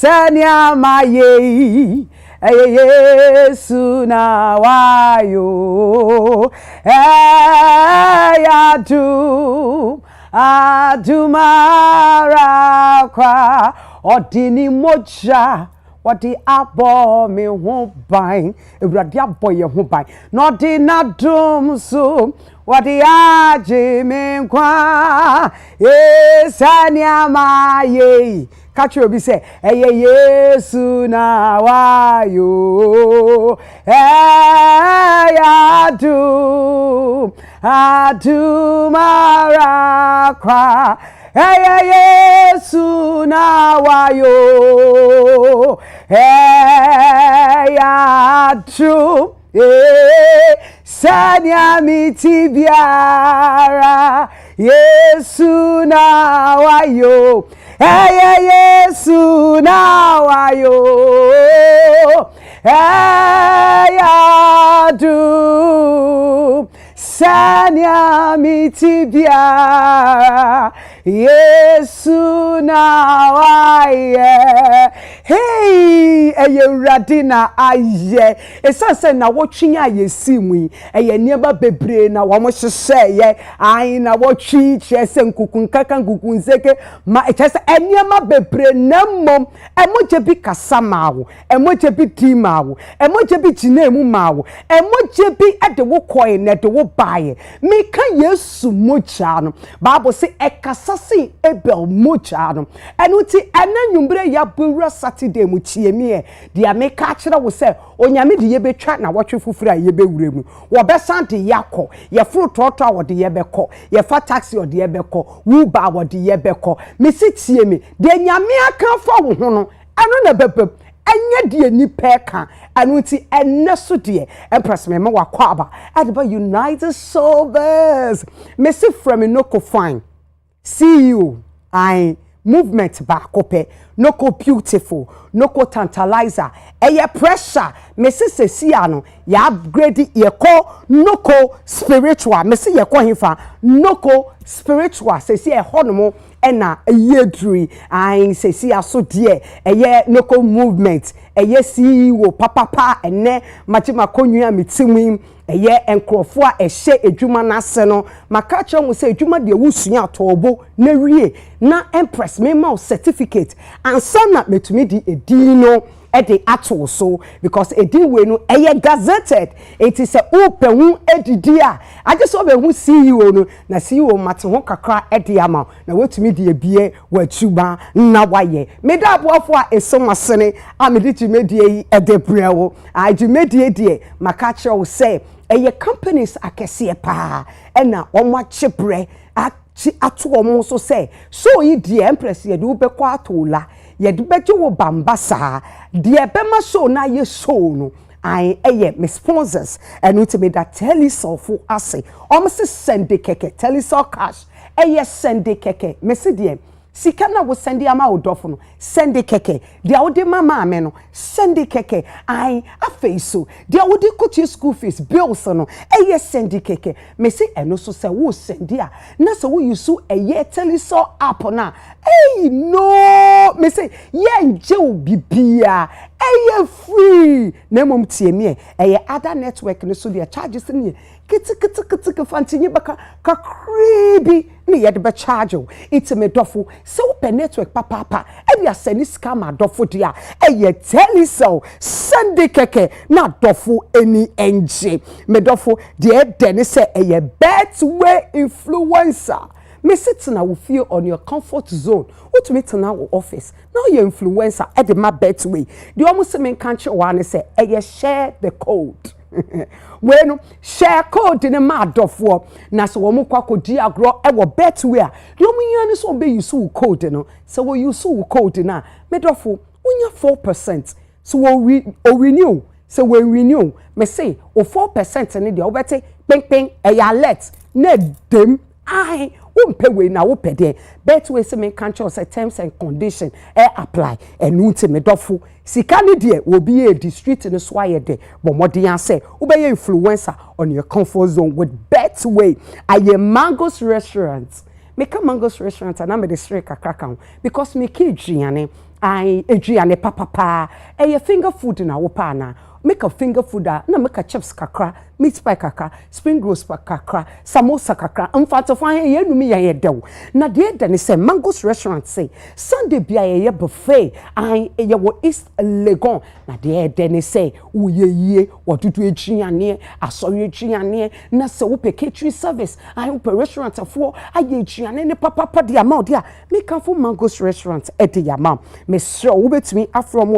sanya maye Yesu na wayo adumara kwa odini moja wadi abo me ho ban ewurade abo ye ho ban no di na dum so wadi aje me kwa esania maye catch obi say eye Yesu na wayo adumara kwa Yesu na wayo sanya miti biara Yesu na wayo Yesu na wayo sanya miti biara Yesu na waye hey radina aye esanse na wotwinya yesimu eye nieba bebre na wo mo hyehye ye ai na wotwi kyese nkukun kaka nkukun zeke ma kyese eniema bebre na mmom emoje bi kasa mawo emoje bi ti mawo emoje bi kinemu mawo emoje bi ede wo koe na de wo bae meka Yesu mocha no Bible say ekasase ebel mocha no enuti enanwumbre ya bura Saturday mu chiemie dia meka kire wo say onyame de ye betwa na wotwe fufura ye bewure mu wo be sante yakọ ye furu toto a wo de ye bekọ ye fa taxi o de ye bekọ uber wo de ye bekọ mesi chiemi de nyame aka fa wo ho no eno na bebeb enye de ni peka anuti enneso de Empress me wakọ aba adeba United Showbiz mesi from Noko fine see you I movement back ope Noko beautiful Noko tantalizer eye pressure mesi sesia no ya upgrade ye call Noko spiritual mesi ye call hifa Noko spiritual sesia honomo ena yedri ai sesia so de eye Noko movement eye CEO papa ene machima konua mitimim eye enkrofo a ehye edwuma nase no makacho mu se edwuma de wusua atobo na wie na Empress me ma certificate ansa na metumi di edino ede ato so because edi we no eye gazetted it is a open hu edidi a ajeso be hu CEO no na CEO mate ho kakra ede ama na wetumi di ebie wachuba na waye meda aboafo a esomasene a mediti medie ede brewo a jimedie die makacho wo say eye companies akese pa ena omo chibre atu omo so say so yi die Empress ye do be kwa atola ye de beje wo bambasa de bema so na ye so no ai eye me sponsors and ultimate that telesolfo ase omo se send keke telesol cash eye send keke me se de sika na wo send ama odofo no send keke dia wo de mama ame no send keke ai afeiso dia wo de kochi school fees bills no eye send keke me say eno so say wo send dia na so wo use eye telesol app na no me say ye nje obibia eye free na mom tie me eye other network no so dia charges ni kiti fantinyi baka kakribi ni ye de be charge o it me dofo se wo pe network papa e dia send scam adofo dia eye telisol send keke na dofo eni enje me dofo de dene se eye betway influencer me sit na wo feel on your comfort zone what me tena wo office now your influencer e de ma betway the almost me kan che one say eye share the code Bueno share code in a mad dofo na so wo mokwa kodi agro e wo betway a de omo yan so be use code no so wo use code na me dofo unya 4% so wo renew so we renew me say o 4% ni de wo bete ping e alert na dem ai umpe we na wo pede betway se me kan cho say terms and condition apply enu nti me dofo sika ni de obi e district no so aye de bo modern say wo be influencer on your comfort zone with Betway aye Mango's restaurant me ka Mango's restaurant and am the street kakaka because me ki driane ai eduane papa eye finger food na wo pa na make a finger food na make a chips kakra meat pie kakra spring rolls kakra samosa kakra amfato fa ye numi ye dew na de de ne say Mango's restaurant say Sunday bia ye buffet ai ye wo East Legon na de ne say wo ye wotutu echiane asori echiane na se wo pe catering service ai wo pe restaurant afo aye echiane ne papa de amount dia me kan for Mango's restaurant e de amount me sure wo betumi afrom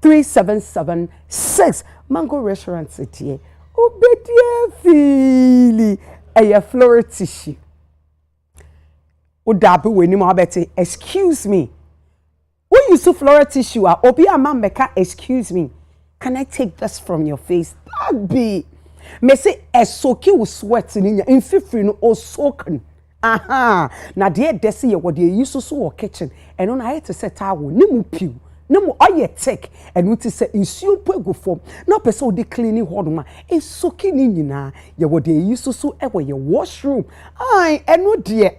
0260123776 Mango restaurant here. Obedia fili a floral tissue. Odabe weni mo abete excuse me. When you use floral tissue obi amambeka excuse me. Can I take this from your face? That be me say esoki wo sweat in fifri no o soaking. Aha na de desi ye wo de use so wo kitchen eno na ye to set towel ni mu piu no mo oye take and we say insuo pego form na person dey cleaning hodoma e soki ni nyina ye wo dey use so e wo ye washroom ai eno de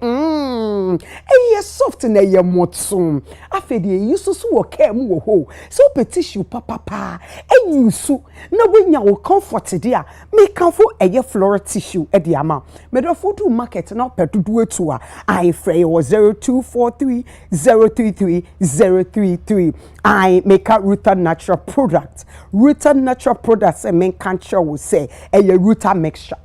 ye soft na ye motum afa dey use so wo care mu wo ho so tissue papa e use na wenya wo comfort dia me kan fo eye floral tissue e de ama me do food market na pedudu etu ai frey wo 0243033033 I make a Ruta natural product. Ruta natural products and main country will say a Ruta mixture.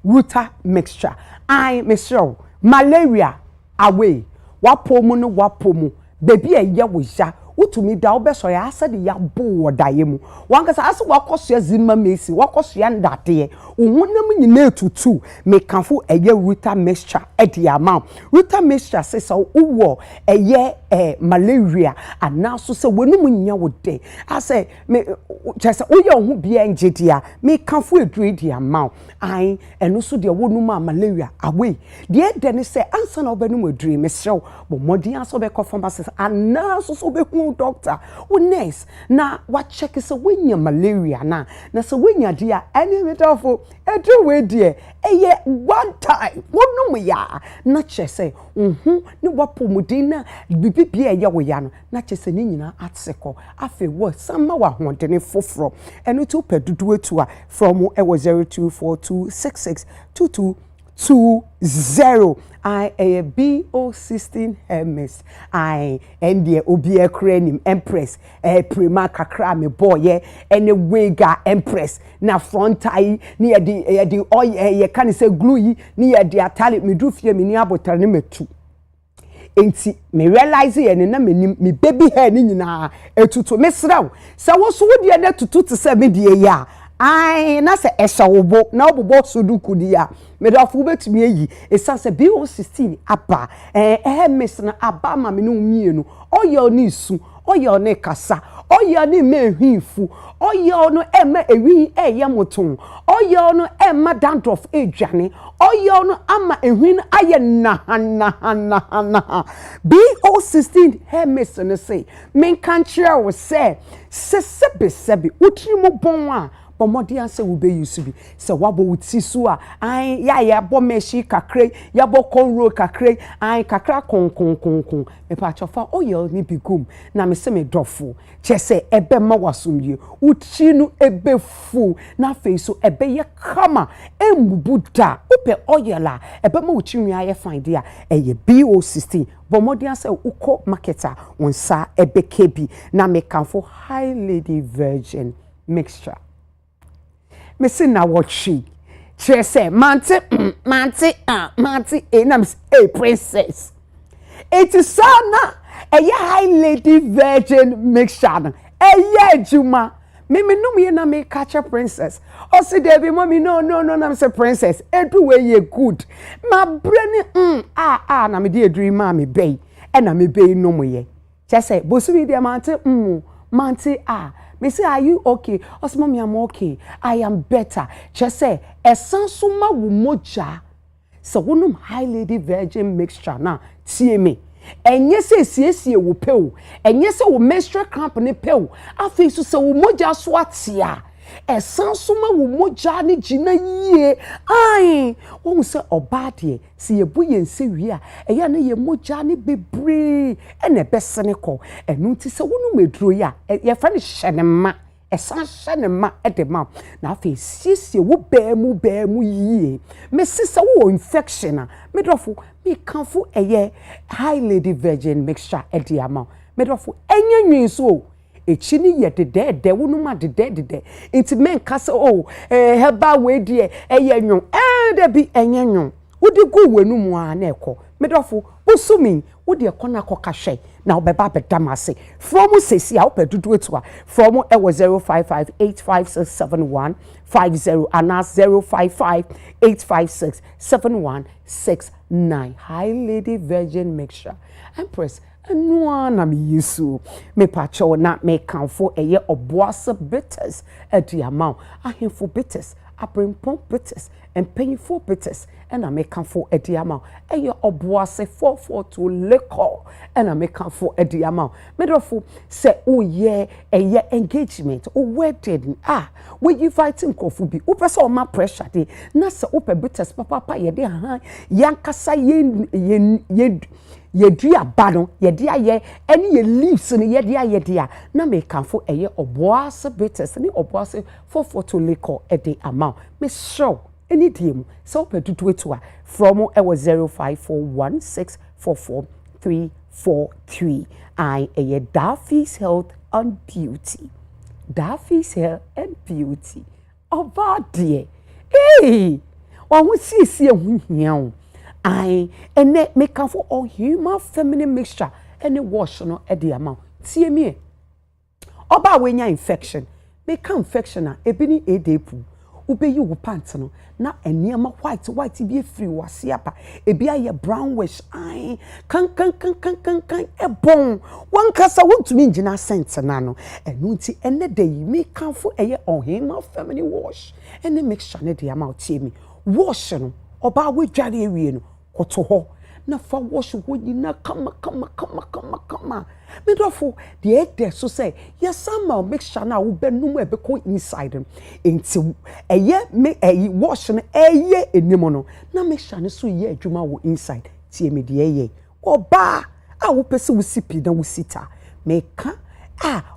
Ruta mixture. I Michelle malaria away. Wapomu no wapomu. Baby a ya wisha. Utumi da obeso ya asa de ya bo daye mu wankasa asa wakoso ya zima mesi wakoso ya ndade uhunam nyina etutu me kanfo eye Ruta mixture e de amount Ruta mixture say so uwo eye malaria anaso se wenum nya wode ase me chese uye ho bia ngedia me kanfo edure de amount ai eno so de wonum malaria away de ne say ansa na obenum edure me sew bo modin aso be pharmacy anaso so be doctor o nurse na wa check so wenya malaria na so wenya dia any metafo edu we die eye one time wonum ya na chese ni wapomudin na bibibia eye wo ya no na chese ni nyina atseko afi wo sama wa hodene foforo eno to pedudu etu a from 0242662220 I a BO16 Hermes I and the obia crenim Empress prima kakra me boy any wega Empress na front eye near the oil ye can say glue near the atali me do fear me ni abotane metu enti me realize ye na me baby hair ni nyina etutu me sraw se wo so wo de na tutu te se me de ya ai na se eshawobo na obobo suduku dia me do afu betumi eyi esanse BO16 aba Hermes na aba ma me no mienu oyo ni su oyo ne kasa oyo ni mehwifu oyo no ema ewi eye moton oyo no ema dandruff edwane oyo no ama ehwin aye na BO16 Hermes no say men country we say sebi utrimo bon Bomodi anse ube yusubi se wabo utisu a ai ya bo meshi kakre ya bo konro kakre ai kakra kon me pa chofa oil ni bigum na me se me dofo chese ebe ma wasumye utinu ebe fu na fe so ebe ye kama embubuda upe oil a ebe ma utinu ya ye fine dia eye BO16 bomodi anse uko marketer onsa ebe kebi na me kanfo high lady virgin mixture me say na watchi che say manti enam princess it is sana a high lady virgin mixture a juma me no me na me catch a princess o say Debbie mommy no na me say princess edu we ye good my brain na me dey dream ma me bay e na me bay no mo ye che say bosu we dey manti me say are you okay osmom I'm okay I am better just say esansuma wo moja so wonum high lady virgin mixture na tie me enye se siesie wo pe o enye se wo menstrual cramp ne pe o afi so se wo moja so atia esansoma wo moja ne gina yie ai wo se oba de se yebu yense wi a eya ne ye moja ne bebre ene besene ko enu nti se wonu meduro ya ye fa ne hyenema esan hyenema edema na afi siesie wo baamu yie me sisa wo infection a medrofo me kanfo eye high lady virgin mixture ediama medrofo enyenwen so echini ye de wonu ma de inti men kase heba we de eyenyon de bi enyenyon wodi gu wenu mu a na ekọ medrofo busumi wodi ekọ na koka hwe na obeba bedamase from sesi a opedudu etu a from ewo 0558567150 and 0558567169 high lady virgin mixture Empress no na me yisu me pacho na me kanfo eye oboase bitters edi amount ahemfo bitters abrempon bitters and painful bitters and I make kanfo edi amount eye oboase 442 liquor and I make kanfo edi amount medrofo say oh yeah eye engagement o wedding we you fighting kofu bi o pese o ma pressure dey na say o pe bitters papa ye dey yankasa ye yedua ba no yede aye ene ye leaves no yede aye dia na me kanfo eye oboase bitters ni oboase 442 liquor ede amount me show any dim so pedudu etu a from ewo 0541644343 I eye Daffy's Health and Beauty Daffy's Hair and Beauty oba de wa ho siesie hu hia I ene make am for all human feminine mixture any wash no e de amount tie me oba wenya infection make infection na ebi ni edepu ubeyi wo pant no na eniema white bi free wase apa ebi aye brownish kan ebon wan kasa wontumi ngina scent na no enu nti ene de yi make am for eye all human feminine wash any mixture ne de amount tie me wash no oba we dware ewie no koto ho na fa wash wo nyina kama medrofo de so say yes somehow mixture na wo benum ebe ko inside enti eye wash no eye enimo no na mixture no so ye adwuma wo inside tie me de eye oba wo pese wo sipi na wo sita meka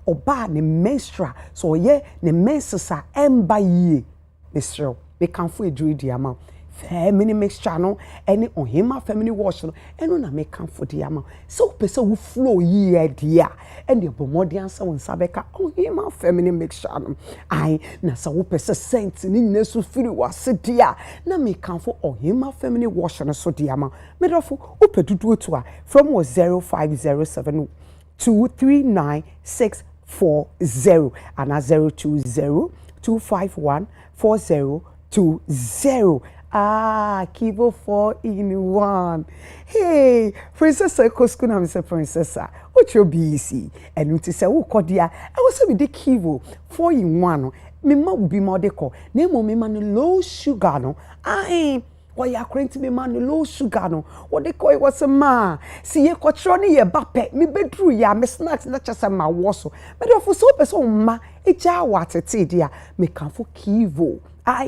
oba ne menstrual so ye ne mensesa emba yie mesro me kanfo edru di ama feminine mixture no any ohima feminine wash no eno na me kanfo di ama so pese wo flow yie dia and the bomodi ansa won sabeka ohima feminine mixture no na so wo pese scent ni nyina so firi wase dia na me kanfo ohima feminine wash no so di ama medofo opedudu otu a from 0507 239640 and 020 251 4020 Kivo 4-in-1. Hey, Princess Koskuna, Mr. Princess. What your BC? And you say, oh, Kodia. I was with the Kivo 4-in-1. Me ma will be more deco. Name me man low sugar no. Why you are to me man low sugar no. What they call it was a ma. See ye cotroni ye bape. Me bedru ya me snacks not just a ma waso. But of so person ma. Eja what it dia. Me can for Kivo.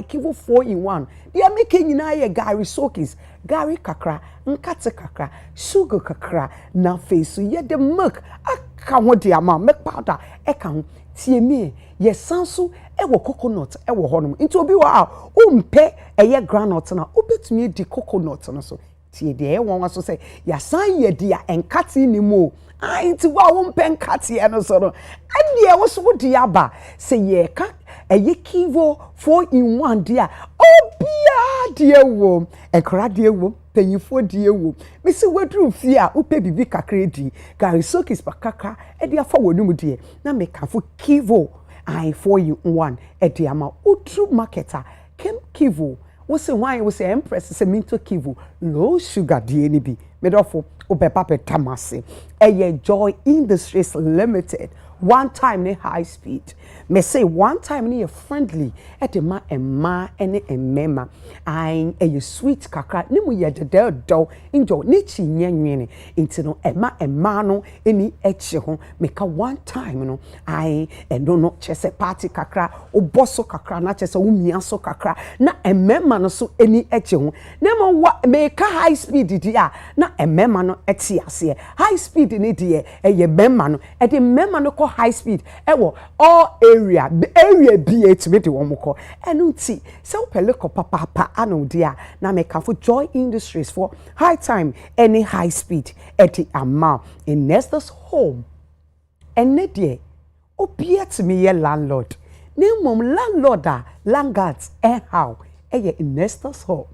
Kivo 4-in-1. They are making ye Gary soakings, Gary kakra, nkate kakra, sugar kakra, na face ye the milk. Aka the amount milk powder. Eka tie me ye sansu ewo coconut ewo honum. Into obi wa umpe eye granite na obetumi di coconut no so. Tie de won so say ya san ye dia enkate ni mo. Inti wa umpe nkate no so no. Ade e wo so di aba say ye ka eye Kivo 4-in-1 dia obia dia wo ekra dia wo penyifo dia wo me se wadru fi a upe bibi kakra di Gary Sokis pakaka e dia fa wonum die na me kafo Kivo 4-in-1 e dia ma utru marketer kem Kivo wo se hwan wo se Empress se minto Kivo low sugar die ni bi me dofo obeba betamase eye Joy Industries Limited one time ne high speed me say one time ne friendly at the ma emma ene emmema ai sweet kakra ne mu ye dedo injo ne chi nyenwene nti no emma no eni echi ho meka one time no ai eno no chese party kakra oboso kakra na chese umia so kakra na emmema no so eni echi ho na meka high speed dia na emmema no eti ase high speed ne die eye memma no e de memma no ko high speed ewo all area be to me the one ko enu ti se wo pele ko papa anu dia na meka for Joy Industries for high time any high speed at the amount in Nestor's home ene die obia to me ye landlord ne mom landlord landguards how in Nestor's home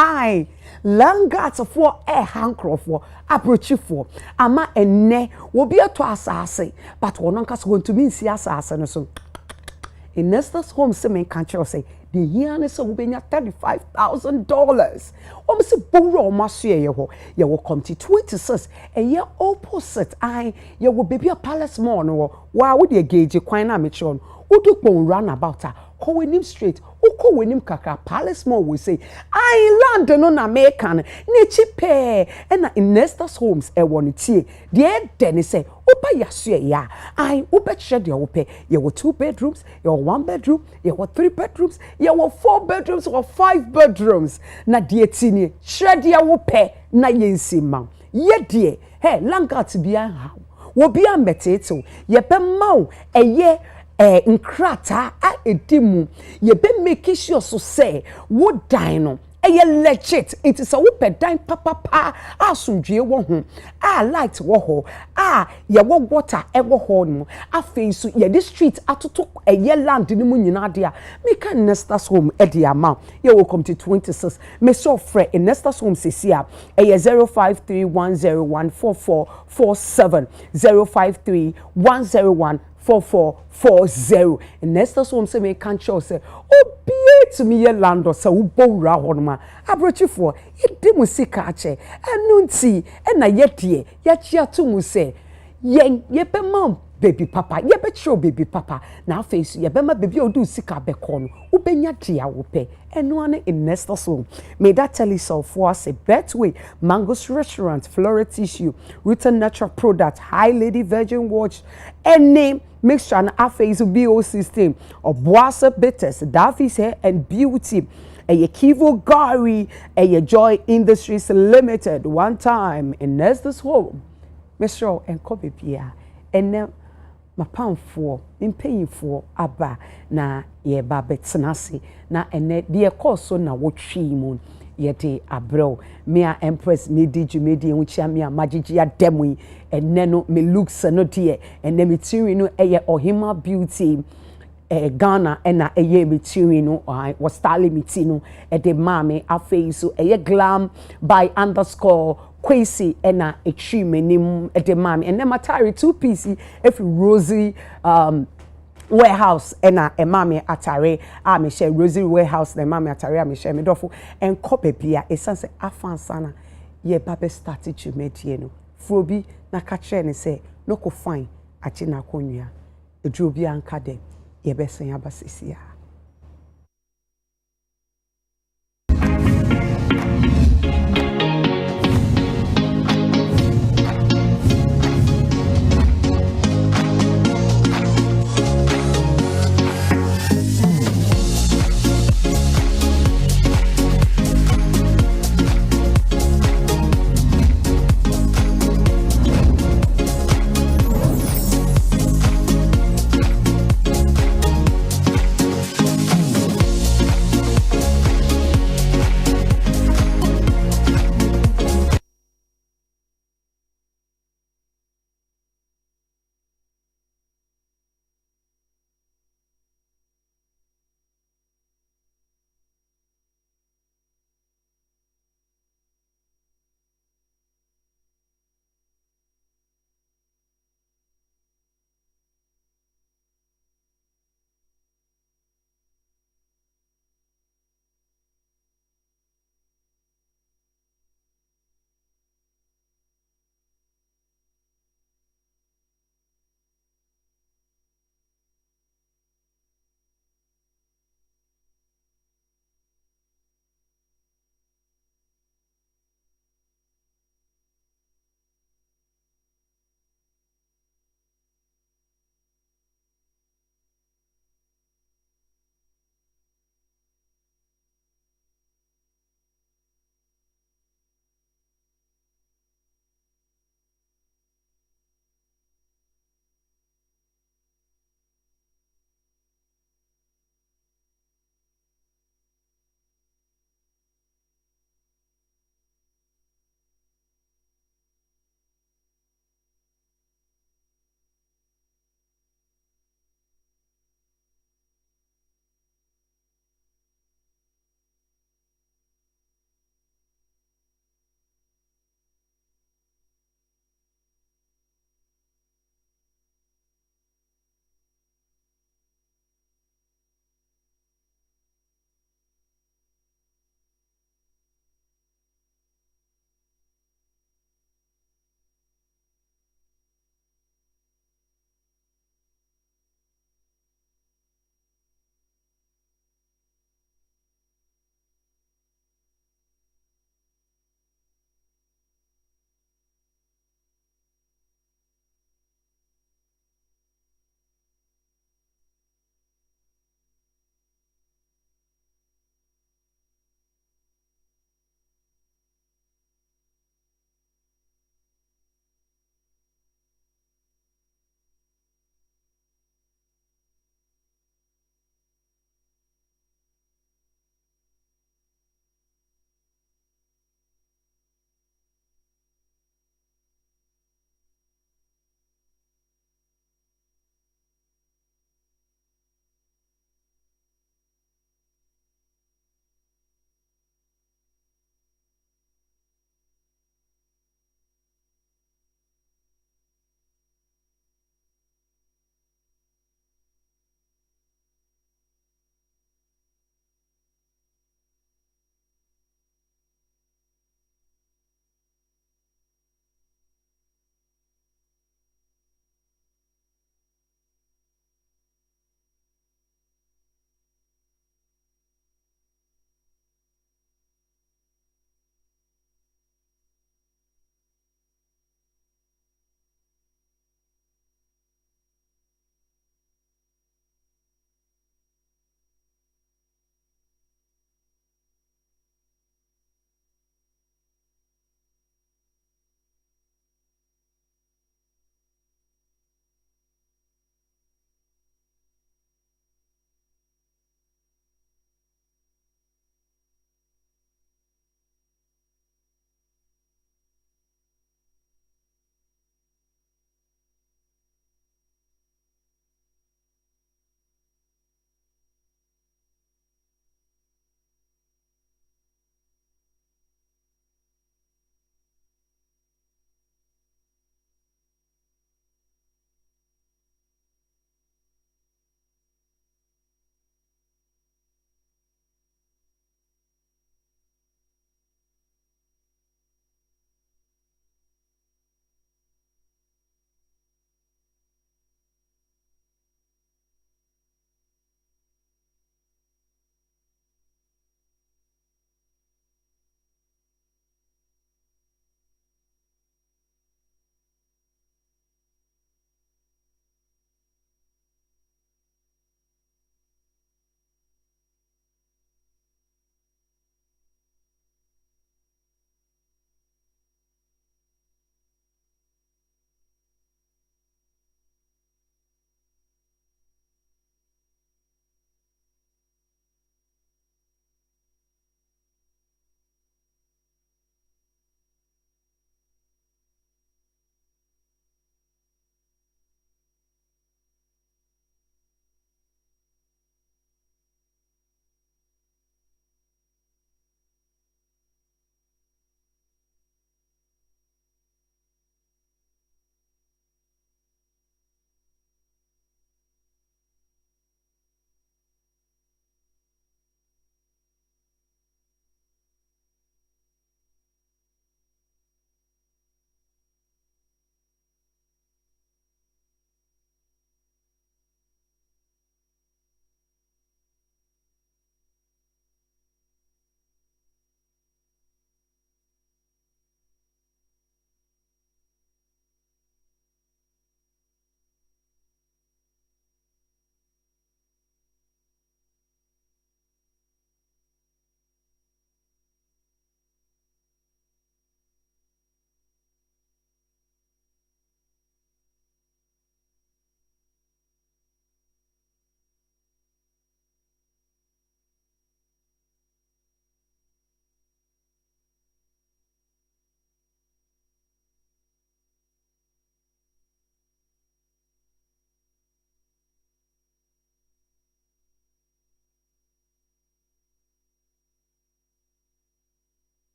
I landguards for hankro for approach for ama ene wo bia to asase but wonon ka so to mean si asase no so in Nestor's home se me kan say the year ne so wo benya $35,000 o se borrow ma so ye ho ye wo come to 26 a year opposite I ye wo baby a palace mall no wa wo de gauge kwan na me chon wo do pon run about her ko wenim straight uko wenim kakra palace mall we say I land no na American ne chipe na in Nestor's homes e won tie de den say opa yasue ya I opa share de opa ye wo 2 bedrooms ye wo 1 bedroom ye wo 3 bedrooms ye wo 4 bedrooms or 5 bedrooms na de tini share de opa na yensima ye de hey langat bia ha wo bia meteto ye be maw eye nkrata a edimu ye be make sure so say wo dan no eye legit it is a wo pe dan papa asundwe wo ho light wo ho ye wo water e wo ho no afei so ye the street atoto eye land ni mu nyina de a me kan Nestor's home e de amount ye wo come to 26 me so frɛ in Nestor's home sesia eye 0531014447 0531014440 and Nestor's home say me can show say obie to me ye land or say wo bowra honoma abrochi for ye de musika ache enu nti na ye de ye chia to mu say ye be mom baby papa ye be show baby papa na face ye be ma baby odu sika be kono ubenya dia wo pe enu ane in Nestor's home may that tell you for us a Betway Mango's restaurant floral tissue written natural product high lady virgin watch any mixture and face BO system of Boasa bitters Daffy's hair and beauty a Kivo Gari a Joy Industries Limited one time in Nestor's home Mr. and Kobe Pia and now mapamfo mpanyinfo aba na ye ba betnase na ene de course na wotwi mu ye de abro me a Empress media nwuchia me a magigi ademu ene no me looks no de ene me tiri no eye Ohima Beauty Ghana ena eye me tiri no was style me tino e de mame afei so eye glam by _ Kwesi ena extreme nim de mame ene matari 2 piece if Rosie warehouse ena mame atare a me share Rosie warehouse na mame atare a me share me dofo en kope bia esanse afansana ye babe started to medie no frobi na ka kire ne say no ko fine achi na konua eduro bia anka dem ye besen abasisia.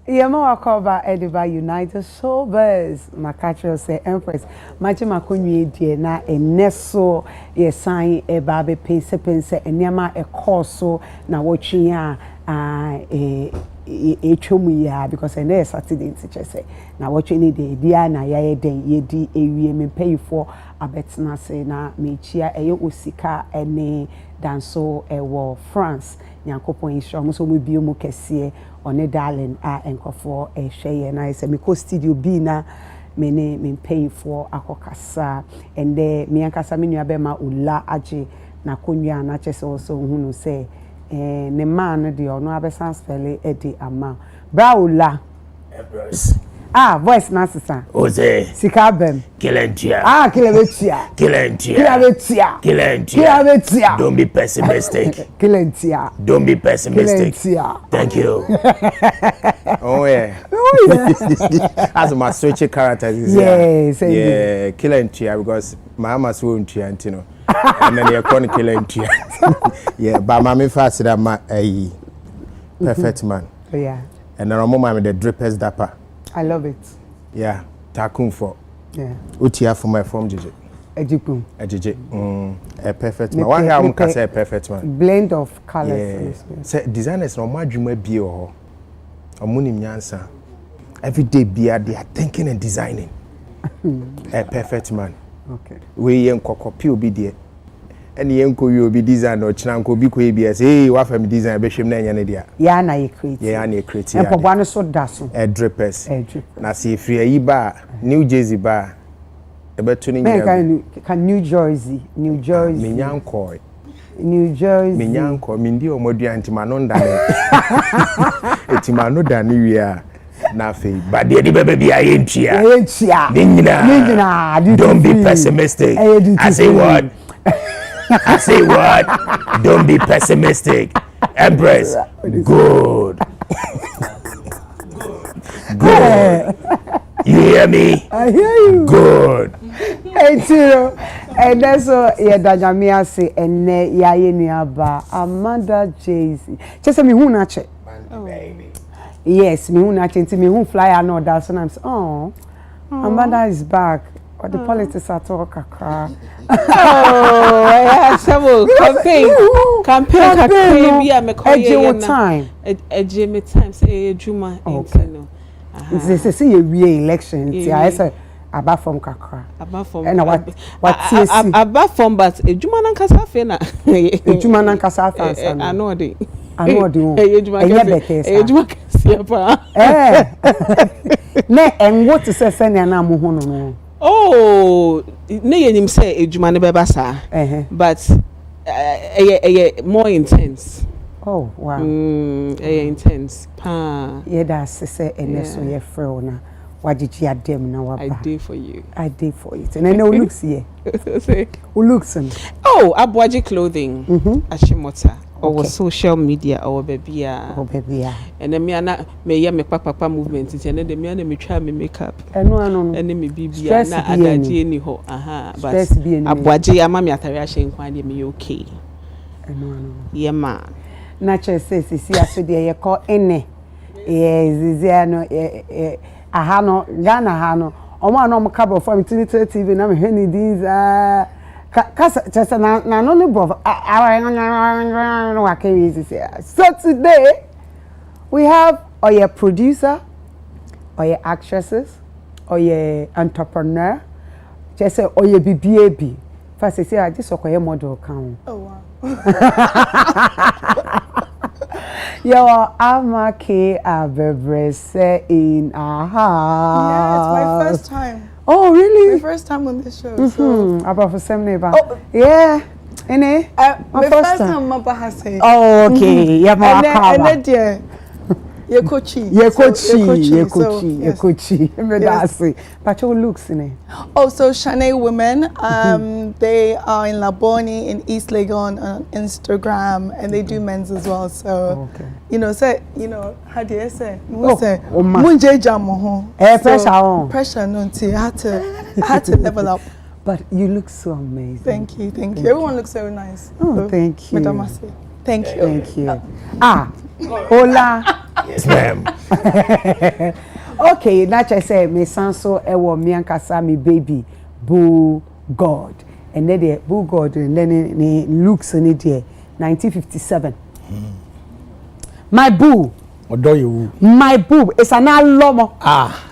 Yema Wakoba Ediba United Showbiz. Makachiro say Empress. Maji makunye die na eneso ye sign e babe pense enyama e course na watching ya chomu ya because ene Saturday teacher say na watching ni de dia na ya den ye di ewie me pay for abetna say na me chia eye osika ene danso ewo France nyankopon isho mo so mo bio mo kese one darling enkofo ehwe na say me ko studio B na me pay for akokasa and me ankasa me nua be ma ula age na konwa na chese also hunu say ne man de ono abesan spell edi ama bra ula Empress. Voice na sisa. Oze. Sikabem. Kilentia. Kilebetia. Kilentia. Kilebetia. Kilentia. Kilebetia. Don't be pessimistic. Kilentia. Don't be pessimistic. Kilentia. Thank you. Oh yeah. As my switchy characters. Yes. Yeah. Kilentia because my mama won't you know. And then you're calling Kilentia. Yeah, but my fast that my perfect man. Yeah. And then I'm the drippers dapper. I love it. Yeah, Takun for. Yeah. Utia for my form JJ. Ejipum. JJ. A perfect man. One here I'm say a perfect man. Blend of colors. Yeah. Say designers no madwuma bi o. Omuni nyansa. Every day they are thinking and designing. A perfect man. Okay. We yen kokopi obi de. And yenko you be design or chinanko bi ko ebia say wa fam design be hwem na nya ne dia. Yeah na ye create. Yeah na ye create. And pogwa no so daso. Drippers. Drip. Na see free yi ba New Jersey ba. E beto ni nya. Can New Jersey. Me nyanko. New Jersey. Me nyanko me ndi omodua ntima no ndane. Etima no dane wi a na fe. But the baby be a yentia. Ningina. Don't be pessimistic. I say what? I say what? Don't be pessimistic. Empress, good. Good. You hear me? I hear you. Good. Hey, Tiro. And that's what Dajamia say, and Yayeniaba, Amanda Jay-Z. Just me who not check. Baby. Yes, me who not check. Me who fly and all that. So I'm saying, oh, Amanda is back. Or the politics are talking. Oh, I have several campaign. Be a McCoy time. Jimmy time. Say Juma. Okay. They say a real election. I say about from Kakra. About from. And what about from, but Juma nan kasafe na. Juma nan kasafe. I know the. I know the. Juma kasi pa. Ne and what to say send ya na mo hono no. Oh, ne yenim say ejuma ne beba sa. But more intense. Oh wow. Intense. Pa. Yeah, that's say eneso ye frɛ na. Wajiji adem na waba. I did for you. I did for it. And I know looks here. Who looks in? Oh, Abwaji clothing. Ashimota. Or social media or baby. Oh baby. And then me ana me papa movement. And then me ana me try me makeup. No. And then me bibi na adaji any ho. But Abwaji ama me atare ahye nkwan me okay. No. Yeah man. Natural says see asodi ye call ene. Zizia no aha no Ghana ha no omo ano mo cabo from TV na me hwani these kasa just na no ne bro so today we have our producer, our actresses, our entrepreneur, just say our BBAB first say I just okoye model kan. Oh wow. Yo, Amake Abebrese in our house. Yeah, it's my first time. Oh, really? My first time on this show. So. About for some neighbor. Oh. Yeah. My first time, Mama has said. Oh, okay. Yeah, and then, dear. Yekochi. But your looks in it. Oh, so Shanae Women, they are in Laboni in East Legon on Instagram, and they do men's as well. So, how do you say? Munje jamo. Pressure, no, I had to level up. But you look so amazing. Thank you. Everyone looks so nice. Oh, thank you. Madam Masi. Thank you. Hola. Yes, ma'am. Okay, na che say me sanso e wo me ankasa me baby Boo God. And then the Boo God and then ni looks in it 1957. My boo. Odo you. My boo is an alomo.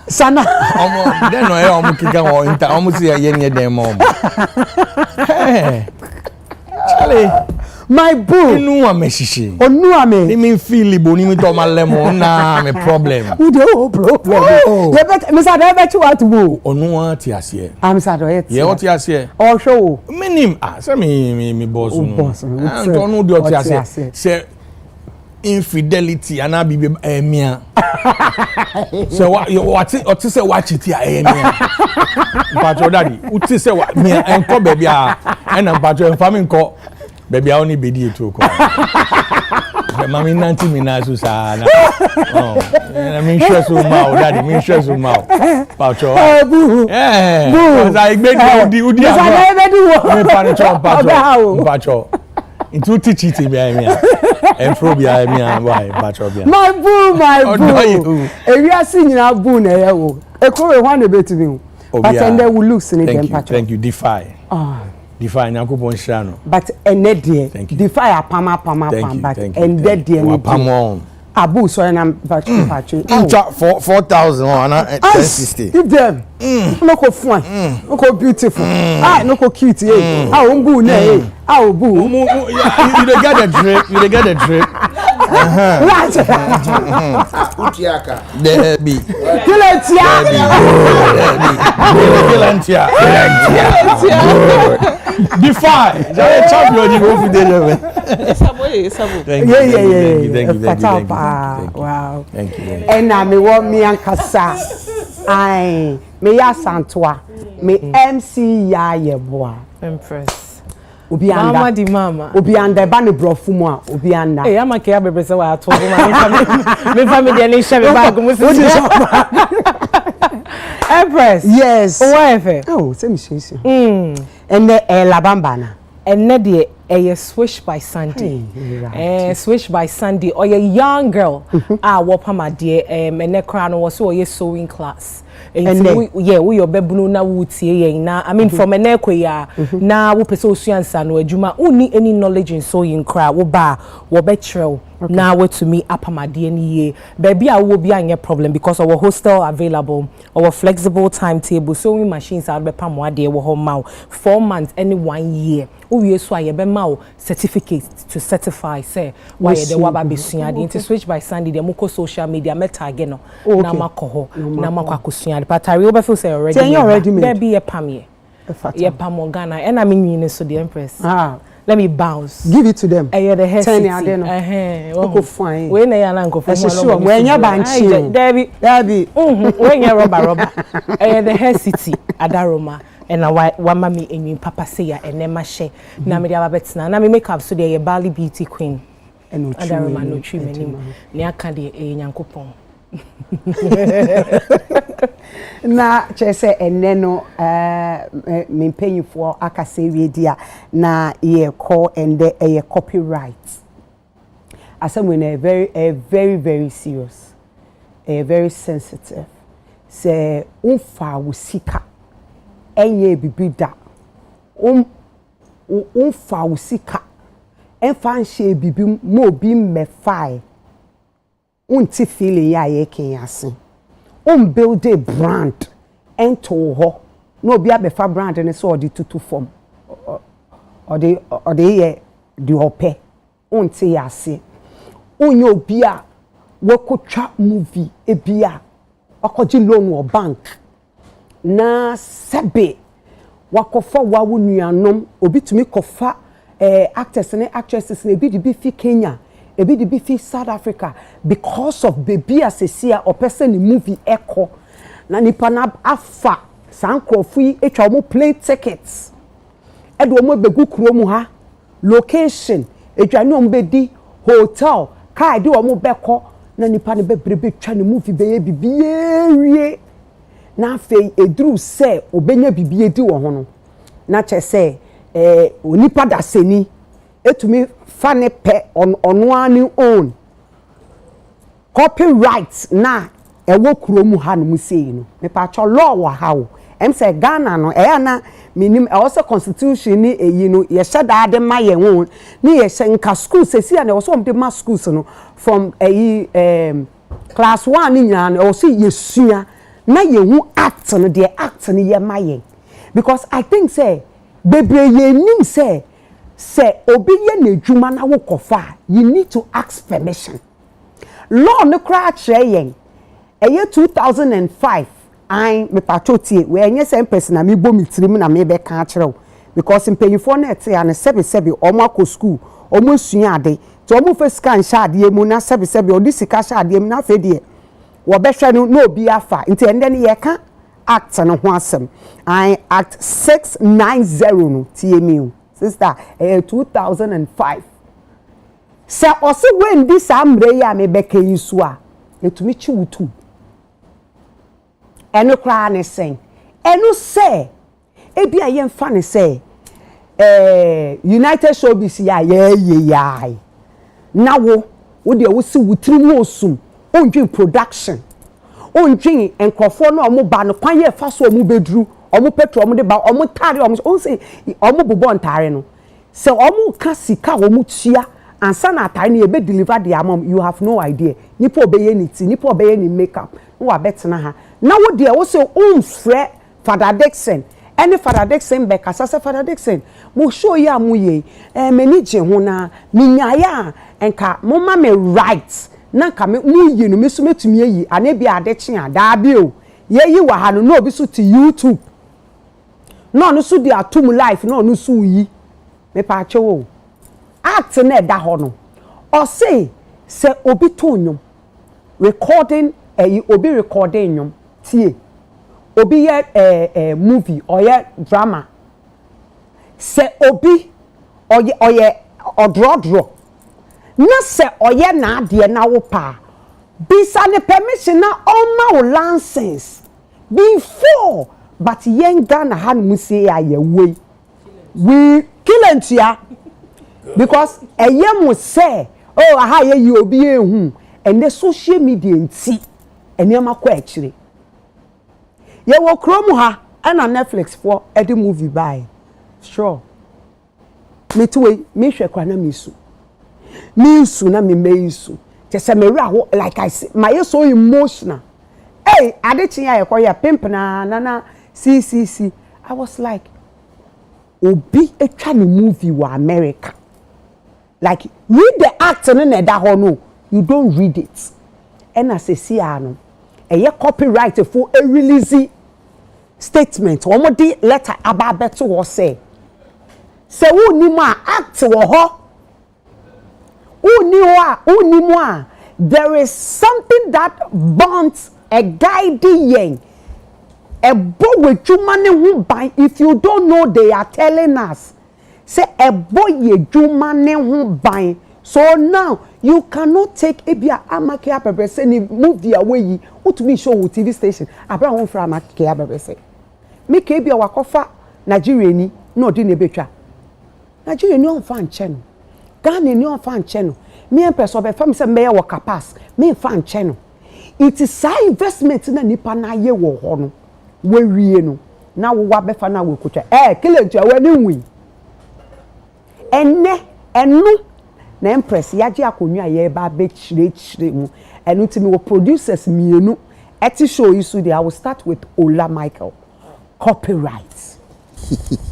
Sana. Omo den no e omo kika wo inter omo si ye nye den mom. Hey. Charlie. My boo. Inu ameshishi. Onu ame. Ni mi feel ibo ni mi to ma lemon na me problem. Who the problem? You bet Mr. I bet you what boo. Onu wa ti ase. I'm sorry it. Ye o ti ase. Oh show. Minim say me boss no. Boss. Onu do ti ase. Say infidelity ana bibi emia. So what say watch it ya emia. Mpacho daddy, uti say what me enko baby a na mpacho enfami nko baby a oni bedi etu ko. Mami nanti mi na so sa na. Oh, me stress o ma o daddy, me stress o ma o. Mpacho. Boo. Cuz I gbedi udi a. Me panicho mpacho. Into teach it me emia. Emphobia emia why mpacho bia. My boo. Ewiase nyina boo na ye wo. Ekore hwan na betimi. But and they will lose in them patch. Thank you, Defy. Defy Nyakopon Shano. But and dear, Defy a pama but and dead dear pamon. Abu so and I'm patch. 4,000 on 1060. Give them. No go fun. No go beautiful. No go cute. Boo na. Boo. You get the drip. Right. Utiaka. Debbie. Kilantia. Defy. You're a champion. You go for the Thank you. Thank you. Wow. Thank you. And now me want me and Kasa. Aye. Me ya Santua. Me MC ya yeboa. Empress. Obianda. Mama di mama. Obianda ba ne brofu mu a obianda. Eh ama ke abebe se wa to me family dey share bag mu si. Empress. Yes. Why efe? Oh, say me shey. And the labamba na. And na dey Swish by Sandy. Swish by Sandy or a young girl. Wopama dear and crown was so a sewing class. And we your bebunu na wutie na I mean from an equia na wo peso suansa no adwuma uni any knowledge in sewing cra wo ba wo betrel na we to me apamade ni ye baby a wo bia any problem because our hostel available our flexible timetable sewing machines are be pam ade wo ho ma 4 months any 1 year we so aye be ma certificate to certify say why the waba be suade into Switch by Sandy the moko social media meta age no na makoho na makwakosuade patari we feel say already baby ye pam ye pam Ghana and I mean so the Empress let me bounce. Give it to them. The hair city. Fine. When na yana nko fun. Sure. When ya banchi. Debbie. When ya rubber. The hair city Adaroma. And wa mami enyin papa say ya enema she. Na me dia betina. Na me makeup so dey Bali beauty queen. Adaroma no twi menim. Ne aka de Nyankopon. Na chese eneno me mpanyifo aka say we dia na ye call and a copyright asem we na very serious very sensitive say unfa wusika enye bibida unfa wusika enfa nhye bibi mo bi mefai unti feeling ya ye kenyasin build a brand ento ho no be abefa brand ne so odi tutu form or the ope unti yase onye obi a wakotwa movie ebia wakoji loan or bank na sebe wakofa wawu nuanom obi tumi kofa actors and actresses ne bi di bi fi Kenya ebi di bi fi South Africa because of baby asesia or person in movie echo na nipa na afa sankrofui etwa mo plane tickets edo mo begu kuro mu ha location etwa no mbedi hotel car de o mo beko na nipa ne bebrebe twa ne movie be ye bibie na fe edru se obenya bibie di wo ho no na che se onipa da seni etumi fa ne pe ono ani own copyright na ewo kurom ha no musei no me pa cho law wa ha o em say Ghana no na minim also constitution ni eyi no ye shada ade ma ye won ni ye nka school sesi na also de ma schools no from class 1 ni nyina no also ye sua na ye hu act no de act ni ye ma ye because I think say bebre ye nim say obi ye na dwuma na wo kofa you need to ask permission law no cra kire yen 2005 I me patrotie we enye sem person na me bo me tirim na me be ka kire because mpanyifo na ete ya na sebe omo akọ school omo sua ade to omo fe scan sha ade mu na sebe odi sika sha ade mu na fe de wo be hwe no obi afa nti ende ne ye ka act no ho asem I act 690 no TMU sister 2005 se osi when this amre ya me be ka yisu a etumi chi wutu eno kra ne sen eno se ebi aye mfa ne se United Showbiz ya ye na wo de wo si wutiri mu osum ondwin production ondwin enkofo na omo ba no kwan ye fa so omo bedru omo petro omo de ba omo tare omo on say omo bobo ntare no se omo ka sika omo tua ansa na atare na ebe deliver the amount you have no idea nipo obeye ni ti nipo obeye ni makeup wo abetena ha na wo de wo say umfre Father Dixon any Father Dixon be kasa se Father Dixon mo show ya mo ye mani je ho na minyaya enka mo ma me right na ka me mu yi no me so metumi yi ana bi ade kye a da bi o ye yi wa ha no obi so ti YouTube no so di atum life no so yi me pa chewo act na da ho no o say se obi to nyom recording obi recording nyom tie obi ye movie or ye drama se obi oye odrodro na se oye na ade na wo pa bisa ne permission na on ma wo license before but yen Ghana ha no say aye we kill because mo say oh aha ye yi obi ehun and the social media nti enema kwa akire ye wo krom ha na Netflix for edi movie buy sure me tuwe me hwe kwa na misu na me meisu je se me ra like I say my so emotional hey adechi ya ye pimp na CCC I was like obi etwa ni movie wa America like read the act na da ho no you don't read it and as a no eye copyright for a release statement omo di letter ababeto wo say wo ni mo act wo ho uni mo there is something that bonds a guiding yen a boy with juma ne hu ban if you don't know they are telling us say a boy ye juma ne hu ban so now you cannot take ebia amake abebe say ni move the away utumi show with TV station abra won fra amake abebe say make ebia wakofa Nigeria ni no di ne betwa Nigeria ni on fan che no Ghana ni on fan che no me Empress obe fam say me wo capas me fan che no it is high investment na nipa na ye wo ho no we wie no na wo wa be fa na we kotwa kilentu a wani nwi enu na Empress yaje akonwa ye ba be chire mu enu timi wo producers mienu eti show isu dey I will start with Ola Michael copyright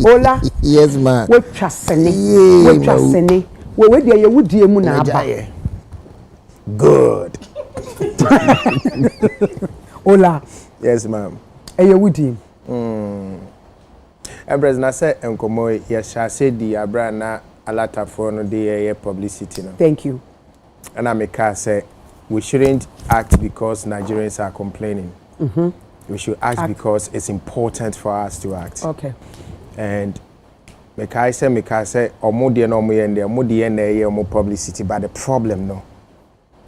Ola yes man we trasene we dey ye wudie mu na aba good Ola yes ma'am ye wudie Empress na say enkomo ye sha say di abra na alata for no dey publicity no thank you and I make her say we shouldn't act because Nigerians are complaining. We should act because it's important for us to act. Okay. And make I say omo de no mo yende mo de na ye publicity but the problem no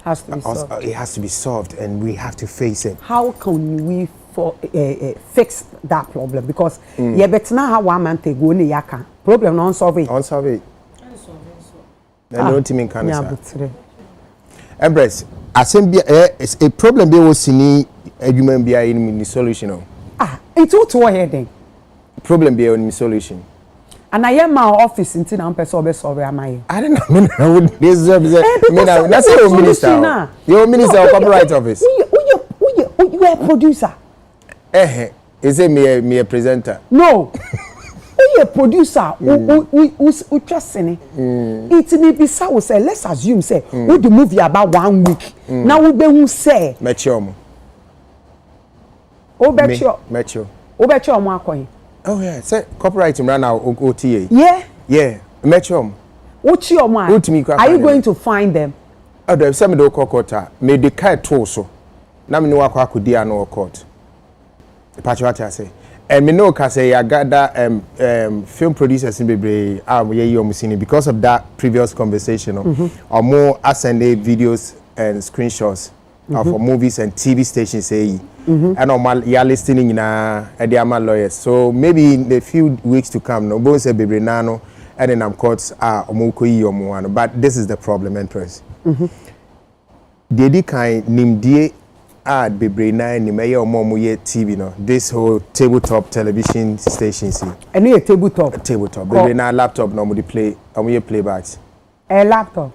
has to be solved. It has to be solved and we have to face it. How can we fix that problem because ye betina how one month ago ni yaka problem no solve it. And don't mean can Empress, asem a problem be was sini adwuma bia in the solution. It's all to heading. Problem be on solution. And I am my office in Tina Pessobe Sobe am I? I don't know. I would deserve that. That's your minister. Your minister of copyright office. You are a producer. Is it me a presenter? No. You a producer. We trust in it. It's me be so say. Let's assume say we the movie about 1 week. Now we be who say. Metro. Metro. Metro mo akoyin. Oh yeah, say copyright run now OTA. Yeah. Metro. Uchi omo. Are you going to find them? Oh, there some do kokota. Me the kai to so. Na me no akwa akodi ano court. Patch what I say. And me know say ya gather film producers in bebre ye omusini because of that previous conversation or more ascended videos and screenshots of movies and TV stations say and you are listening in a lawyers. So maybe in a few weeks to come no both say bebre nano and then I'm courts are omuko but this is the problem, Empress. Dedi kind nimdie ad bebre na ni meye omo ye TV no this whole tabletop television station see any tabletop bebre na laptop no mo dey play omo ye playbacks a laptop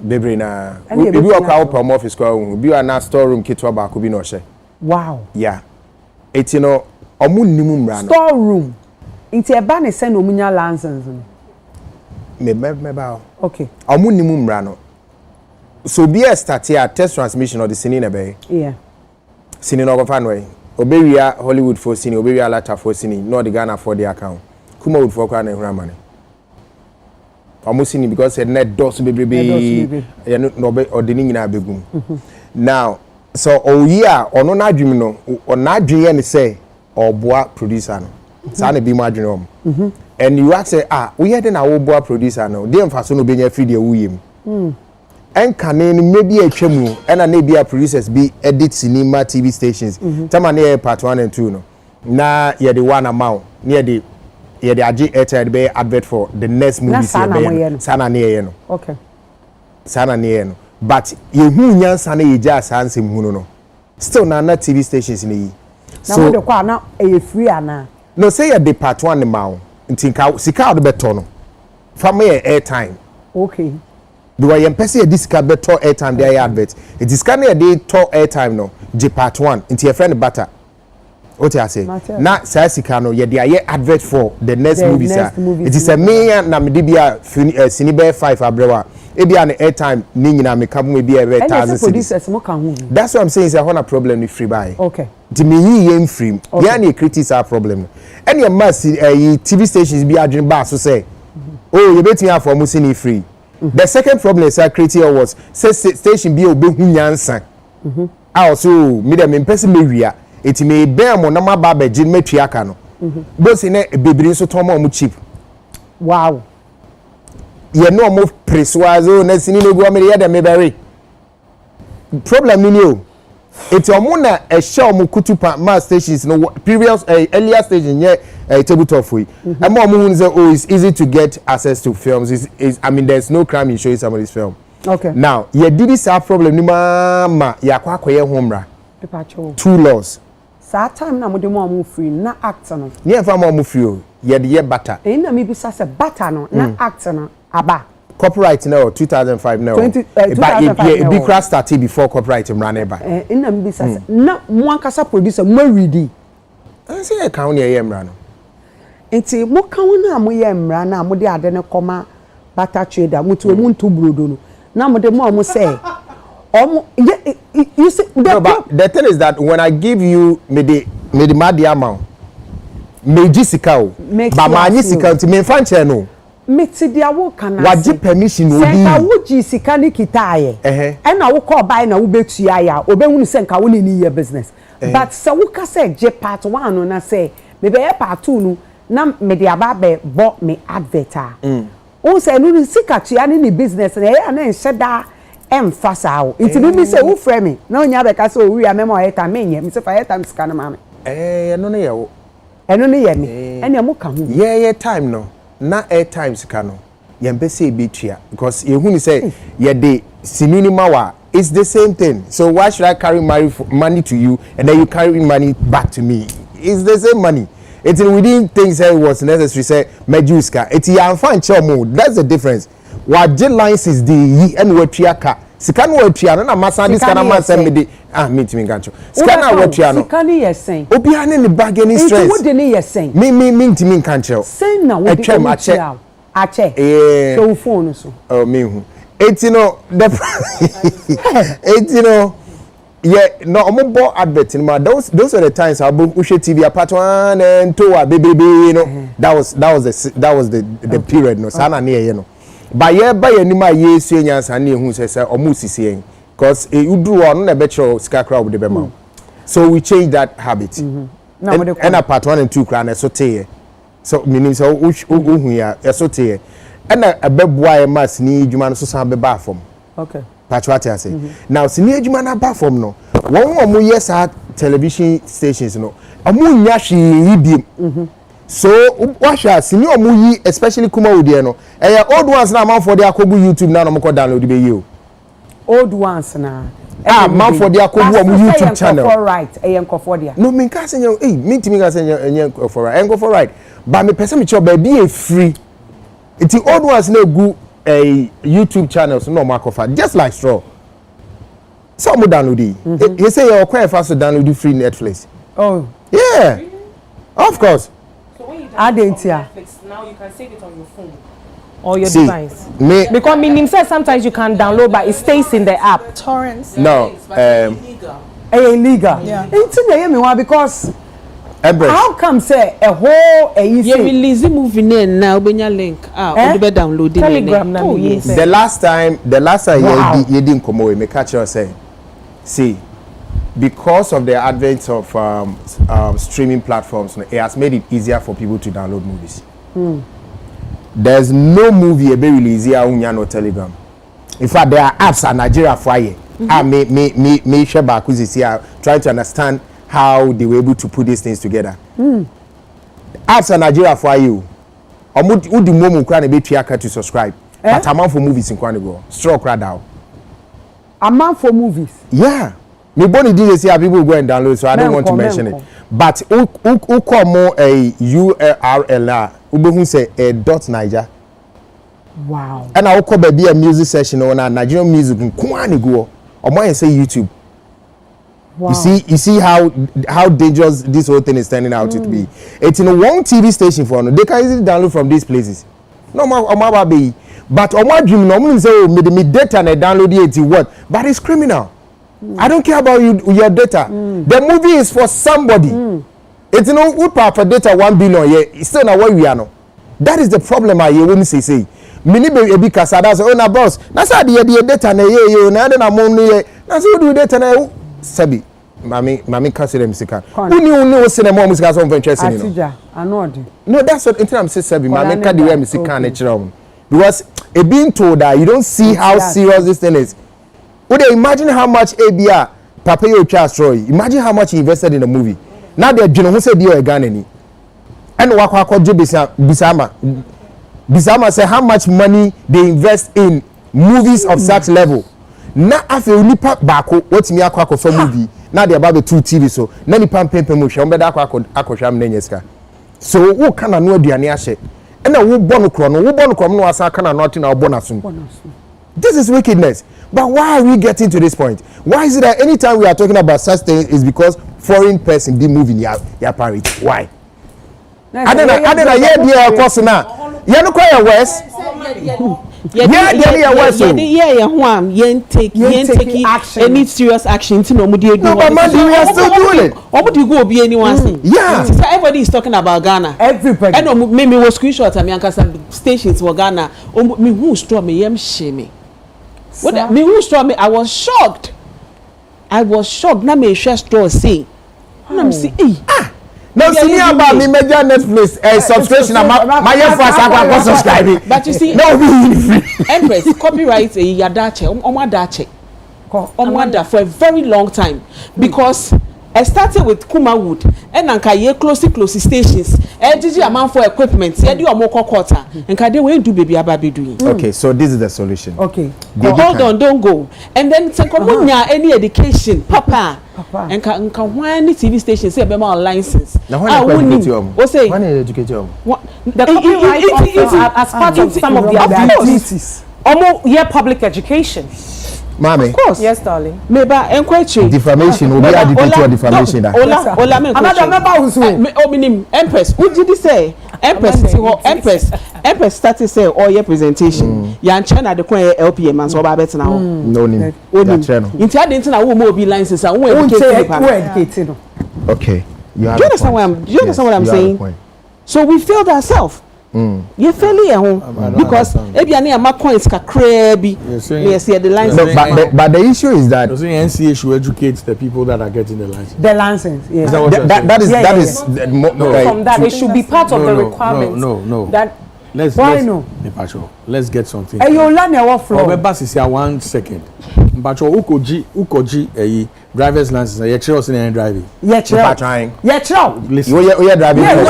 bebre na if you are crowd from office kwa bi na storeroom kitwa ba ko bi no hye wow yeah it you know omo nimu mra no storeroom inti e ba ne send omunya license me ba okay omo nimu mra no. So be a start here test transmission of the scene in yeah. Scene over fanway. Oberia Hollywood for scene, Oberia Latta for scene, not the Ghana for the account. Kuma would for and money. Almost seen because a net dos baby or the Nina begum. Now, so oh yeah, or no Nadrimino, or Nadrian say, or bois producer. Sana be marginal. And you ask say, we had an our bois producer no, dear Fasono being a free dear and can maybe a chemu and maybe a producers be edit cinema TV stations. Tamane part 1 and 2 no. Na yeah the one amount near the AG be advert for the next movie sana near no. Okay. Sana near no. But you who nyansa na ye just answer hunu no. Still na TV stations ni. So na kwa na e free ana. No say the part 1 amount. Ntinka sika do beto no. From airtime. Okay. Do I empesi a disca better airtime there advert. It is kind of a talk airtime no. J part 1 into your friend butter. What I say? Na sasika no ye dey advert for the next movie sir. It is a me na me dibia sinibe 5 abrewa. E bia na airtime ni nyina me kam me bia 1,000. That's what I'm saying is a hona problem with free buy. Okay. The me yi free. Ya na critics are problem. Any mass TV stations be adwin ba so say. Oh, you betting for musini free. The second problem is creating was say station be obe hunyansa. Also me dem person me wia it may be mo na ma ba be gin metri aka no. Both in bebiri so ton mo cheap. Wow. Ye no mo persuasion na sini no go me ye dem me bury. Problem ni o. It's your mona a show mo kutupa mass stations no previous earlier station yeah tabletop for you. And more moon say oh it's easy to get access to films is I mean there's no crime in showing somebody's film. Okay. Now ye did this problem ni mama ya kwa koye homra. 2 laws. Sa time na mo de mo free na act no. Ye fa mo free o ye de ye bata. E na me bi sa se bata no na act no aba. Copyright now 2005 now. 2005 but be crash started before copyright run eba. Na me bi sa se na mo ankasa producer mo ready. I say e kan ye mra no. Enti mo kan na mo ye mra na mo de ade ne koma bata trader mo to mu nto brodo no. Na mo de mo say you see the thing is that when I give you me the mad amount me jisika o ba ma anyi sika nti me fa nche no me ti dia wo kana waji permission obi senka wo jisika ni kitaaye e na wo call buy na wo betua ya obehunu senka wo ni ye business but se wo ka say je part 1 no na say me be part 2 no na me dia ba be bo me adverta o say no sika tua ni business na ya na nheda emphasa o nti bi say wo frame me na onya be ka say o wi amemo eta me nye me say fa eta sika na ma me no na ye wo eno ne ye me ene mo ka hu ye time no na air time sika no ye mpese ebetua because ye hu ni say ye de sinini ma wa It's the same thing. So why should I carry money to you and then you carry money back to me? It's the same money. It's within things that was necessary. Say Mejuska. It's fine chomo. That's the difference. What jet lines is the and what triaka. Sikan what triano na masa this kana masa me de meet me gancho. Sikan what triano. Sikani yes saying. Obiane ne bargaining strength. What dey yes saying? Me ntimi gancho. Say na what dey ache. So phone so. Oh me hu. It's the yeah no omo advert in ma those are the times I push TV apart 1 and 2 baby that was the period no sana na ye no ba ye ba ye nima ye su nyansa na ehun say omo sisi en cause uduru on na be chro sika crowd with the be ma so we change that habit and part 1 and 2 kra na so tey so meaning so hu ya so tey and a beboa mas ni djuma no so san be ba fom okay patwati ase now sini adwuma na ba fom no won yes television stations no amu nya hwe bi so washa sini yi especially kuma wodie no old ones na man for the akobu YouTube na no mo ko download be yi o old ones na man for the akobu YouTube channel for right enko for there no me ka say me ntimi ka say enko for right enko for right but me person me cho ba bi e free it's the old ones na go YouTube channels no makofa just like straw. Some download it. You say you're quite fast to download free Netflix. Oh. Yeah. Really? Of course. So when you download Netflix, now you can save it on your phone or your device. Because meaning says sometimes you can download but it stays in the app. Torrents. No. Illegal. Yeah. It's because Empress. How come say a whole you release movie now obenya link on the download Telegram na yes. The last time wow. you didn't come away me catch you say see because of the advent of streaming platforms it has made it easier for people to download movies. There's no movie be release here on no Telegram. In fact there are apps in Nigeria for here. Me share back with here trying to understand how they were able to put these things together. Apps in Nigeria for you. Who the moment can be to subscribe. But a man for movies in Kwanigo. Straw crowd out. A man for movies? Yeah. Me body did say people go and download, so I don't want to mention it. But who call more a URL who say a .Niger. Wow. And I will call be a music session on a Nigerian music in Kwanigo. Or more say YouTube. Wow. You see how dangerous this whole thing is turning out to be. It's in one TV station for no. They can easily download from these places. No more baby. But on my dream, no say me data and download it what? But it's criminal. I don't care about your data. The movie is for somebody. It's who pay for data 1 billion. Yeah, it's still not where we are now. That is the problem. I when say. Mini be ebi kasa that's oh na boss. Na say the data na ye na na money. Na say do data na Sabi, mami can't say them sika. Uni say them more music so interesting you know. I know. No, that's what in terms say Sabi, mami can't the way music can natural. Because it being told that you don't see how serious this thing is. Would you imagine how much ABR Papa yo Charles Roy? Imagine how much he invested in the movie. Now they're who said you a gun any. And wakwa Bisama say how much money they invest in movies of such level. Na afi nipa bako wotimi akwa for movie na dey about 2 TV so na nipa pempe mu hwe ombeda akwa am nenyeska so wo kana no aduane ahye na wo bonu kro no asa kana no ati na wo bonasum. This is wickedness. But why are we getting to this point? Why is it that anytime we are talking about such things is because foreign person be moving your parity? Why? I don't know yeah course na you no quite west take action. Any serious action to no but man, we are still doing it. What do you go be anyone yeah, so everybody is talking about Ghana. Everybody and maybe was screenshot and me stations for Ghana me who straw me yam shame what me who straw me I was shocked na me share straw say I'm see no, see me about me major Netflix subscription. My first I subscribe. But you see, no, Empress copyright a yadache, omadache, omada for a very long time because I started with Kumawood and anka ye close stations gigi amount for equipment ye di omo quarter nka dey we do baby ababe doing. Okay, so this is the solution. Okay. Hold on, don't go. And then say komunya any education papa nka when TV station say be my license. Now when educate you? O say when educate you? The copyright as part of some of their duties. Almost public education. Mami. Of course. Yes, darling. Meba enquete. Defamation will be added to defamation. Ola me. Another member who's ominim Empress. Who did say? Empress started say all your presentation. Yan China the kwan LPM and so ba bet now. No name. Inti ade nti na wo mo be license and wo educate. Okay. Do you understand what I'm saying? So we failed ourselves. You fail because ebiane ama coins kakra bi yes the license. But the issue is that NCA should educate the people that are getting the license. The license, yes. That is from that it should be part of the requirements. No. That why no? Let's get something. Hey, you learn your flow. Obeba is here 1 second. Mpacho ukoji driver's license. You try us in driving. Yeah, trying. Yeah, listen. We are driving test.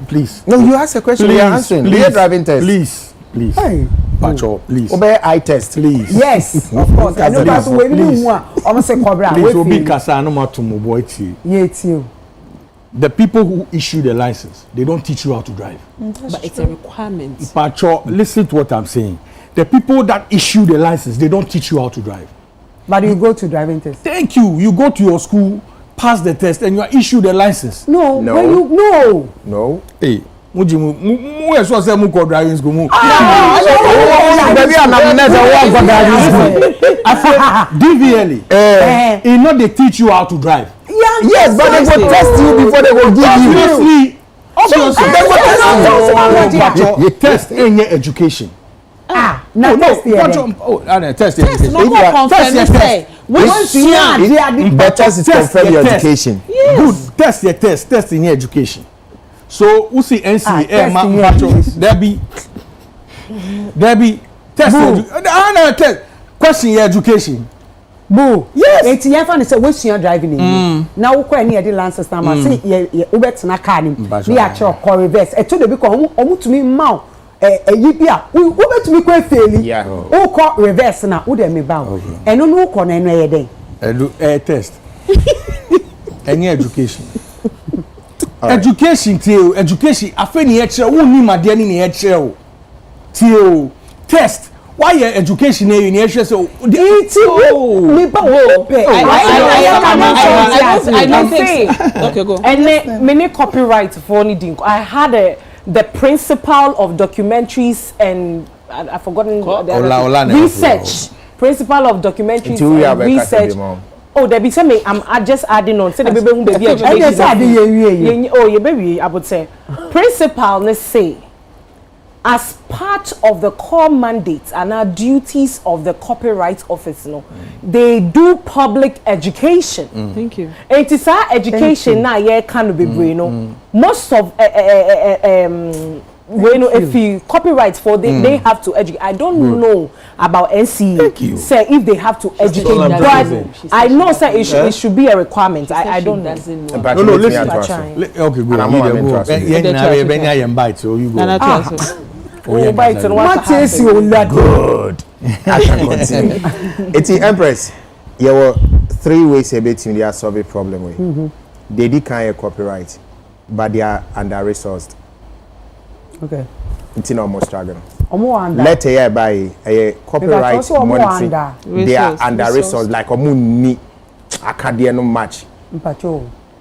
Please. No, you ask a question. We are answering. We are driving test. Please. Hey. Pacho, please. Obey eye test. Please. Yes, of course. I know that's when you want. Almost say cobra. Please, obi kasa no matumo boy tie. Yeah, it's you. The people who issue the license, they don't teach you how to drive. But it's a requirement. Pacho, listen to what I'm saying. The people that issue the license, they don't teach you how to drive. But you go to driving test. Thank you. You go to your school, pass the test, and you are issued the license. No. When you no. Hey, mu eso say mu go driving school mu. Baby, I'm not one driving school. DVLE. You know they teach you how to drive. Yes, but they will test you before they will give you. Obviously, they will test any education. Now test test education. No more confirm. But test is confirm your education. Good. Test in your education. So who see NCA there be test question your education. Boo. Yes. It's your fan say we see driving in. Now we any the license number say you bet na car nim. We actually call reverse. E to dey because omu to me maw yi bia we bet me kwa fail. Yeah. O call reverse na wo dem me ba. Eno no call na eno ye den. Test. Any education. Education till education afeni e kire wo ni made ni e kire o. Till test. Why your education here in Asia so I don't think so. Okay, go. And many copyright for anything. I had the principal of documentaries and I've forgotten research. Principal of documentaries and research. Oh, there be something I'm just adding on. Say the baby education. Oh, your baby, I would say. Principal, let's say. As part of the core mandates and our duties of the Copyright Office, they do public education. Thank you. It is our education now. Yeah, can be bueno. Most of if you copyright for they have to educate. I don't know about NCE. Say if they have to educate, but I know say it should be a requirement. I don't know. No, listen. Okay, good. Good. I can continue. It's the Empress. There were 3 ways a bit in their solve problem way. They did kind of copyright, but they are under resourced. Okay. It's almost struggling. Let a by a copyright monitoring. They are under resourced like a moon academia no match.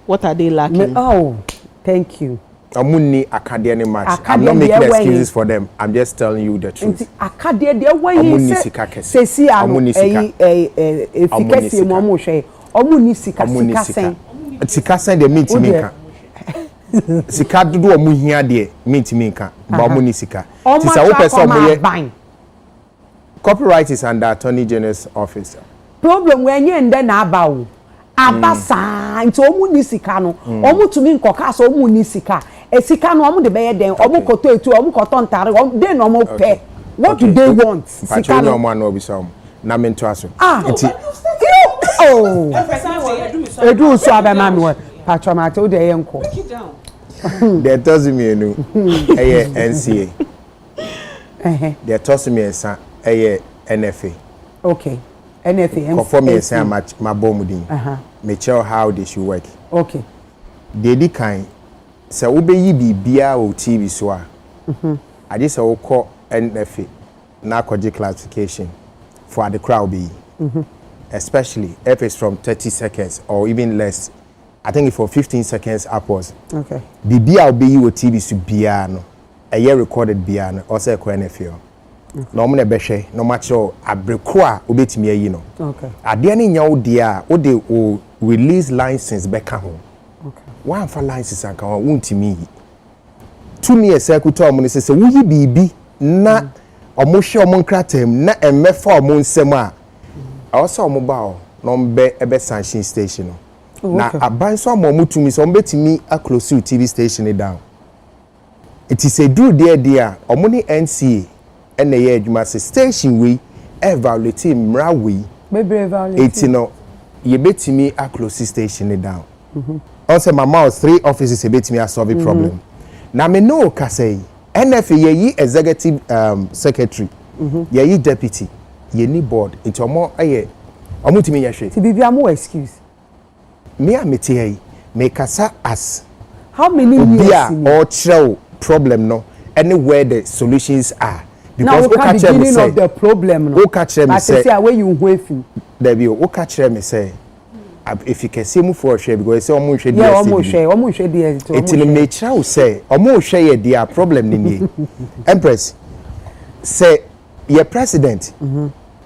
What are they lacking? Oh, thank you. Amuni academia match. I'm not making excuses for them. I'm just telling you the truth. Academia way say see efficacy mo hwe omuni sika sika sen de meet me kan sika dodo omu hia de meet me kan ba omuni sika ti say wo person mo ye copyright is under Attorney General's office. Problem we nye nde na aba o abasa nti omuni sika no omutumi nkoka so omuni sika esika no omu de beye den omu koto etu omu koto ntare den no omu pe what do they want sika no omu na obi so na mento aso nti Edu so abema me patronate o de yenko. They toss me no. NCA. They toss me NFA. Okay. NFA. Conform me say my bomudin. Me tell how they should work. Okay. They di kind say obeyi bibia o TV so a. I just say call NFA na kwaje classification for the crowd be. Especially if it's from 30 seconds or even less. I think for 15 seconds upwards. Okay. Bibia obeyi o TV so bia no. A year recorded bia no also ko NFA. No mo na behwe no match abreko a obetimi ayi no. Okay. Ade ne nya wo de a wo de o release license beka ho. Okay. One for license anka wo ntimi yi. 2 years ekuto omo ne se wo yi bibi na omo hwe omo nkratam na emmefa omo nsem a also omo ba o no mbe ebe sanction station no. Na aban so omo tumi so omo betimi a close TV station down. It is a do there omo ni NCA and the adwuma se station we evaluate mra we maybe evaluate it no ye betimi a close station down. Also my mouse 3 offices e betimi a solve problem. Na me no ka say NFA ye executive secretary ye deputy ye ni board into omo omo timi ye hwe ti bibia mo excuse me a meti hey me kasa as how many years or show problem no anywhere the solutions are. Because now the beginning of the problem no. Catch me say where you waiting. There be o catch me say if you can see me for share because say omo hwe yeah omo hwe there to it in nature will say omo hwe ye their problem ni Empress say your president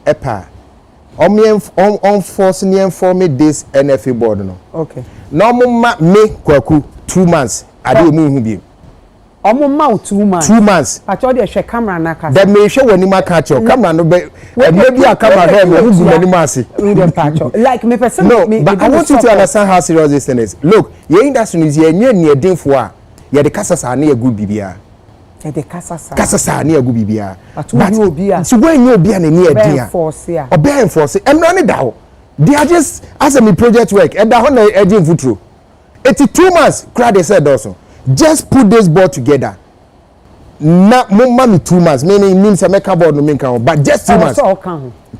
epa on force ni inform this NFA board no. Okay. No mo me kwaku 2 months ade mu hu bi. Omo ma 2 months. 2 months. Pacho de hwe camera na ka. Dem me hwe woni ma catch your camera no be maybe a camera here me hu woni ma ase. We dem pacho. Like me person no, me but I want you to understand how serious this thing is. Look, your industry is here nye edinfo a ye de kasa sa na egu bibia. Ye de kasa sa na egu bibia. But we obi a. So when you obi a na ni edin a. Force ya. Obi enforce. Emra ne da ho. They are just as a me project work. E da ho na edin futuro. 82 months crowd they said also. Just put this board together. Na mumma me 2 months. Means I make a board no mean can but just 2 months.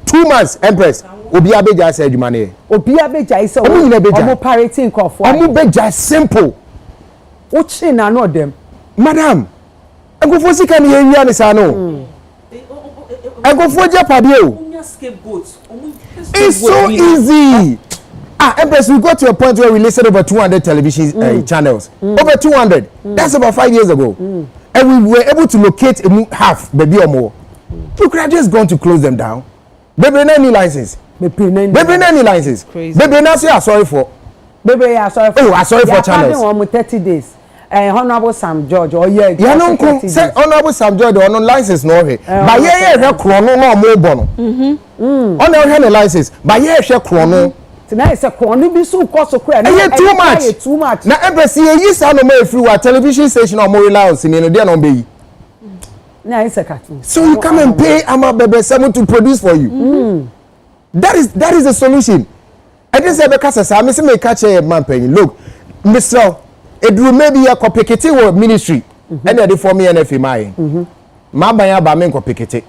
2 months Empress. Obi abeja say adwuma ne. Obi abeja is omo parity nkofo. Omo beja simple. Uchi na no dem. Madam. Nkofo sika ne yewia ne sa no. Nkofo je pade o. It's so easy. Empress, we got to a point where we listed over 200 television channels. Over 200. That's about 5 years ago. And we were able to locate half, maybe or more. You could have just gone to close them down. Baby, any license. Baby, any license. Baby, now say I'm sorry for. Baby, I'm sorry for. Oh, I'm sorry for channels. Almost 30 days. Honorable Sam George, or yeah, no, say Honorable Sam George, or no license, no way. But yeah, chrono, no more bono. Honorable license, but yeah, chrono. Tonight is a corner be so cost so crazy. Too much. Now Empress you sound no free a television station or more reliance in the no be. Now it's a cartoon. So you come and pay Ama Bebe someone to produce for you. That is the solution. I just say because I miss me catch a man paying. Look, Mr. Edru maybe a copycat or ministry. And they for me NFA my. Mabaya ba men copycat.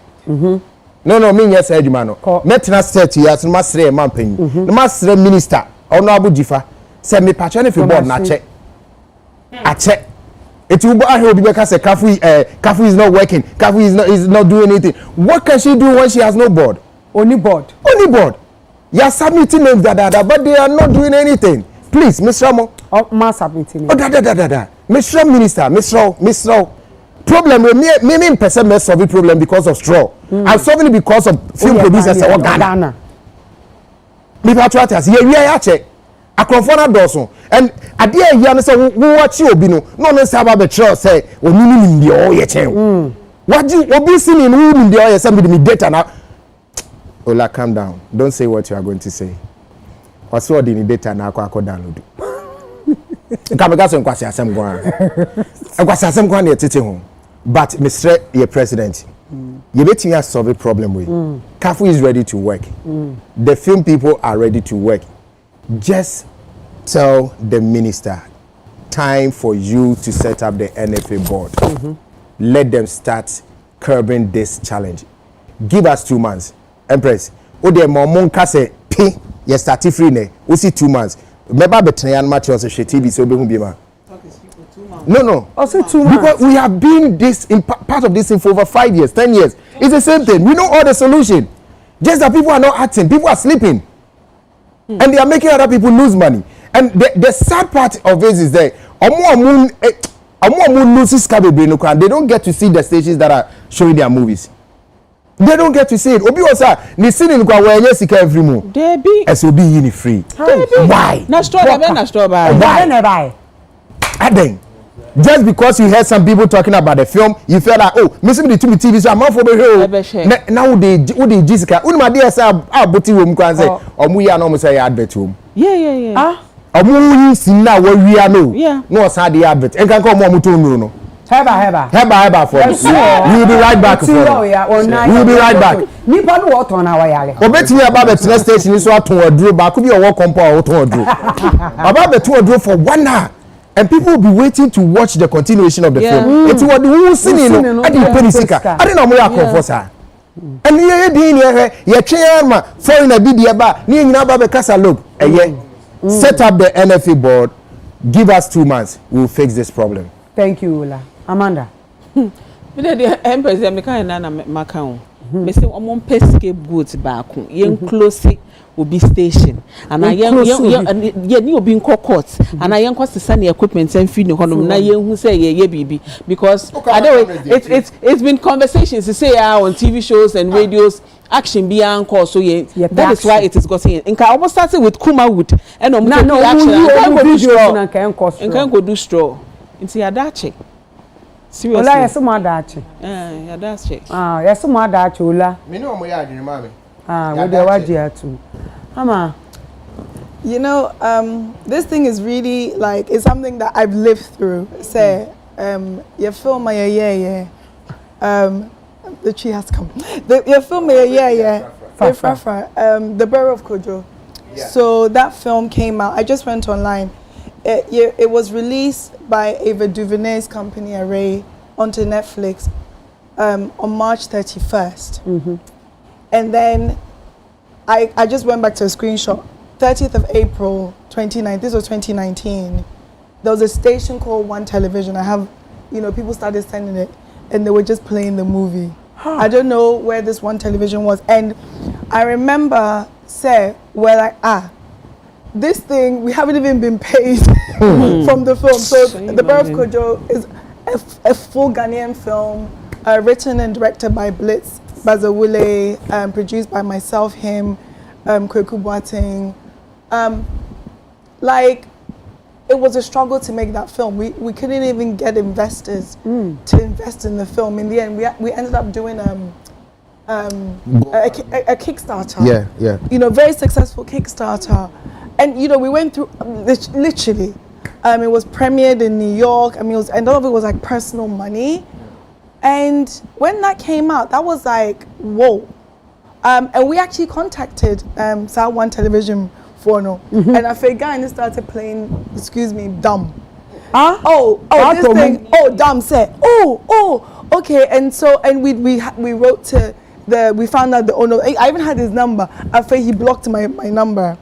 No, me yes edumano. Metna state yes masre man pen. No masre minister Honorable Jifa say me patch NFA board na check. I check. It will be here because Kafu is not working. Kafu is not doing anything. What can she do when she has no board? Only board. You are submitting names but they are not doing anything. Please, Mr. Ramo. Oh, ma submitting. Mr. Minister, Mr. Problem me person may solve the problem because of straw. I'm solving it because of film producers or Ghana. Me patriotas here we are check. Akonfona doso and adie here say wo watch obi no say about betrayal say onini ndi o ye chen. What you obi sini no ndi o ye say me data na. Ola, calm down. Don't say what you are going to say. What's all the data na akọ download. Kamega nkwasi asem gwan. Nkwasi asem gwan na tete ho. But Mr. Your President, you bet you solve a problem with. Kafu is ready to work. The film people are ready to work. Just tell the minister, time for you to set up the NFA board. Let them start curbing this challenge. Give us 2 months. Empress, ode momon kase pe ye start free ne. We see 2 months. Remember betran match on TV so be hu bi ma. No. Also 2 months. Because we have been this in part of this thing for over 5 years, 10 years. It's the same thing. We know all the solution. Just that people are not acting. People are sleeping. And they are making other people lose money. And the sad part of this is that they don't get to see the stations that are showing their movies. They don't get to see it. Obi osa ni sini nkwa wenye sika every month. Debi. SOB yini free. Why? Na store buy. Why? Aden. Just because you heard some people talking about the film, you felt like, oh, missing the TV, so I'm not for the hero. Now they Jessica. Unma dia sa aboti wo mkwan say, omu ya no mo say advert wo. Yeah. Omu yi sin na wo wi no. Yeah. No sa the advert. Enkan ko mo to nuru no. Heba for you. We'll be right back. We'll be right back. Nipa no what on our yare. Obetimi aba betina station so aton oduro ba ko bi owo compound aton oduro. Aba beton oduro for 1 hour. And people will be waiting to watch the continuation of the film. It's what the singing no. I didn't pay the sicker. I didn't know more comforter. And ye din ye chairman foreign be the ba ni nyina ba be kasa look. Set up the NFA board. Give us 2 months. We'll fix this problem. Thank you, Ola. Amanda. Me the Empress me kan na maka ho. Me say omon pescape boat back ho. Yen close obi station and ye ni obi nko court and I yen kwasesa na equipment and feed no honom na yen hu say ye bibi because it's been conversations to say on TV shows and radios action be anchor so that is why it is gotten nka almost started with Kuma Wood and action and can go do straw into your dache seriously Ola yes mo adache ya dache yes mo adache Ola me no mo ya adwene ma me we dey waji atu Mama, you know, this thing is really like it's something that I've lived through. Say, your film, the tree has come. Your film, The Borough of Kojo. Yeah. So that film came out. I just went online. It was released by Ava DuVernay's company Array onto Netflix on March 31st, and then. I just went back to a screenshot. 30th of April 2019. This was 2019. There was a station called One Television. I have, people started sending it, and they were just playing the movie. I don't know where this One Television was, and I remember we're like, this thing we haven't even been paid from the film. So The Borough of Kojo is a full Ghanaian film, written and directed by Blitz Bazawule, produced by myself, him, Kweku Boateng. Like, it was a struggle to make that film. We couldn't even get investors to invest in the film. In the end, we ended up doing a Kickstarter. Yeah. Very successful Kickstarter. And, we went through, literally, it was premiered in New York. And a lot of it was like personal money. And when that came out, that was like, whoa. And we actually contacted South One Television for no. And I figured started playing, dumb. This thing, dumb said, okay. And we wrote to we found out the owner. I even had his number. I feel he blocked my number.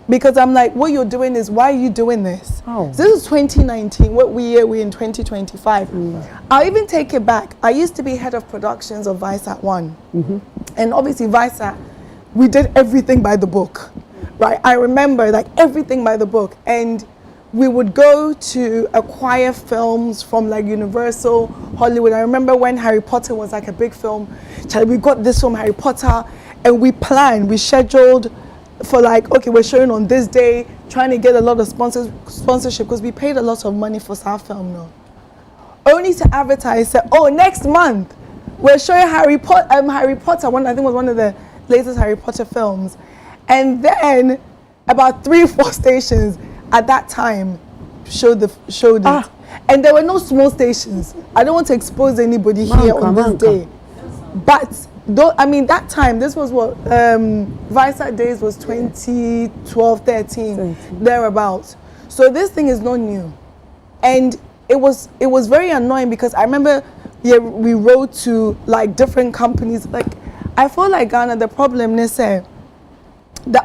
Because I'm like, what you're doing is, why are you doing this? So this is 2019. What year are we in 2025? I'll even take it back. I used to be head of productions of Vice at One. And obviously Vice at, we did everything by the book, right? I remember like everything by the book. And we would go to acquire films from like Universal, Hollywood. I remember when Harry Potter was like a big film. We got this from Harry Potter and we planned, we scheduled for like, okay, we're showing on this day, trying to get a lot of sponsorship because we paid a lot of money for South Film now. Only to advertise, say, next month we're showing Harry Potter. I think was one of the latest Harry Potter films, and then about 3 or 4 stations at that time showed it, and there were no small stations. I don't want to expose anybody here on this day. But though, I mean, that time, this was what Visa days was 2012, 13, thereabouts. So this thing is not new, and it was very annoying because I remember we wrote to like different companies. Like I feel like Ghana, the problem is the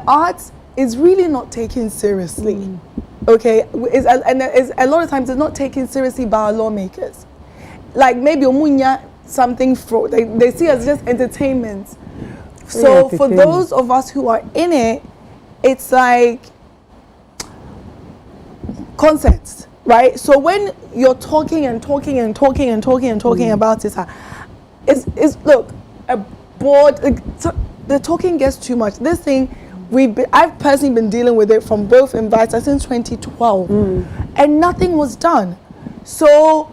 arts is really not taken seriously. Okay, and a lot of times it's not taken seriously by our lawmakers. Like maybe Omunya something for they see as just entertainment. So for those of us who are in it, it's like concepts, right? So when you're talking about it, it's look, a board. The talking gets too much. This thing, I've personally been dealing with it from both invites since 2012, and nothing was done. So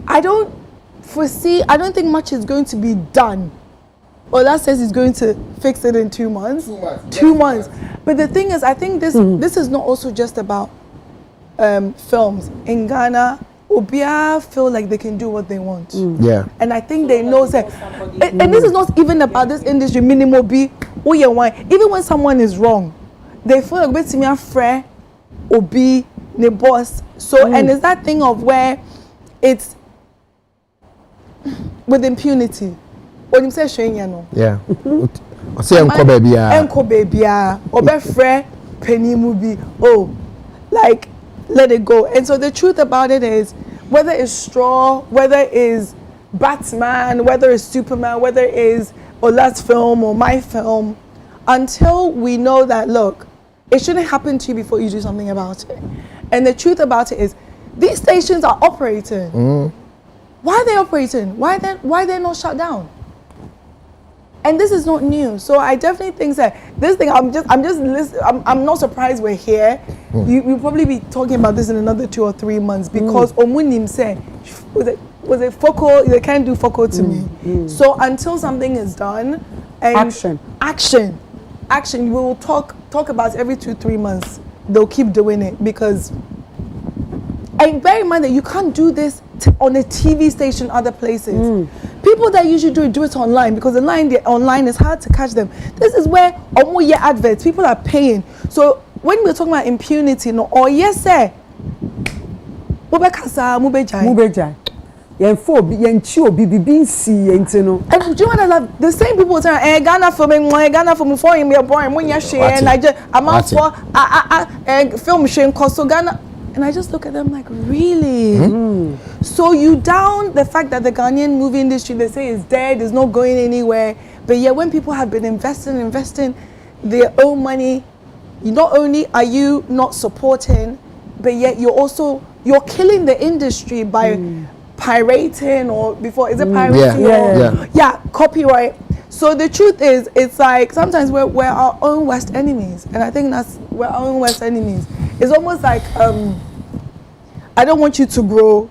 I don't think much is going to be done. Well, that says he's going to fix it in 2 months. 2 months. But the thing is, I think this is not also just about films. In Ghana, Obia feel like they can do what they want. Yeah. And I think they know that. And this is not even about this industry. Minimum be even when someone is wrong, they feel like wait to me a friend, Obi, ne boss. So and it's that thing of where it's with impunity. What you say, showing you know. Yeah. I say enko baby. Obe friend, penny movie. Oh, like. Let it go. And so the truth about it is, whether it's Straw, whether it's Batman, whether it's Superman, whether it's Ola's film or my film, until we know that, look, it shouldn't happen to you before you do something about it. And the truth about it is, these stations are operating. Why are they operating? Why they're not shut down? And this is not new. So I definitely think that this thing, I'm not surprised we're here. We'll probably be talking about this in another 2 or 3 months because Omunim said, was it focal? They can't do focal to me. So until something is done, and action. We will talk about it every 2-3 months. They'll keep doing it because, and bear in mind that you can't do this on a TV station other places. People that usually do it online because online is hard to catch them. This is where adverts, people are paying. So when we're talking about impunity, no, or yes, sir. Mubeja. And do you want to love the same people saying, Ghana for me, Ghana for me, for him, you're born, when you're sharing, I'm out for film sharing, so Ghana. And I just look at them like, really? So you down the fact that the Ghanaian movie industry, they say is dead, is not going anywhere. But yet when people have been investing their own money, not only are you not supporting, but yet you're killing the industry by pirating or before, is it piracy? Yeah, copyright. So the truth is, it's like sometimes we're our own worst enemies. And I think we're our own worst enemies. It's almost like I don't want you to grow.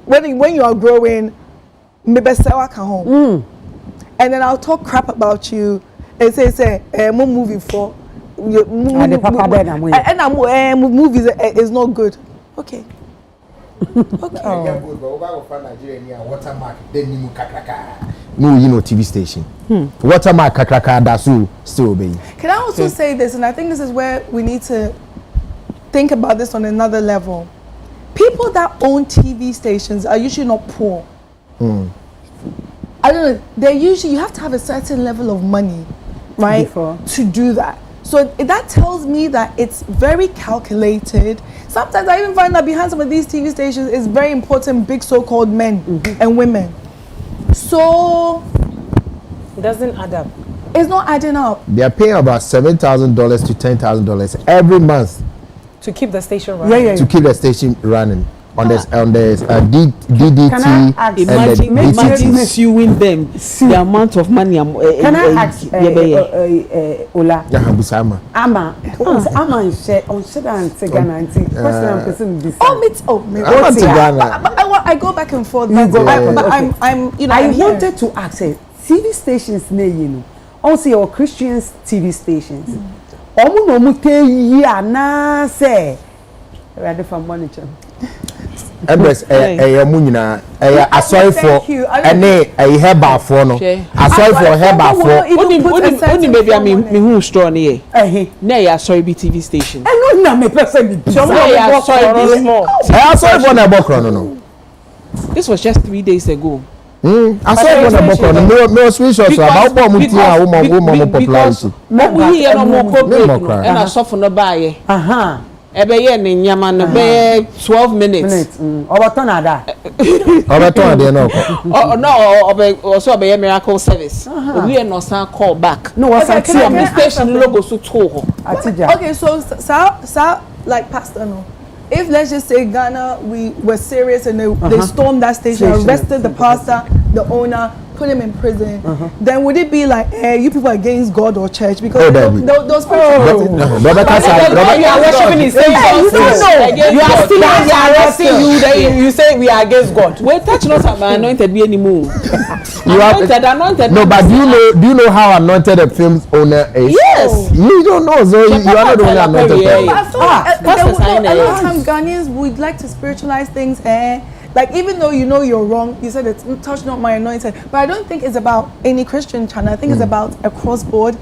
When you are growing, maybe say I come home, and then I'll talk crap about you and say movie for and movies is not good. Okay. No, TV station. Watermark kakraka dasu still obey. Can I also say this, and I think this is where we need to think about this on another level. People that own TV stations are usually not poor. I don't know. They're usually, you have to have a certain level of money, right, to do that. So that tells me that it's very calculated. Sometimes I even find that behind some of these TV stations is very important big so-called men and women. So it doesn't add up. It's not adding up. They are paying about $7,000 to $10,000 every month to keep the station running. To keep the station running on this DDT. Imagine suing them. The amount of money. Can I ask Ola? Ama said on Ghana. I go back and forth. I wanted to ask TV stations, also your Christian TV stations. Empress munyina sorry for ene herba for no sorry for herba for only maybe I mean who strong here na ya sorry BTV station eno na me person bi sorry for na bokro no. This was just 3 days ago. I saw one about no screenshots about bomb woman popularity. We hear no more corporate and I saw for no buy. Ebe ye ni nyama no be 12 minutes. Obaton ada. Obaton dey no. Oh no, also be miracle service. We no san call back. No, what's that station logo so to. Okay, so like Pastor no. If let's just say Ghana, we were serious and they stormed that station, arrested the pastor, the owner, put him in prison, then would it be like, you people are against God or church? Because those people. Robert, you are worshiping his station. You are still arresting you. You say we are against God. We touch not anointed be anymore. You are anointed. No, but do you know how anointed a film's owner is? Yes. You don't know, so you are not the only anointed. A lot of times Ghanaians would like to spiritualize things. Like even though you know you're wrong, you said it's touch not my anointed. But I don't think it's about any Christian channel. I think it's about across board.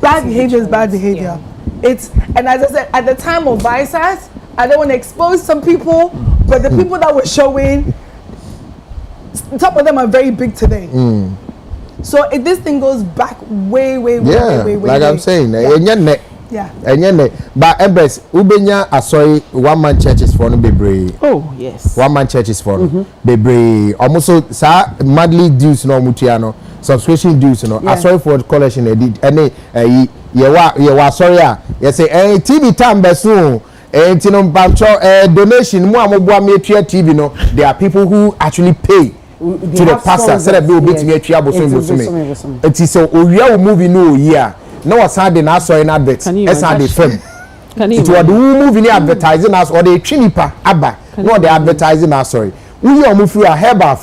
Bad behavior is bad behavior. It's and as I said at the time of Vices, I don't want to expose some people, but the people that were showing, top of them are very big today. So this thing goes back way. Like I'm saying, yeah. But Empress, Ubenya sorry, one man churches for no bebre. Oh yes. One man churches for bebre. Almost so monthly dues no mutiano, subscription dues no. Sorry for collection edit. Any you sorry you say TV time besu. Donation mo amobua me TV no. There are people who actually pay to the pastor so that they will be to me bosom. It is so we movie no year. No was had in us or in adverts. It's not the film. It was the movie advertising us or the chinipa abba. No, the advertising us. Sorry, we are moving a herba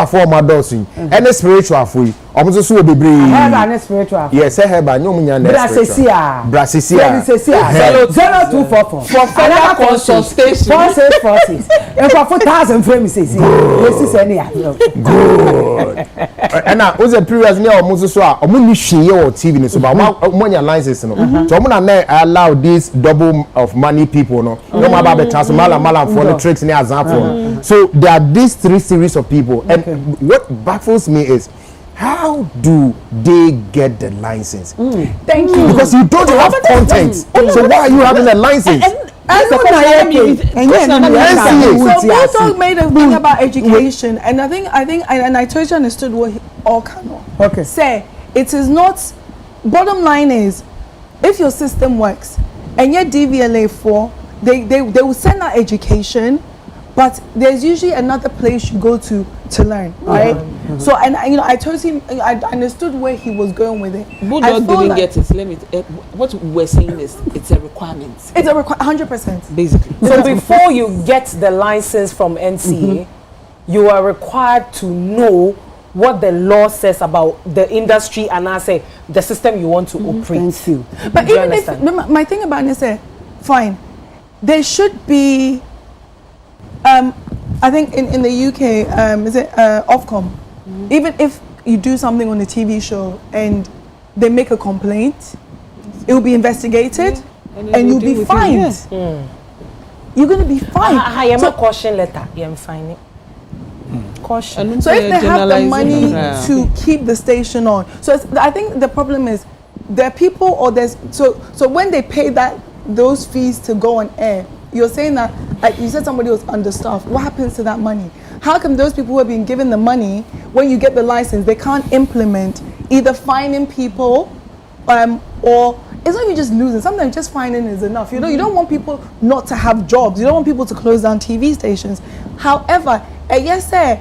for my dosing and a spiritual for you. Almost so be brave. Herba and spiritual. Yes, a herba. No, Brasisia. 0244 for further consultation. 4646. And for 4,000 frames. This is any. Good. And now, was a previous near almost so. Omu share or TV so about money licenses no. So omu allow this double of money people no. No matter the transfer mala for the tricks near example. So there are these 3 series of people, and what baffles me is how do they get the license? Thank you. Because you don't have content. So why are you having a license? So Bulldog made a thing about education, and I think I totally understood what all cannot. Okay. Say it is not. Bottom line is, if your system works, and yet DVLA 4, they will send out education, but there's usually another place you go to learn, right? So and I totally understood where he was going with it. Bulldog didn't get it. Let me. What we're saying is it's a requirement. It's a 100%. Basically. So before you get the license from NCA, you are required to know what the law says about the industry and I say the system you want to operate. Thank you. But even if my thing about it is, fine, there should be. I think in the UK, is it Ofcom? Even if you do something on a TV show and they make a complaint, it will be investigated and you'll be fined. You're going to be fined. I am a caution letter. I'm finding. Caution. So if they have the money to keep the station on, so I think the problem is there are people or there's so when they pay those fees to go on air. You're saying that, like you said, somebody was understaffed. What happens to that money? How come those people who have been given the money, when you get the license, they can't implement either finding people, or it's not even just losing. Sometimes just finding is enough. You know, you don't want people not to have jobs. You don't want people to close down TV stations. However, yes, sir,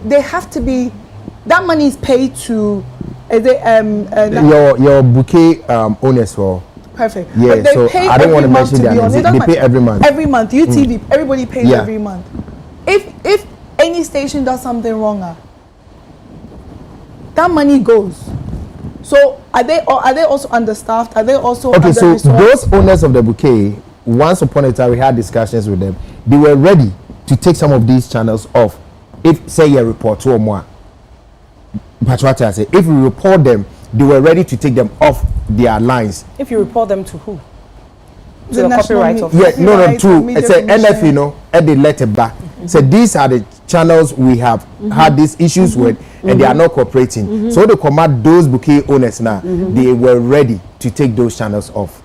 they have to be. That money is paid to. Your bouquet owners for. Perfect. Yeah, but they so pay I don't want to month, mention that. They pay every month. Every month, UTV, everybody pays every month. If any station does something wrong, that money goes. So are they also understaffed? Are they also okay? So those owners of the bouquet, once upon a time we had discussions with them. They were ready to take some of these channels off. If say you report to more, but what I say, if we report them, they were ready to take them off their lines. If you report them to who? To The the national copyright office. Yeah, no, Copyright to or media it's a commission. NF, you know, and they let it back. So these are the channels we have had these issues with, and they are not cooperating. So they command those bouquet owners now. They were ready to take those channels off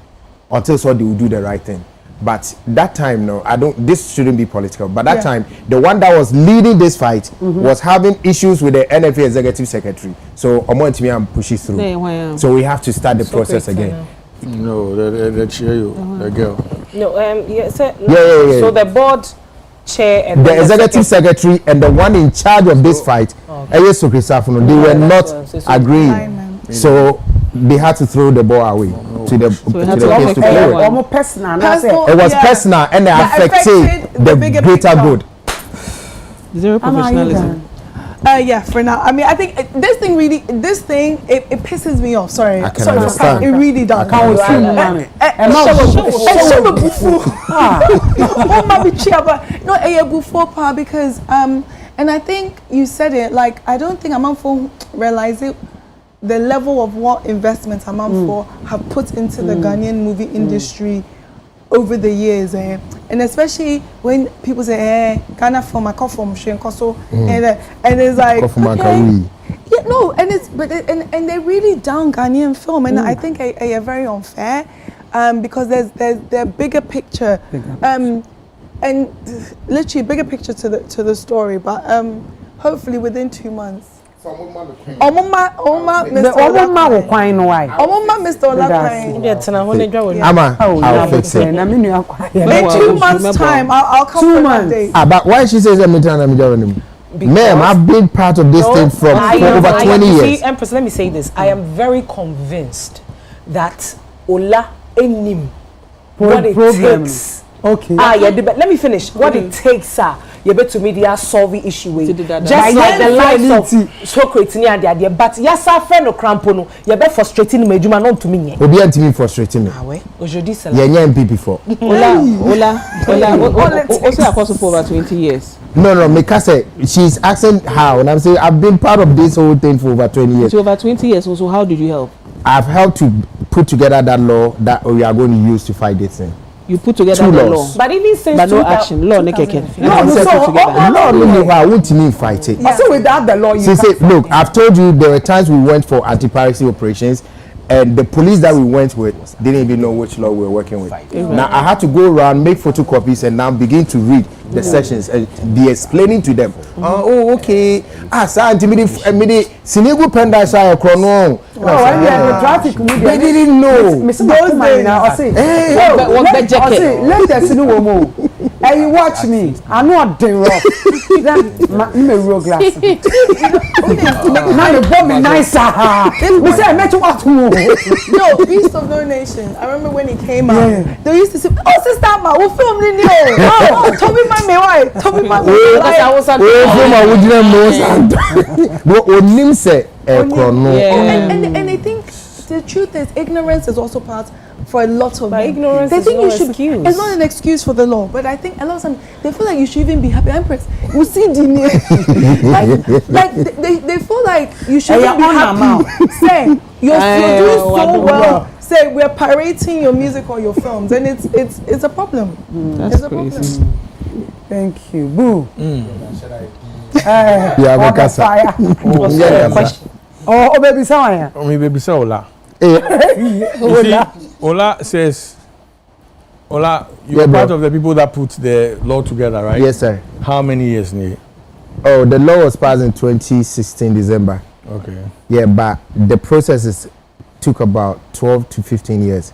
until so they will do the right thing. But that time, no, I don't. This shouldn't be political. But that time, the one that was leading this fight was having issues with the NFA executive secretary. So I'm going to push it through. So we have to start the process again. No, the chair, the girl. No, yeah, so, Yeah. so the board chair and The then executive secretary and the one in charge of this fight, they were not agreeing. So they had to throw the ball away to the place to play with. Almost personal. It was personal and it affected the greater good. Zero professionalism. Yeah, for now. I mean, I think this thing it pisses me off. Sorry, I can sorry, understand. it really does. Because and I think you said it, like, I don't think Amanfo realize it, the level of what investments Amanfo have put into the Ghanaian movie industry over the years, and especially when people say, Ghana film, I come from Shenkoso, and it's like, okay. Yeah, no, and it's and they really down Ghanaian film, and I think are very unfair, because there's the bigger picture, and literally bigger picture to the story, but hopefully within 2 months. Omoma Mr. Olakwan. Ama, I'll fix it. In 2 months' time, I'll come for that date. But why she says I'm ma'am, I've been part of this thing for over 20 years. See, Empress, let me say this. I am very convinced that Ola Enim, what it takes. Okay. Let me finish. What it takes, you bet to media solve the issue with. Just By like the then, likes of Socrates and the idea. But yes, our friend of Crampono, you bet frustrating me, not to me. Obi anti me frustrating me. Aujourd'hui, c'est Yeah, MP before. Ola, also across for over 20 years. No, because she's asking how, and I'm saying I've been part of this whole thing for over 20 years. So over 20 years also, how did you help? I've helped to put together that law that we are going to use to fight this thing. You put together Two the laws. law. But even since But no action. Law, no keke. Law, I won't even fight it. So without the law, you She said, look, I've told you there were times we went for anti-piracy operations, and the police that we went with didn't even know which law we were working with. Now I had to go around, make photocopies, and now begin to read the sections and be explaining to them. Oh, okay. Sinigu penda sa chrono. traffic They didn't know. Let us know. Hey, you watch me. I'm not the rock. I'm a real glass. Now the bomb is nicer. We say I met you what more. No, Beast of No Nation. I remember when he came out. They used to say, "Oh, sister, ma, we filmed in here." Oh, Toby, my why? Toby, my and I think the truth is, ignorance is also part for a lot of them. Ignorance they is think no you should, excuse. it's not an excuse for the law, but I think a lot of them, they feel like you should even be happy. Empress, we see the like they feel like you should even be happy. Say you're doing so well. Say we're pirating your music or your films, and it's a problem. That's a crazy. problem. Thank you. Boo. Yeah, because oh, baby, sorry. Baby, say Ola. Ola says, Ola, you're part of the people that put the law together, right? Yes, sir. How many years, Nick? Oh, the law was passed in 2016 December. Okay. Yeah, but the processes took about 12 to 15 years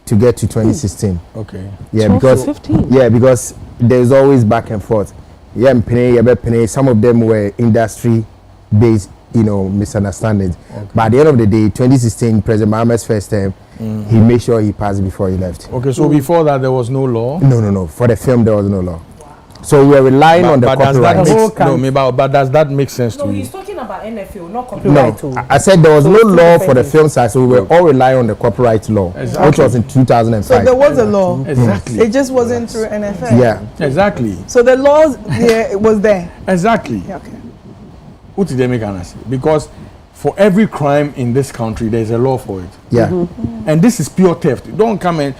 to get to 2016. Okay. Yeah, 12 because to 15. Yeah, because there's always back and forth. Yeah, some of them were industry-based, misunderstandings. Okay. But at the end of the day, 2016, President Mohammed's first term, he made sure he passed before he left. Okay, so before that there was no law? No. For the film, there was no law. So we were relying on the copyright. But does that make sense to you? He's talking about NFL, not copyright. No, I said there was no law for the film side, so we were all relying on the copyright law, which was in 2005. So there was a law. Exactly. It just wasn't through NFL. Yeah. Exactly. So the laws, yeah, it was there. Exactly. Yeah, okay. What did they make an answer? Because for every crime in this country, there's a law for it. Yeah. And this is pure theft. Don't come in.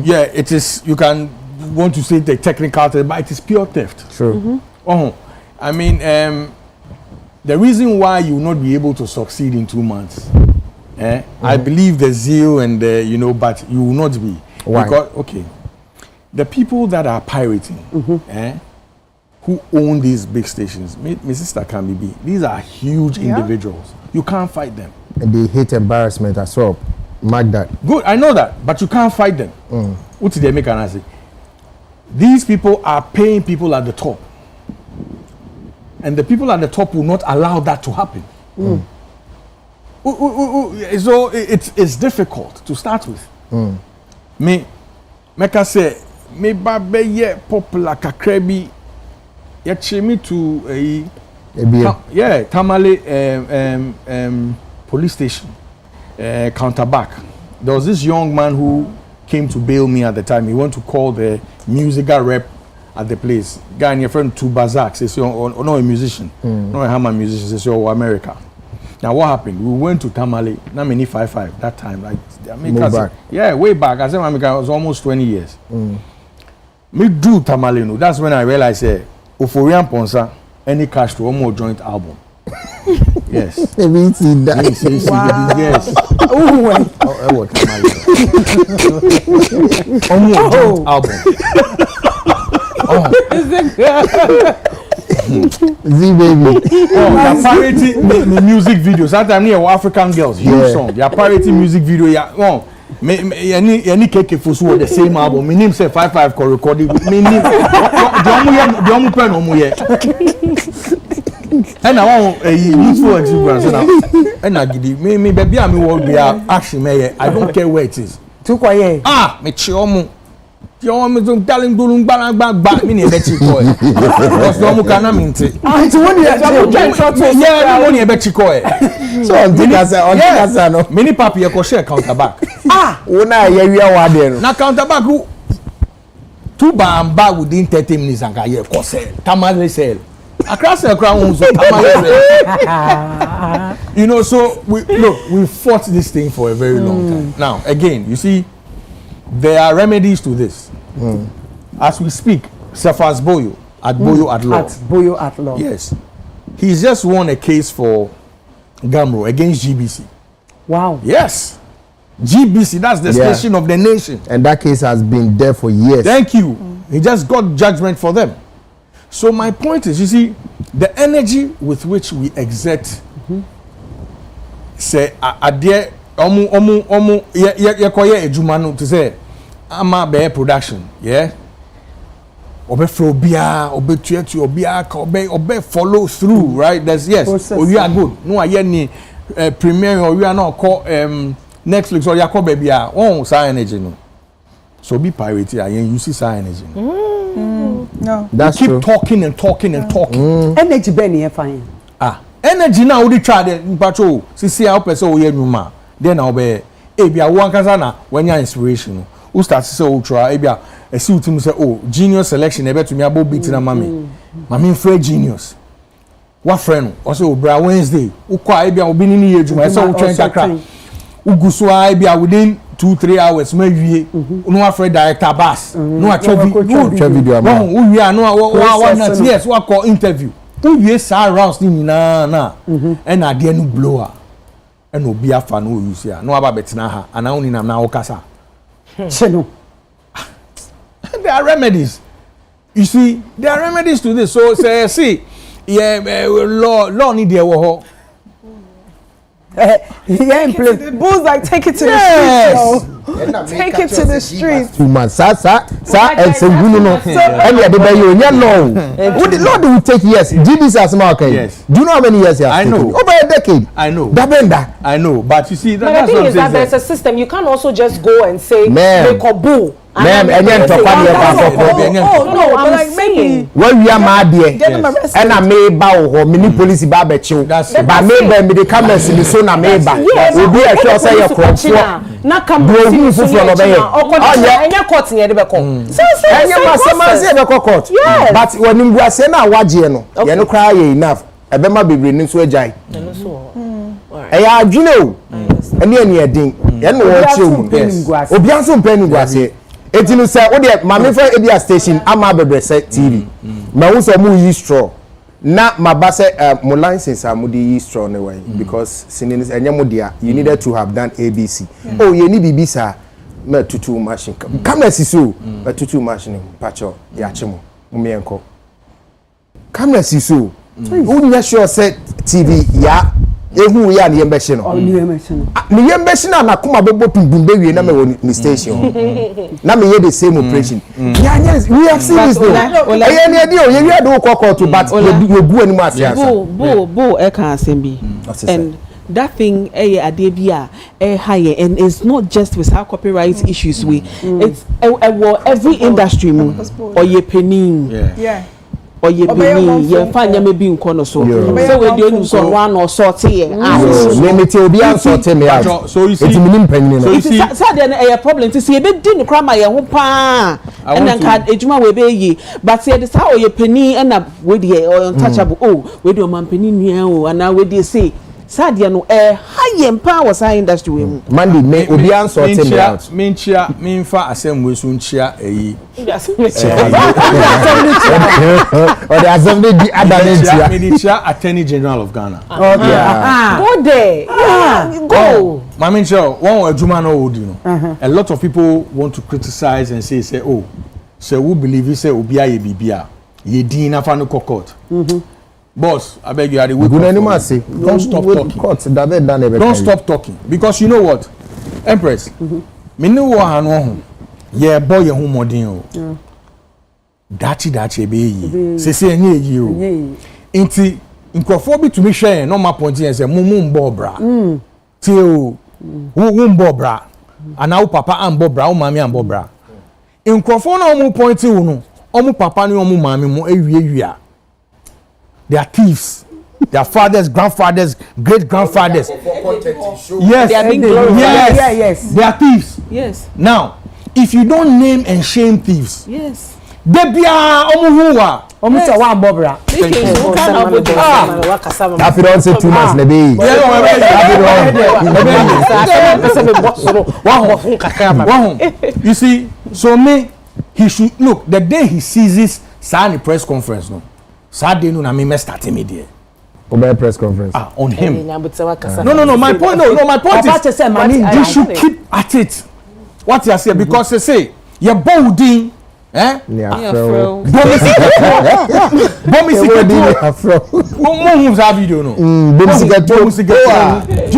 Yeah, it is. You can want to say the technical theft, but it is pure theft. True. I mean, the reason why you will not be able to succeed in 2 months, I believe the zeal and the, but you will not be. Why? Because, okay, the people that are pirating, who own these big stations, my sister can be, these are huge individuals. You can't fight them. And they hate embarrassment as well. Mark that. Good, I know that, but you can't fight them. What did they make an answer? These people are paying people at the top. And the people at the top will not allow that to happen. So it's difficult to start with. Me can say, me babe ye popular kakrebi ye me to Tamale police station counterback. There was this young man who came to bail me at the time. He went to call the musical rep at the place. Guy and your friend to Bazak says, "Oh, no, a musician, no, a hammer musician." Says, "Oh, America." Now what happened? We went to Tamale. Now many 55 that time, like back. Yeah, way back. I said, "It was almost 20 years." Me do Tamale, no. That's when I realized, Oforian Ponsa, any cash to almost joint album. Yes. Let me see that. Yes. Almost album. Z baby. They're pirating the music video. Sometimes near African girls, huge song. They're pirating music video. Yeah, any cake for so the same album. My name say 55 co recording. Me name. The pen and I want a useful experience now. And I give me baby, I mean, what we are actually, I don't care where it is. Too quiet. Me chiomu. You want me to tell him to back me near Betty Coy. Because no more can I mean it. Yeah, money a Betty Coy. So on many papi a share counterback. Una ya there. Na counterback who 2 bag within 30 minutes and can hear course Tamale sell. Across the crown so you know, so we fought this thing for a very long time. Now again, you see, there are remedies to this. As we speak, Cephas Boyo at Boyo at Law. At Boyo at Law. Yes. He's just won a case for Gamro against GBC. Wow. Yes. GBC, that's the station of the nation. And that case has been there for years. Thank you. He just got judgment for them. So my point is, you see, the energy with which we exert, say, adhere, to say, ama be production, yeah. Obe frobia, obe tuetu, obe follow through, right? That's yes. Or you are good. No, I ni premiere or you are not call Netflix or you call baby. Oh, sign energy no. So be pirate, you see sign energy. No. That's keep true. talking and talking and talking. Energy Benny fine. Energy now we try the patrol. See how person we nyuma. Then I'll be ebia one kazana when you inspirational. Who starts to say ultra ebia a see to say oh genius selection ebe to me about beat na mami. Mami friend genius. What friend? Also bra Wednesday. Ukwa ebia obi ni ye juma. So we train kakra. Uguswa ebia within 2-3 hours me wie. No afraid director bass. No a video. No we are no one yes we call interview. You say rounds ni na and ade no blower and obi afa no use here no aba betina ha and only na na okasa cheno. There are remedies, you see, there are remedies to this. So say see law need there wo The bulls like take it to the streets. Take it to the streets. 2 months. And Sengunu no. And the baby, no. Would the Lord will take years? GBC as okay. Yes. Do you know how many years he has I know. Over a decade. I know. Dabenda. I know. But you see, But the thing is that there's a system. You can't also just go and say make a bull. Ma'am, and then to come here. Oh no, I'm like saying. Where we are mad here, and I may bow or mini police barbecue. But maybe me the cameras in the zone I may buy. Will be a sure say your crop. Not come bro for over here. Oh yeah, and your court near the back. And you must say the court. But when you are saying now what you know, you no cry enough. I be my baby in so jai. I you know. And near ding. And what you Obianso penny guase. Etinu say wo de mama for Ebia station ama bebrese TV. Ma wo so mu yi straw. Na maba say mo license am de yi straw ne way because sinini enye mo dia you needed to have done ABC. Oh you need bibi sa ma tutu machine. Camera siso ma tutu machine pacho ya chemo. Mo me enko. Camera siso. Who nya sure say TV ya ehu ya ne yembe no. Me yembe shi na kuma bebo pindumbe wie na me won station. Na me hear the same operation. Yes, we have seen this though. Eh ne dey o ye wi do kokko to but you bu ani mu afiasa. Bo e kan asem bi. And that thing adebia higher and it's not just with our copyright issues we it's every industry mu or ye penny. Yeah. Or ye penny ye fanya me bi nko no so we dey onu so one or sort here me me te obi an sort me out so you see it minim panyin so you see say there problem to see e be di no krama ye ho pa and then card ejuma we be yi but say this how ye penny and we dey untouchable oh we dey o man penny nua o and we dey say sadia no high empower was our industry we mu Monday me obi an sort me out me nchia me mfa asem we so nchia eyi or the assembly di adalentia me di chair attorney general of Ghana Go there go mama nchia one adwuma no odi no a lot of people want to criticize and say oh so we believe say obi aye bibia ye din na fa no court boss I beg you are the weak don't stop talking don't stop talking because you know what Empress me no wo hanu ye boy ye hu modin o dachi be yi sese enye yi o nti nkrofo bi to me hwe no ma point yen say mumu mbo bra ti o wo mbo bra ana wo papa ambo bra wo mami ambo bra nkrofo na omu point wo no omu papa ni omu mami mo ewiewia. They are thieves. Their fathers, grandfathers, great grandfathers. Yes, they are being glorified. Yes. They are thieves. Yes. Now, if you don't name and shame thieves, Yes. they be omuhuwa. Omucha wa mbobra. That don't say 2 months na be. You see, so me, he should look the day he seizes Sani press conference no. Saturday no na me start me there. Obe press conference. On him. No, my point my point is you should keep at it. What you say because they say you're bolding Yeah, do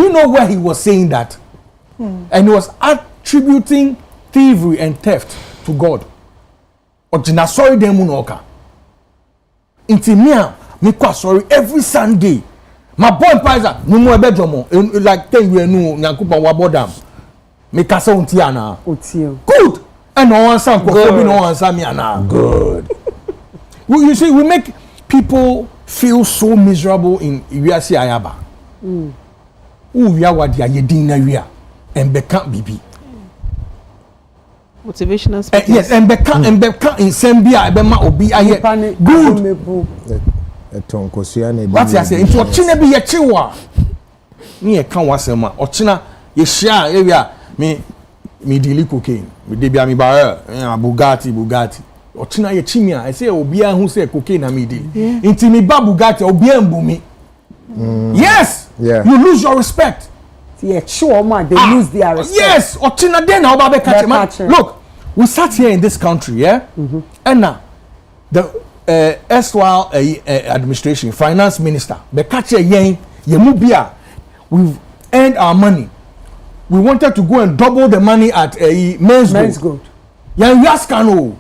you know where he was saying that? And he was attributing thievery and theft to God. Ojina sorry dem unoka. Intimia me kwa sorry every Sunday. My boy Paiza no more bedroom like 10 years no nyakupa wa bodam. Me kasa unti ana. Good. And no one sound no answer me ana. Good. You see we make people feel so miserable in Iwiasi Ayaba. Uwia wadia yedin na wia and beka bibi. Motivational speakers. Yes, and beka in Sambia ebema obi aye. Good. What you say? Into ochina bi ye chiwa. Ni e kan wasema. Ochina ye share area me deal cocaine. Me dey bia me ba Bugatti. Ochina ye chimia. I say obi an who say cocaine na me deal. Into me ba Bugatti obi an bu me. Yes. Yeah. You lose your respect. Yeah, sure man, they lose their respect. Yes, ochina den na oba be catch man. Look, we sat here in this country, yeah? And now the erstwhile administration, finance minister, be catch yen yemubia. We've earned our money. We wanted to go and double the money at men's gold. Yan yaskano.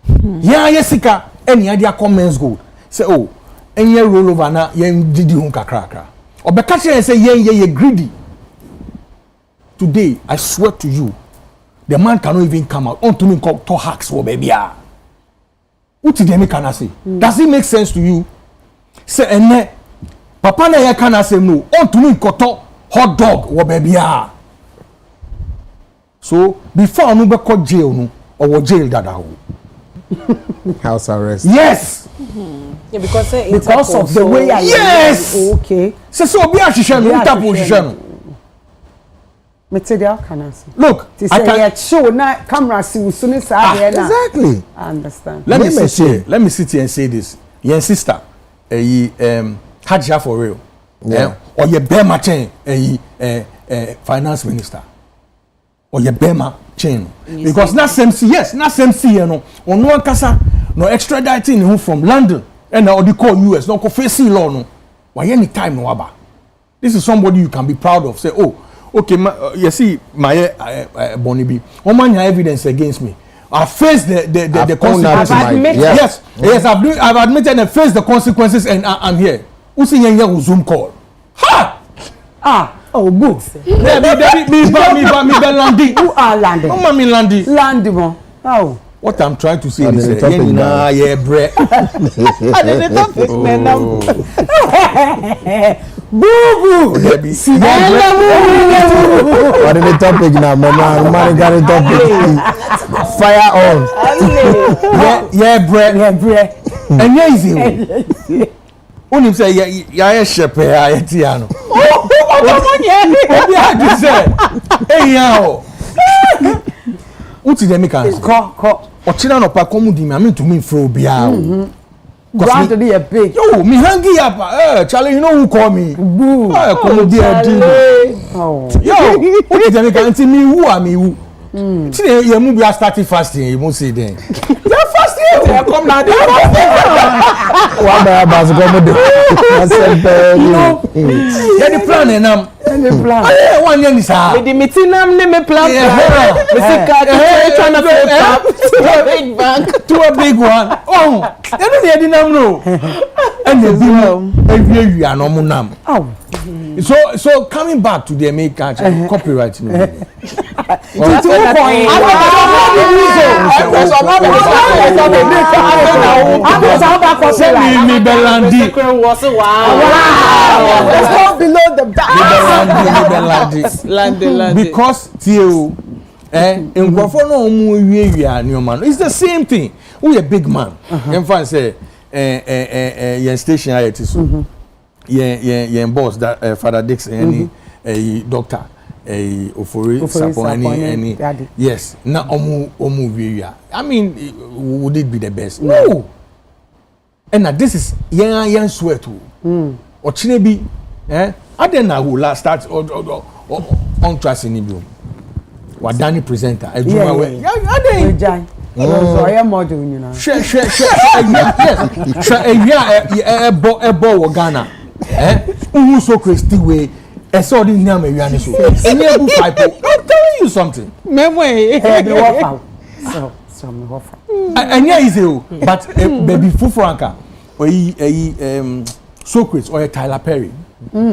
Yan yesika any idea come men's gold. Say oh, any roll over na yen didi hun kakra. Or be catch and say ye greedy. Today I swear to you, the man cannot even come out on to me to hacks for baby. What did they can I say? Does it make sense to you? Say ene papa na ya can I say no on to me to hot dog or baby. So before no be called jail no or jail dada. House arrest. Yes. Yeah, because of the way I yes. Okay. So be a shishan Interpol shishan. Material can I see? Look, I can show na camera see soon as Exactly. I understand. Let me sit here and say this. Your sister, Hadja for real. Yeah. Or your Bema chain, finance minister. Or your Bema chain. Because not same see, yes, not same see, you know. Or no kasa, no extraditing who from London and now they call US, no face law no. Why any time no aba. This is somebody you can be proud of. Say, oh, okay, you see, my Bonnie B. One man has evidence against me. I face the consequences. Yes, I've admitted and faced the consequences, and I'm here. Who's in your Zoom call? Ha! Oh, good. Me landing. Who are landing? Oh, mommy landing. Landing. Oh. What I'm trying to say is, yeah, bread. Boo-boo. What is the topic now, man? Got a topic. Fire on. Yeah, bread. And yeah, easy. When you say yeah, shepherd, yeah, Tiano. What is the mechanic? Or children of Pacomu, I mean to me, for Bia. Grant to be a pig. Yo, me hungry up. Charlie, you know who call me? Boo. Come be a Oh. Yo, what is the mechanic? Me who are me who? Today, you move your starting fasting. You must say then. You're fasting. Come now. What about The plan and Any plan? one year is hard. The meeting me plan. Trying to big bank To a big one. Oh, I don't hear the name. And the we are no munam. Oh. So coming back to the American copyright. Because till in Guafono it's the same thing. We a big man. In fact, say your station it is. Yeah, boss that Father Dix any doctor Ofori Sapon any yes na omu I mean would it be the best? No. And this is yan swear to or chinebi adena who last start on trust in you wadani presenter ejuma we Aden so I am model you know yes ebo Ghana who so crazy way I saw this name and so enable pipe I'm telling you something me so me offer and yeah is but baby Franca or Socrates or Tyler Perry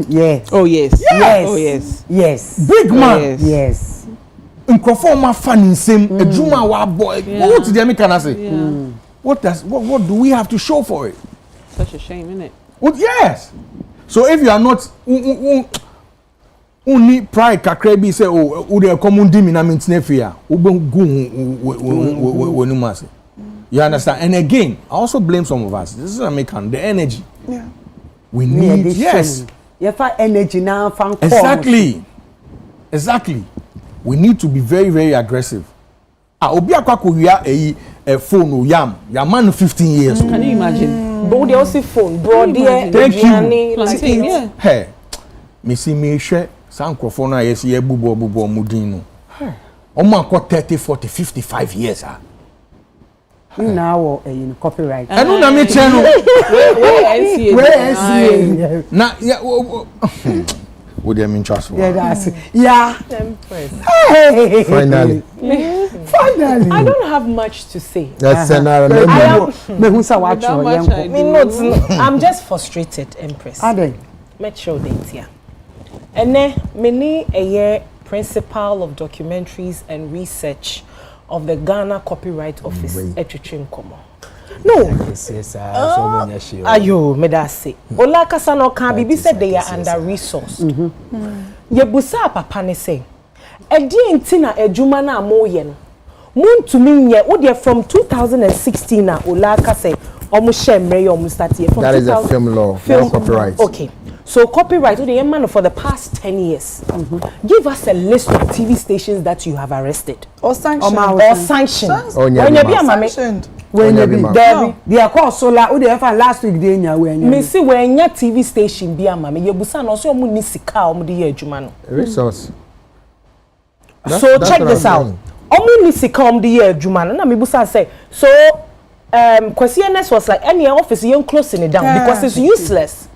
yes oh yes yes oh yes yes big man yes nkrofo ma fan nsem ejuma wa boy what did me can I say what do we have to show for it? Such a shame, isn't it? Well, yes. So if you are not only pride kakra bi say oh they come di me na mentine fear you understand? And again I also blame some of us. This is American, the energy we need. Yes, you find energy now fan exactly we need to be very very aggressive. Obi akwako wia a phone o yam man 15 years old. Can you imagine? but they also phone bro there thank you yeah. Hey me see me hwe sankrofo na yes ye bubo mudin no omo akọ 30 40 55 years now in copyright enu na me che no where na would you mean trust yeah that's yeah Empress. hey. Finally. I don't have much to say. That's I'm just frustrated, Empress. Are they? Make sure they here. And then many a year principal of documentaries and research of the Ghana Copyright Office etwetwe nkomo. No. Ayo, me da say. Ola kasa no kan bibi said they are under resourced. Yebusa papa ne say. Edi enti na adwuma na amoye no. Muntumi nye wo de from 2016 na Ola kasa omo shemre omo start here from that is a film law, film copyright. Okay. So copyright, for the past 10 years, give us a list of TV stations that you have arrested. Or sanctioned. Or sanctioned. When you be a sanctioned. When you be there, they are called solar. Who they have last week they nya when you. Me see when your TV station be a mama, you busa no so mu ni sika omu di ye adwuma. Resource. So check this out. Omu ni sika omu di ye adwuma. Na me busa say so Kwesieness was like any office you closing it down because it's useless.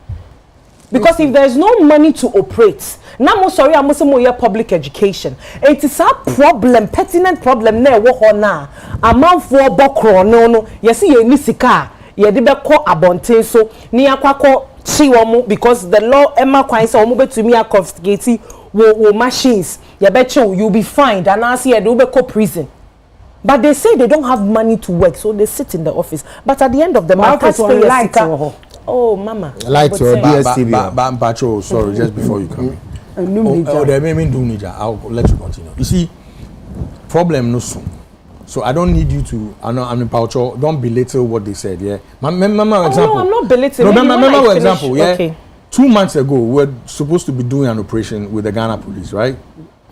Because if there's no money to operate, now I'm sorry, I'm saying public education. It is a problem, pertinent problem. Ne wo ho na amount for bokro no. Yes, you ni sika. Ye de be ko abonten so ni akwako chi womu because the law Emma kwan say womu betumi confiscate wo machines. Ye be cho you be fined and as ye do be ko prison. But they say they don't have money to work, so they sit in the office. But at the end of the month, oh, mama. Light or DSTV. Patrol, sorry, just before you come in. They may mean do nija. I'll let you continue. You see, problem no soon. So I don't need you to. I'm in Patrol. Don't belittle what they said. Yeah, Mama, example. No, I'm not belittling. No, Mama, example. Yeah. Okay. 2 months ago, we're supposed to be doing an operation with the Ghana police, right?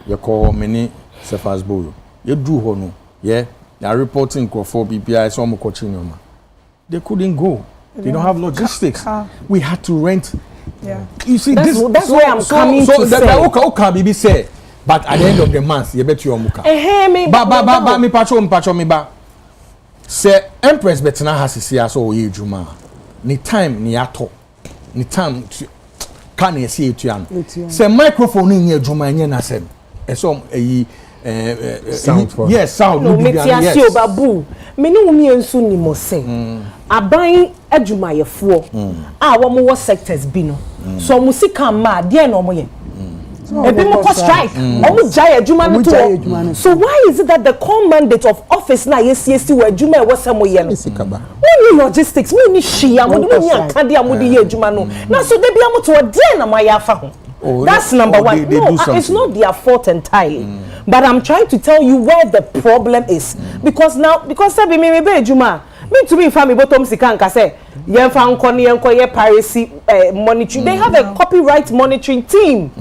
You call many Cephas Bolo. You do hono. Yeah, they are reporting for BPI. Some coaching. They couldn't go. They don't have logistics. We had to rent. Yeah. You see, that's where I'm coming to say. That be say. But at the end of the month, you bet you muka. Ba me patrol me ba. Say Empress Betina has see us all ye juma. Ni time ni ato. Ni time can you see it yan. Say microphone in ye juma nye na sem. Esom sound for. Yes, sound. No, metiasi obabu. Me ni umi ensu ni mo say. Aban adwumayefo a wo mo sectors bi no so musika ma de na omo ye ebi mo ko strike omo jaya adwuma no to so why is it that the core mandate of office na yesiesi wa adwuma e wo samo ye no we logistics we ni hia mo do ni akade amode ye adwuma no na so de bia mo to de na ma ya fa ho. That's number one. No, it's not their fault entirely. But I'm trying to tell you where the problem is. Because sabi me be adwuma me to be family bottom sika nka say yen fa nkoni yen koye piracy monitoring. They have a copyright monitoring team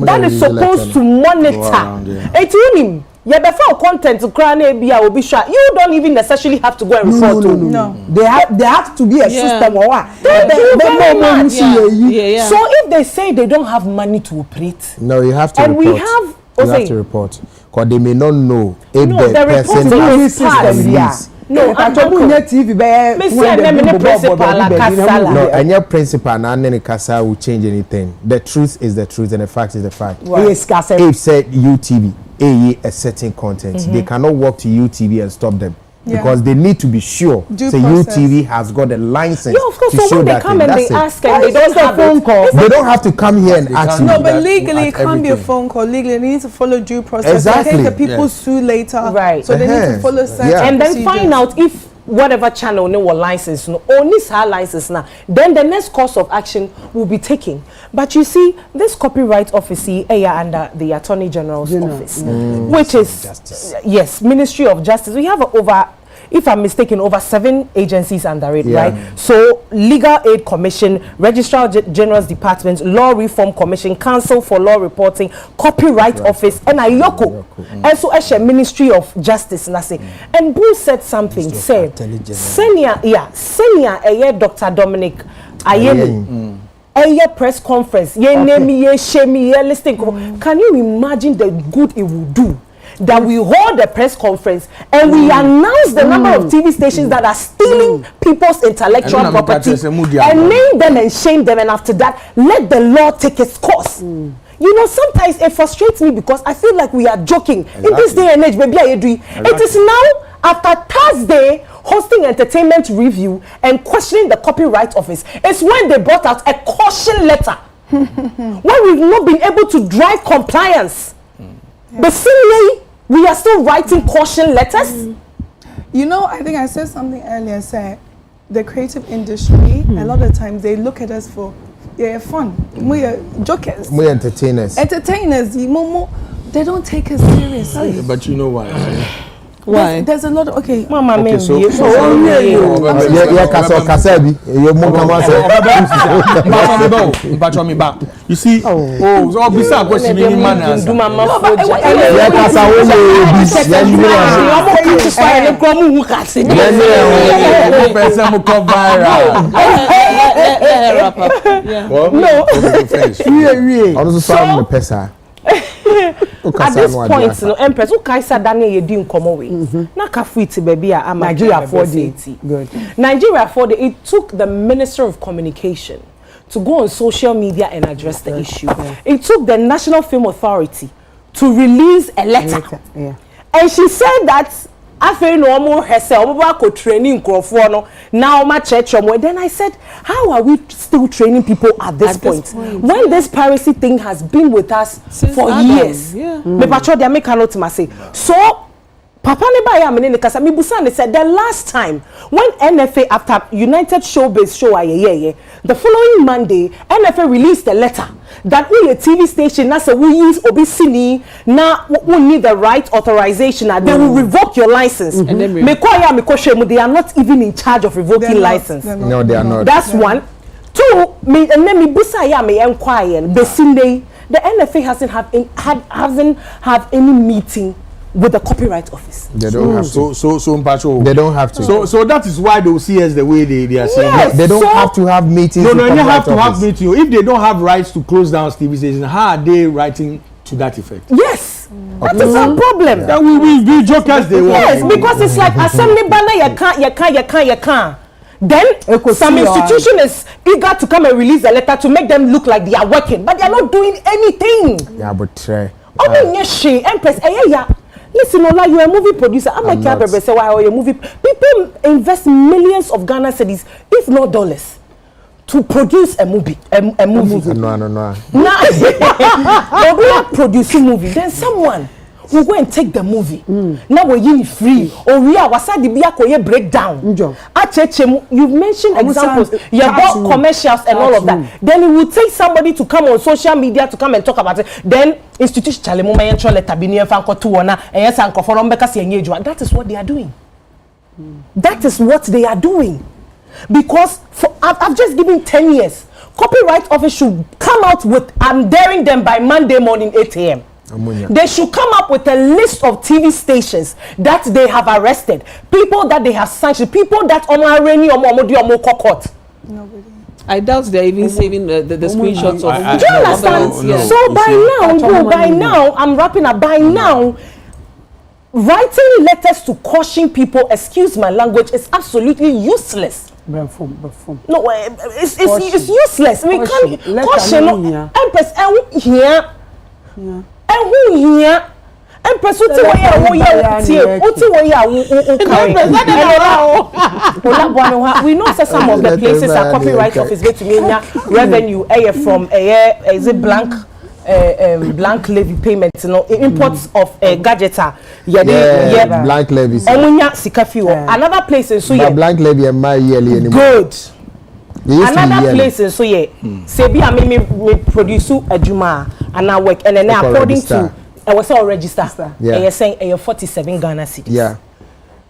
that is supposed to monitor. Etunim ye be for content kra na bia obi sha. You don't even necessarily have to go and report. No. They have to be a system or what. So if they say they don't have money to operate, no, you have to and report. We have to report because they may not know the person system. No, I'm TV no, and your principal and any casa will change anything. The truth is the truth and the fact is the fact. Yes, if said UTV a certain content, they cannot walk to UTV and stop them. Because they need to be sure. Say UTV has got a license. Yeah, of course. To so show when they that come thing, and they ask and they don't have phone call. They don't have to come here and ask you. No, but legally it can't be a phone call. Legally, they need to follow due process. Exactly. In case the people sue later. Right. So they need to follow certain and then procedures. find out if whatever channel no license no only her license now. Then the next course of action will be taken. But you see, this copyright office under the Attorney General's office, which is Justice. Yes, Ministry of Justice. We have over, if I'm mistaken, over 7 agencies under it, right? So, Legal Aid Commission, Registrar General's Department, Law Reform Commission, Council for Law Reporting, Copyright Office, and Ayoko. And so, as a Ministry of Justice, and Boo said something, said, Senior, Dr. Dominic Ayeni. A press conference, listing. Can you imagine the good it will do? That we hold a press conference and we announce the number of TV stations that are stealing people's intellectual property and name them and shame them, and after that let the law take its course. You know, sometimes it frustrates me because I feel like we are joking. In this day and age, maybe I agree. It is now after Thursday hosting entertainment review and questioning the Copyright Office. It's when they brought out a caution letter when we've not been able to drive compliance. But similarly, we are still writing caution letters. You know, I think I said something earlier. Say, the creative industry, a lot of times they look at us for fun. We are jokers. We entertainers. Entertainers. They don't take us seriously. But you know why? Why? There's a lot of, okay. Mama, Okay, so Yeah, Kasabi. You you see, so beside question me man answer. At this point, no Empress, who kaisa Daniel ye din komo we. Na kafuiti baby a Nigeria 4D. Good. Nigeria 4D. It took the Minister of Communication to go on social media and address the issue. It took the National Film Authority to release a letter. Yeah. And she said that after no more herself, we training no now my church. Then I said, how are we still training people at this point? When this piracy thing has been with us since for years. Me patrol they make a note to say. So Papa ne ya me ne kasa me busa said the last time when NFA after United Showbiz show the following Monday NFA released a letter that we a TV station na say we use obesini na we need the right authorization they will revoke your license. And then they are not even in charge of revoking license. No, they are not. That's one. Two, me and then me busa ya me enquire the NFA hasn't had any meeting with the copyright office. They don't have to. So they don't have to. So that is why they will see us the way they are saying. Yes, they don't have to have meetings. No, they have to have meetings. If they don't have rights to close down TV stations, how are they writing to that effect? Yes, that is our problem. That we jokers they want. Yes, because it's like assembly banner you can't. Then some institution is eager to come and release a letter to make them look like they are working, but they are not doing anything. Yeah, but try. Empress, listen, Ola, you're a movie producer. I'm like, why are you a movie? People invest millions of Ghana cedis, if not dollars, to produce a movie. No. Now, when we are producing movie, then someone will go and take the movie. Now we're free. Or we are wasadi biya koye breakdown. You've mentioned examples. You bought commercials and all of that. Then it will take somebody to come on social media to come and talk about it. Then institution chale mo mayencho let abini fanko tuona and sanko for mbeka si engagement. That is what they are doing. That is what they are doing. Because I've just given 10 years. Copyright office should come out with, I'm daring them by Monday morning 8 a.m. They should come up with a list of TV stations that they have arrested, people that they have sanctioned, people that Nobody. I doubt they're even saving the screenshots of. Do you understand? No. So by now, I'm wrapping up. By now, writing letters to caution people, excuse my language, is absolutely useless. No, it's useless. We can't caution. Empress, here. And who here? Empress, what we know that some of the places are copyright office going to mean revenue from is it blank levy payments, you know, imports of gadgets blank levies. Another place in Suye. Blank levy and my yearly anymore. Good. Another place in Suye. Say be me produce a Juma and I work and then according to I was all register. And you're saying you're 47 Ghana cedis. Yeah.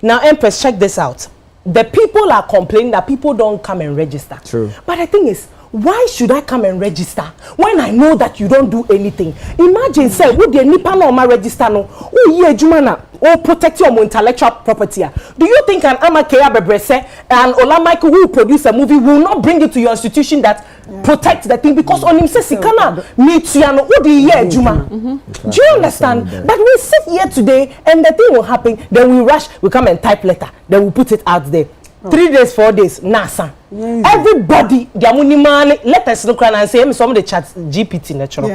Now Empress, check this out. The people are complaining that people don't come and register. True. But the thing is, why should I come and register when I know that you don't do anything? Imagine, say, would the nipa no ma register no? Oh yeah, Jumana, oh protect your intellectual property. Do you think an Amakeya Bebrese and Ola Michael who produce a movie will not bring it to your institution that protect the thing because on him says Sikana meet you and what the year Juma? Do you understand? But we sit here today and the thing will happen. Then we rush, we come and type letter, then we put it out there. 3 days, 4 days, NASA. Everybody, their money man, let us look around and say, some of the chat GPT natural.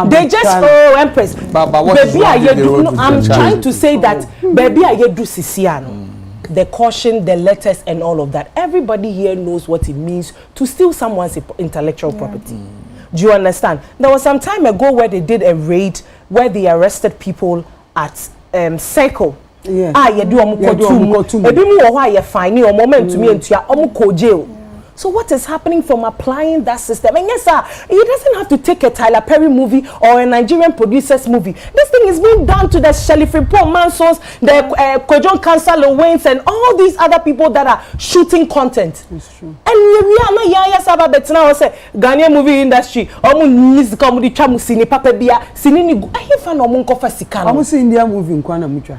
They just Empress. Baby, I'm trying to say that baby, I do Siciano. The caution, the letters, and all of that. Everybody here knows what it means to steal someone's intellectual property. Do you understand? There was some time ago where they did a raid where they arrested people at Circle. Yeah. You do ebi mu wo ho fine o moment to me entua omuko jail. So what is happening from applying that system? And yes, sir, it doesn't have to take a Tyler Perry movie or a Nigerian producer's movie. This thing is being done to the Shelley Paul Mansons, the Kojon Cancer Lowains, and all these other people that are shooting content. It's true. And we are not yaya saba betina say Ghanaian movie industry. Omu music omu di chamu sini papa bia sini ni go. Ahi fa no omu nkofa sika no. Omu si India movie nkwa na mucha.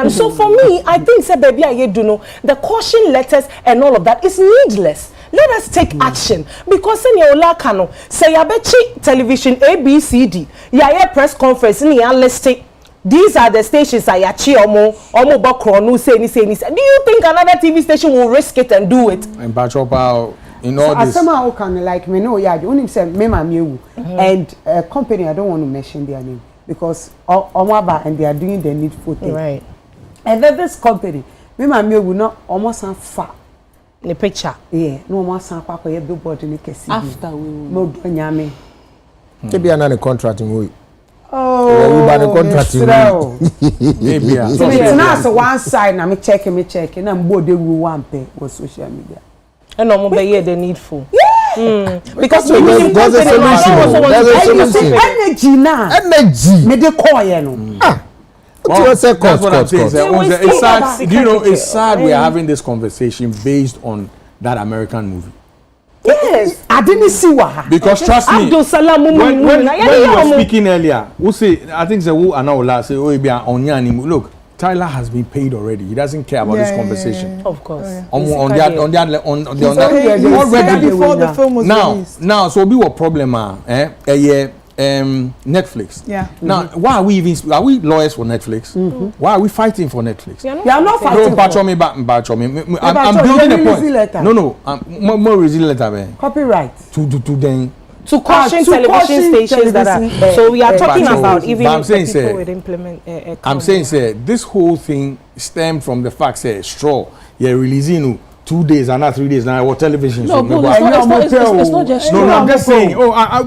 So for me, I think say baby I do know the caution letters and all of that is needless. Let us take action because in your lakano say yabechi television ABCD ya press conference ni ya listing. These are the stations I achi omo bokro no say ni. Do you think another TV station will risk it and do it? And Bachopa in all this. Asema o can like me no ya only say me ma mewu and a company I don't want to mention their name. Because Omaba and they are doing the needful thing. Right. And then this company, me mami will not almost far. The picture. Yeah, no almost kwa kwa billboard ni kesi. After we no do nyame. Maybe another contracting we. Oh, we ban the contracting. Maybe. So it's not one side na me check na mbo de wu one pay was social media. And no more the needful. Yeah. Because so there's a solution. Energy now. Energy. Me de call you no. That's what I'm saying. It's sad. Do you know? It's sad we are having this conversation based on that American movie. Yes, I didn't see what. Because trust me, Abdul Salam when you were speaking earlier, we say I think the who Anaola say oh be onyani. Look, Tyler has been paid already. He doesn't care about this conversation. Yeah. Of course. On the already before the film was released. Now, so be what problem Netflix. Yeah. Now, why are we lawyers for Netflix? Why are we fighting for Netflix? You are not fighting. No, I'm building a point. No, more resilient letter. Copyright. To then. To caution television stations that are. So we are talking about even I'm saying, people would implement. I'm saying, this whole thing stemmed from the fact, straw. You're releasing 2 days and not 3 days now. What television? No, it's not just. No, I'm just saying.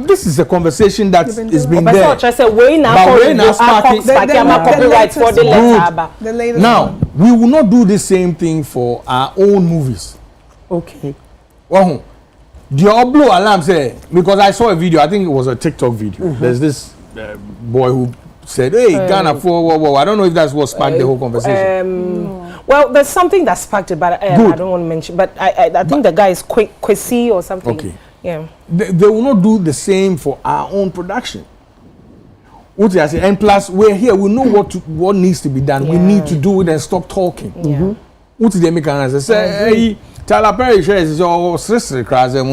This is a conversation that is being there. I said, we now copyright for the letter. The latest now one. we will not do the same thing for our own movies. Okay. Well, the blow alarm say because I saw a video. I think it was a TikTok video. There's this boy who said, "Hey, Ghana for I don't know if that's what sparked the whole conversation. Well, there's something that sparked it, but I don't want to mention. But I think the guy is Kwesi or something. Okay. Yeah. They will not do the same for our own production. What I say, and plus we're here. We know what needs to be done. We need to do it and stop talking. Yeah. What did they make an answer? Say, hey, Tyler Perry shares your sister cries and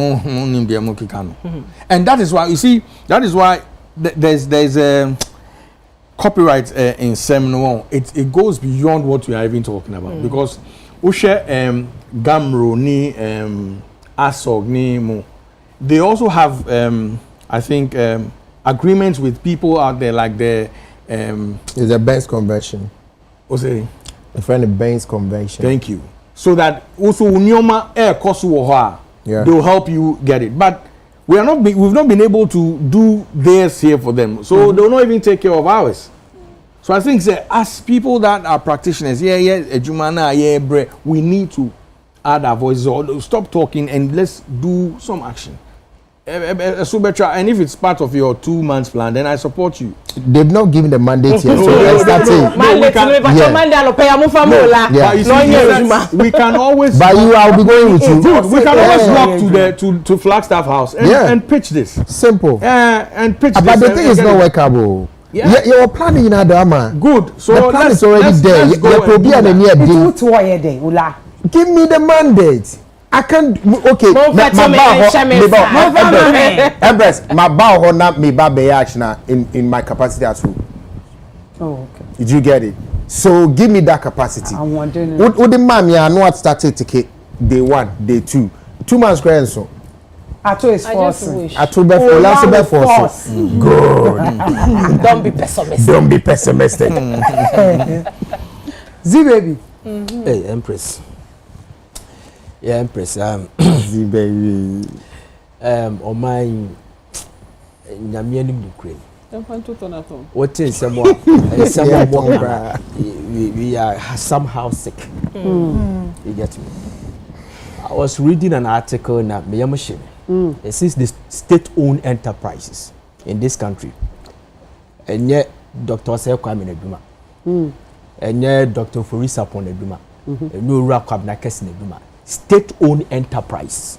that is why you see. That is why there's a copyright in Seminole. It goes beyond what we are even talking about because we share Gamro ni Asog ni mo. They also have I think agreements with people out there like the it's a Benz convention. What's it? A friend of Benz convention. Thank you. So that also Unyoma air cost they will help you get it. But we've not been able to do theirs here for them. So they will not even take care of ours. So I think as people that are practitioners, we need to add our voices or stop talking and let's do some action. And if it's part of your 2 months plan, then I support you. They've not given the mandate yet, so let's start it. We can always. But I'll be going with you. We can always walk to Flagstaff House and pitch this. Simple. And pitch this. But the thing is not workable. Yeah, you're planning in Adama. Good. So the plan is already there. Give me the mandate. I can't. Okay. Empress, my bow or not me in my capacity as well. Oh, okay. Did you get it? So give me that capacity. I'm wondering. What the man I know what started to day 1, day 2, 2 months grand so. I told it's forcing. I told before last be force. Good. Don't be pessimistic. Don't be pessimistic. Z baby. Hey, Empress. Yeah, Empress. Z baby. Oman nyamia nim nukre. What is someone we are somehow sick. You get me? I was reading an article in Miyamashim. It says the state-owned enterprises in this country. And yet Dr. Kwame Neduma. And yet Dr. Forisa Poneduma. And no Rakwabna Kes Neduma. State-owned enterprise.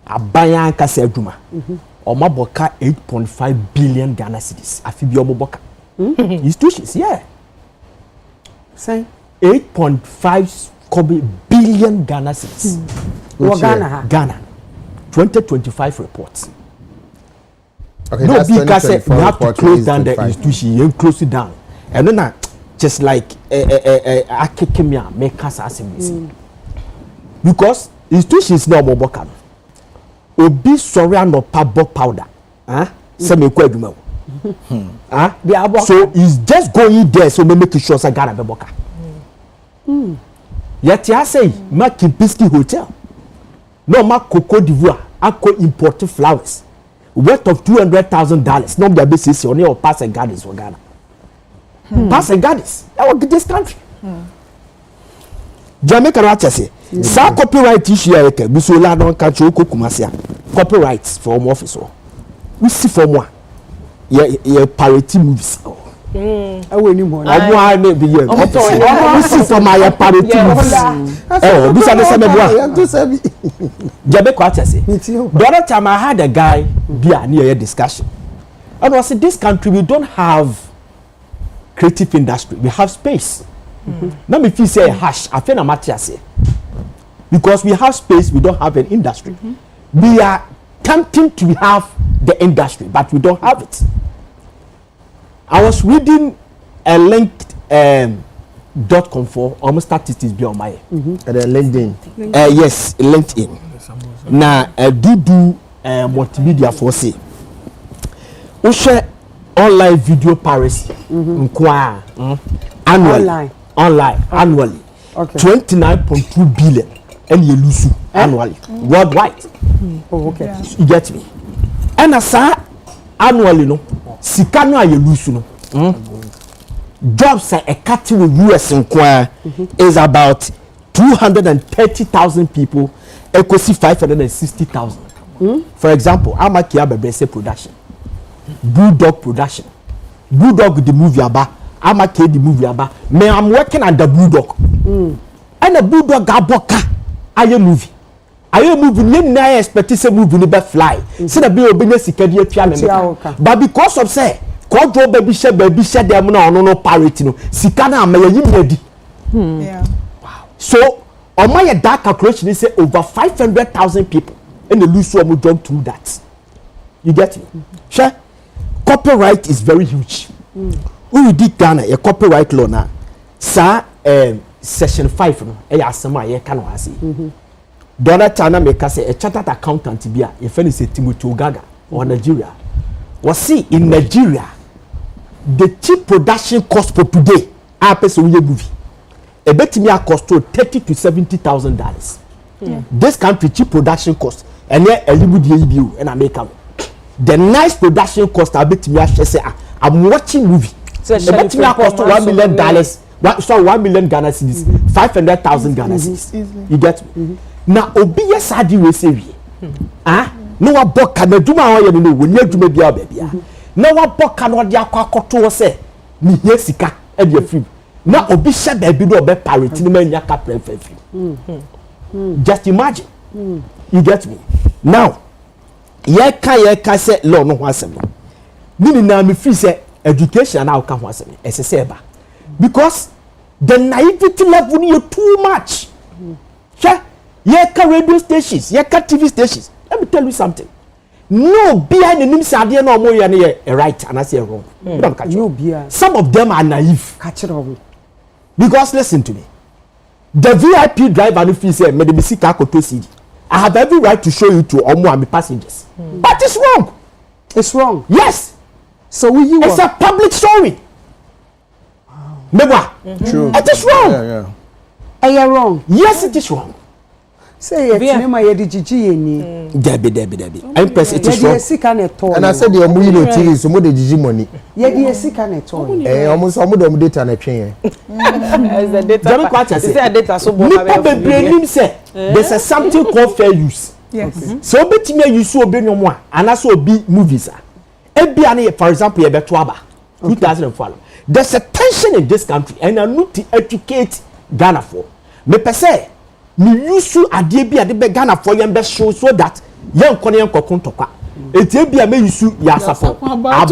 Abayan Kase Duma. Omaboka 8.5 billion Ghana cedis. Afibi Omoboka. Institutions, yeah. Say 8.5 billion Ghana cedis. Ghana. 2025 reports. Okay, no, that's because we have to close down the 25. institution and close it down. And then just like Akekemia make us assemblies. Because institutions no more bokan. Obi sorry no pabo powder. Say me kwa adwuma. So he's just going there so me make sure say Ghana be boka. Yet I say make Kimpiski Hotel. No ma Cocoa d'Ivoire ako import flowers worth of $200,000. No be basis on your pass and gardens for Ghana. Pass and gardens. That was this country. Jamaica Racha say sa copyright issue yake busola don catch okukumasia. Copyrights from office. We see from one. Yeah parody movies. Awe ni mo. Omo a na be here. We see from my parody movies. This are the same boy. Jamaica Racha say. The other time I had a guy be near a discussion. And I said this country we don't have creative industry. We have space. Now me feel say hash I feel na matter say because we have space we don't have an industry. We are tempting to have the industry but we don't have it. I was reading a linked.com for almost statistics be on my LinkedIn. Yes, LinkedIn. Now do multimedia for say we share online video piracy annually Okay. 29.2 billion and you lose annually worldwide. Okay. Yeah. You get me? And as annually no sika no you lose no jobs a cut with US is about 230,000 people equals 560,000. For example, Amakia Bebese production, Bulldog production, Bulldog the movie about Amake the movie about me. I'm working at the Bulldog, and the Bulldog Gaboka. Aye movie. I expect to say movie never fly. See the bill business security piano. But because of say, control baby share them no parity no. Sikana me ready. Yeah. So on my dark calculation is say over 500,000 people and the lose some job through that. You get me? Sure. Copyright is very huge. We did Ghana a copyright law now. Sir, section 5 no. Asema ye can was Donald China make us a chartered accountant be a friend is Timothy Ogaga or Nigeria. Was see in Nigeria the cheap production cost per today a person movie. A bet me a cost to $30,000 to $70,000. This country cheap production cost and yet a little bit and America. The nice production cost I bet me I say I'm watching movie. So a bet me a cost $1 million. $1 million Ghana cedis, 500,000 Ghana cedis. You get me? Now obi yesadi we say we. No wa boka na dwuma ho ye no wo nya dwuma bia bia. Na wa boka no de akwakoto wo say ni hia sika e de afim. Na obi hye da bi do obe parity ni manya ka preference. Just imagine. You get me? Now ye ka say law no ho asem. Ni na me free say education na ka ho asem. Ese ba. Because the naivety level is too much. Yeka radio stations, yeka TV stations. Let me tell you something. No behind the name Sadia no more a right and I say wrong. No beer. Some of them are naive. Catch it all. Because listen to me. The VIP driver if he say me the sika koto CD. I have every right to show you to Omo and passengers. But it's wrong. It's wrong. Yes. So you it's a public showing. Wow. True. It is wrong. Yeah. Are you wrong? Yes, it is wrong. say it nema ye di gigi eni debi Empress it is ye sika na to and I said the omu no TV so mo de gigi money ye di sika na to omo do data na twen as the data Jami kwacha say data so bo nipa bebre nim say there's a something called fair use. Yes. So obetime use obi nyomo a anaso obi movies a ebia na for example ye beto aba 2004 there's a tension in this country and I need to educate Ghana for me per se me use ade bi ade be Ghana for yem be show so that yen kone yen kokon toka eti bia me use ya safo about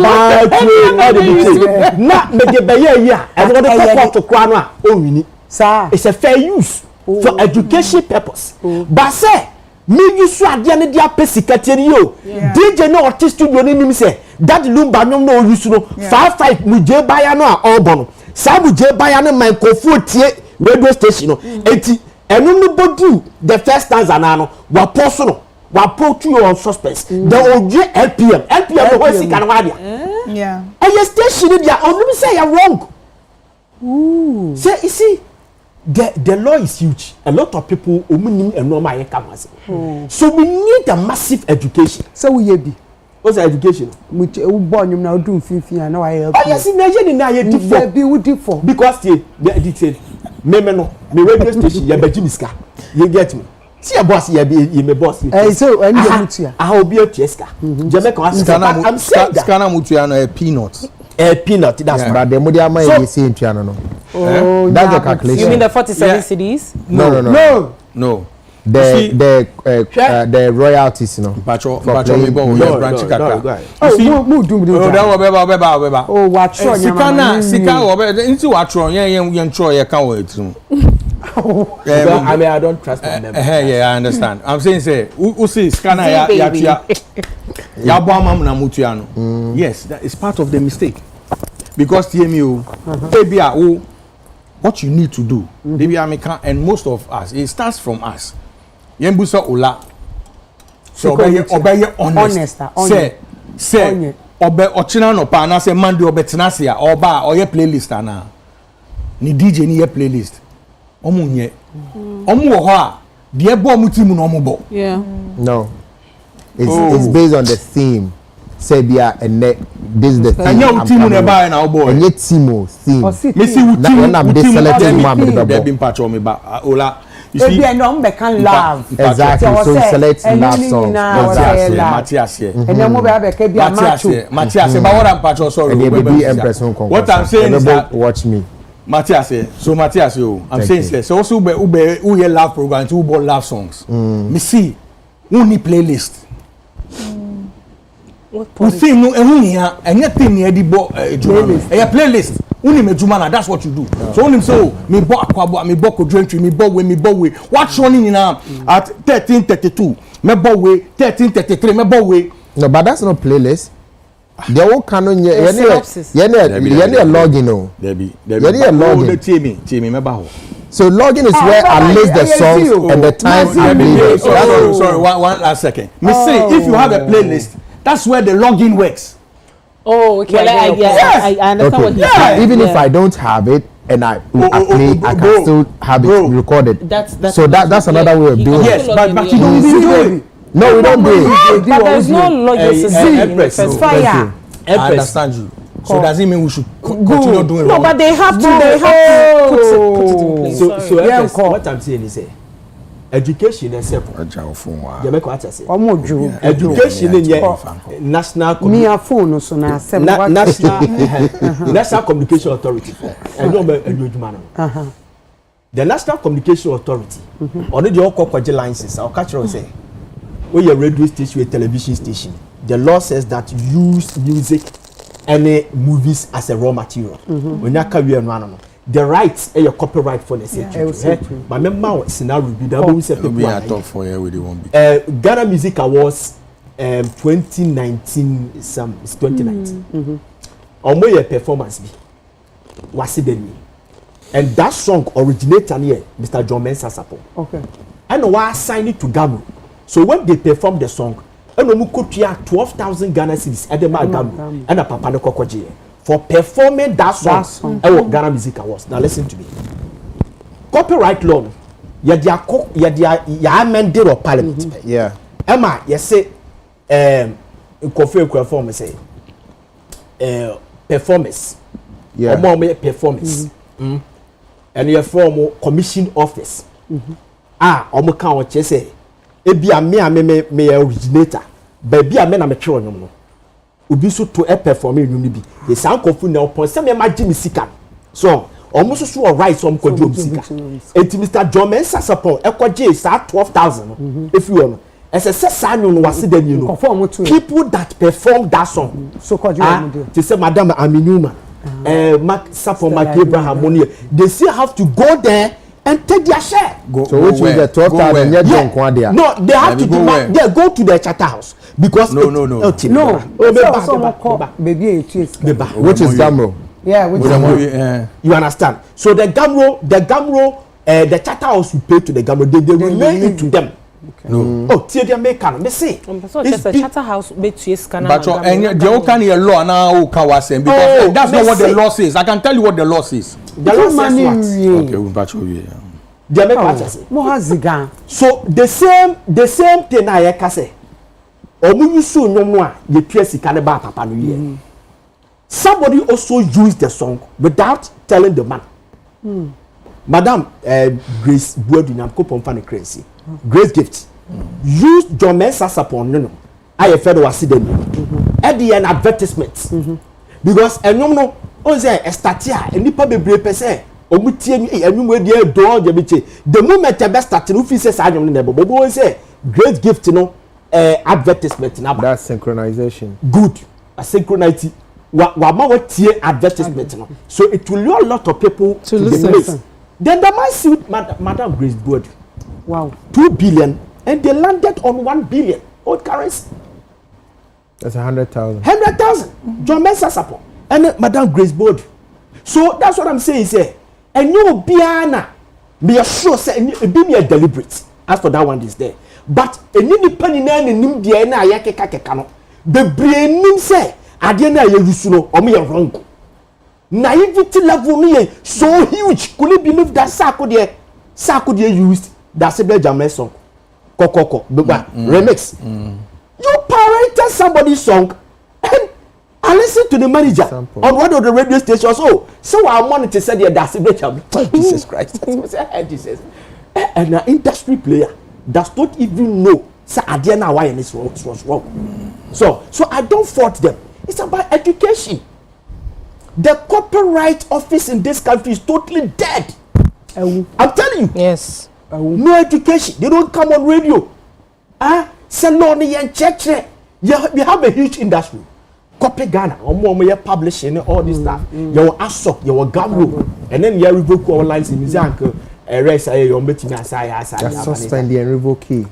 na me de be ye ya e go de support to kwa no a o wini sir it's a fair use for education purpose but say me use ade ne dia pesikateri yo DJ no artist studio ni nim say that lumba nyom no use no 55 mu je baya no a obo sa mu je baya no microphone tie radio station no enti enum no bodu the first stanza na no wa poso no wa put you on suspense the oje LPM no we sika na wa dia Yeah. and your station dia onum say you wrong. Ooh. Say you see the law is huge. A lot of people omunim enoma ye come as. So we need a massive education. so we be What's the education? we born you now do finfin na why help Oh yes, imagine na ye for different be we different because the say me no me radio station ye baji miska. You get me? See a boss ye be me boss. so and you mutia I will be a cheska. Jamaica I'm saying that Scanner mutua no a peanut. a peanut that's right. but the modi ama ye say ntua no oh that's the calculation you mean the 47 CDs no the royalties no Pacho me bo your branch kaka. oh mu do Oh that wo beba. oh what tro Sika wo be nti wa tro yen tro ye kan wo etu. I mean I don't trust my memory. Yeah, I understand. I'm saying say who see scanner ya bo amam na mutua no. Yes, that is part of the mistake. Because TMU baby what you need to do. Baby America and most of us it starts from us. Yembusa ola. So obey honest. Say obe ochina no pa na say mande obetena se a oba oye playlist ana. Ni DJ ni ye playlist. Omunye. Omu wo ho a de bo mutimu no omubo. Yeah. no it's based on the theme say bia and this is the theme Anya utimu ne ba na obo. and yet theme Me see utimu when I'm selecting one with the there ball been patch on me ba ola. You e see be no me can love exactly so select love songs Matthias here. and then mo be abeka bi amacho Matthias but what I'm patch sorry. and they be Empress on concourse. What I'm saying is that watch me Matthias so Matthias I'm Thank saying you. say so also who hear love program to who love songs. Me see who need playlist. We think no ehun anything near the playlist. Uni medjuma na that's what you do. So unim so me bo akwabo me bo kodrentry me bo we what running in at 1332 me bo we 1333 me bo we no but that's not playlist the whole canon ye login no there be tie me ba ho. so login is where I list the songs and the time I play sorry one last second. Me say if you have a playlist that's where the login works. Oh, okay. Well, I understand what you're saying. Even if I don't have it and I play, I can still have it recorded. That's so that's another way of doing it. Yes, but you don't do it. No, we don't do it. But there's no logic Empress. fire. I understand you. So does it mean we should continue doing it? No, but they have to put it in place. So Empress, what I'm saying is education is simple. Education is national national communication authority. The National Communication Authority already all corporate licenses. I'll catch you say, when you're radio station, a television station, the law says that use music and movies as a raw material. When you carry on the rights and your copyright for the same. My member scenario be that we say we are talk for here with the one. Ghana Music Awards 2019 it's 2019. Omo your performance be was it then and that song originated here Mr. John Mensah Sapo. Okay. And why assign it to Gamu. So when they perform the song and we could 12,000 Ghana cedis at the Gamu and a Papa no Kokoji for performing that song. Ghana Music Awards. Now listen to me. Copyright law ya amended or parliament. Yeah. Emma, you say perform say performance. Yeah. Or more performance. And you form commission office. Omo kan o che say ebi a me originator. Baby a me na me tro no. Obi so to perform enum bi. The sound kofu na upon say me magimi sika. So almost so right some ko job sika. Eti Mr. John Mensa support ekoje sa 12,000 if you know. As a sanyo no wase da ni no. People that perform that song. So ko job they say Madam Aminuma. Mark support Mark Abraham Money. They still have to go there and take their share. So which means the 12,000 yet don't go there. No, they have to go to the charter house because no. Baby, which is Gamro. Yeah, which is you understand? So the Gamro, the charter house will pay to the Gamro. They will lay it to them. No. Oh, see they make can. They say. So just a charter house be to scanner. But the old can hear law now can was saying because that's not what the law says. I can tell you what the law says. The law says what? Okay, we batch you. They make what say. Mohazigan. So the same thing I can say. Omu yusu nyomwa ye pia sika ne ba papa no ye. Somebody also used the song without telling the man. Madam Grace Boadu Kopon fan crazy. Grace Gift. Used John Mensa upon no. I fed was them. At the end advertisement. Because no on say start here and nipa bebre pese omu tie enum we dey do je bi che. The moment e be start no fi say anyum ne bobo say Grace Gift no advertisement na ba. That's synchronization. Good. A synchronity. Wa ma tie advertisement no. So it will lure a lot of people to the place. Then the man sued Madam Grace Board. Wow. 2 billion and they landed on 1 billion old currency. That's 100,000. 100,000. John Mensa support and Madam Grace Board. So that's what I'm saying say. And you biana be sure say be me deliberate. As for that one is there. But any penny na nim dia na ayakeka keka no. The brain say ade na yerusu no omo ye wrong. Naivety level me so huge. Could you believe that Sako de used that Sebe Jamaican song? Kokoko, remix. You pirated somebody's song and I listen to the manager Sample. on one of the radio stations. Oh, so our monitor said that Sebe Jamaican. Jesus Christ. Jesus. And an industry player does not even know say Adiana why this was wrong. So I don't fault them. It's about education. The copyright office in this country is totally dead. I'm telling you. Yes. No education. They don't come on radio. Saloni and church. We have a huge industry. Copy Ghana. You're publishing all this stuff. You're ASOC. You're Gamro. And then you revoke all lines in his uncle. Suspend and revoke key.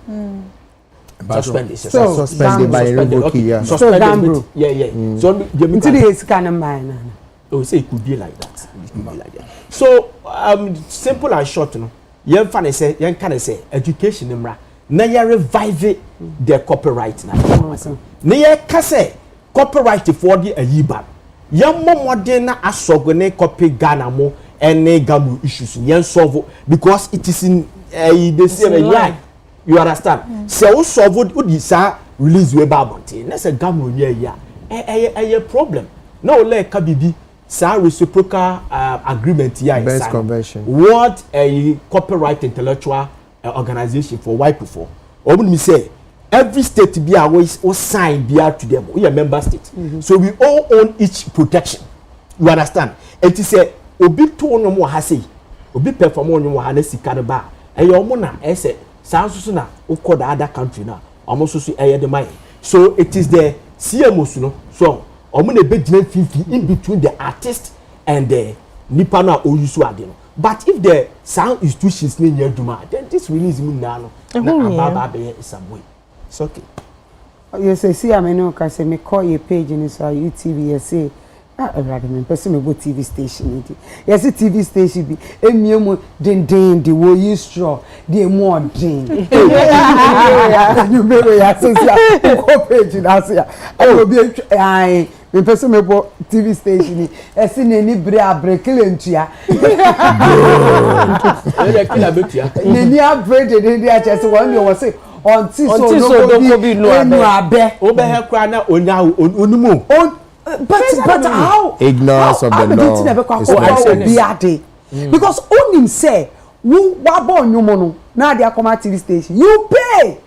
Suspended by revoke key. Yeah. Suspended. Yeah. So into the kind of mine. Oh, say it could be like that. It could be like that. So, simple and short, you know. You can say education nimra. Na you revive the copyright na. Na you can say copyright for the ayiba. Yan mo modern na asogone copy Ghana mo any gamu issues. Yan solve because it is in the same line. You understand? So solve udi sa release we babonte. Na say gamu nye ya. A problem. No le kabibi. Sa reciprocal agreement here Best convention. What a copyright intellectual organization for white people. Open me say every state be always sign be out to them. We are member state. So we all own each protection. You understand? It is a obi to no mo ha say obi perform on mo ha na sika de ba. E yo mo na e say sa so na ukọ the other country na. Omo so the mind. So it is the CMOs no. So omo na be gina 50 in between the artist and the nipa na oyusu ade no. But if the sound institutions ni nyaduma, then this release mu na no na ababa be some way. It's okay. You say I know can say me call your page in so YouTube you say rather me person me go TV station it. Yes TV station be emiemu den the wo you straw the more den. You me ya say go page na say I go be me person me bo TV station e si na ni bre abrekele ntua ni abre de a chese one dey say until so no be no abe obe kra na onumu but how ignorance of the law because onim say wo wa bo nyomo no na dey come TV station you pay.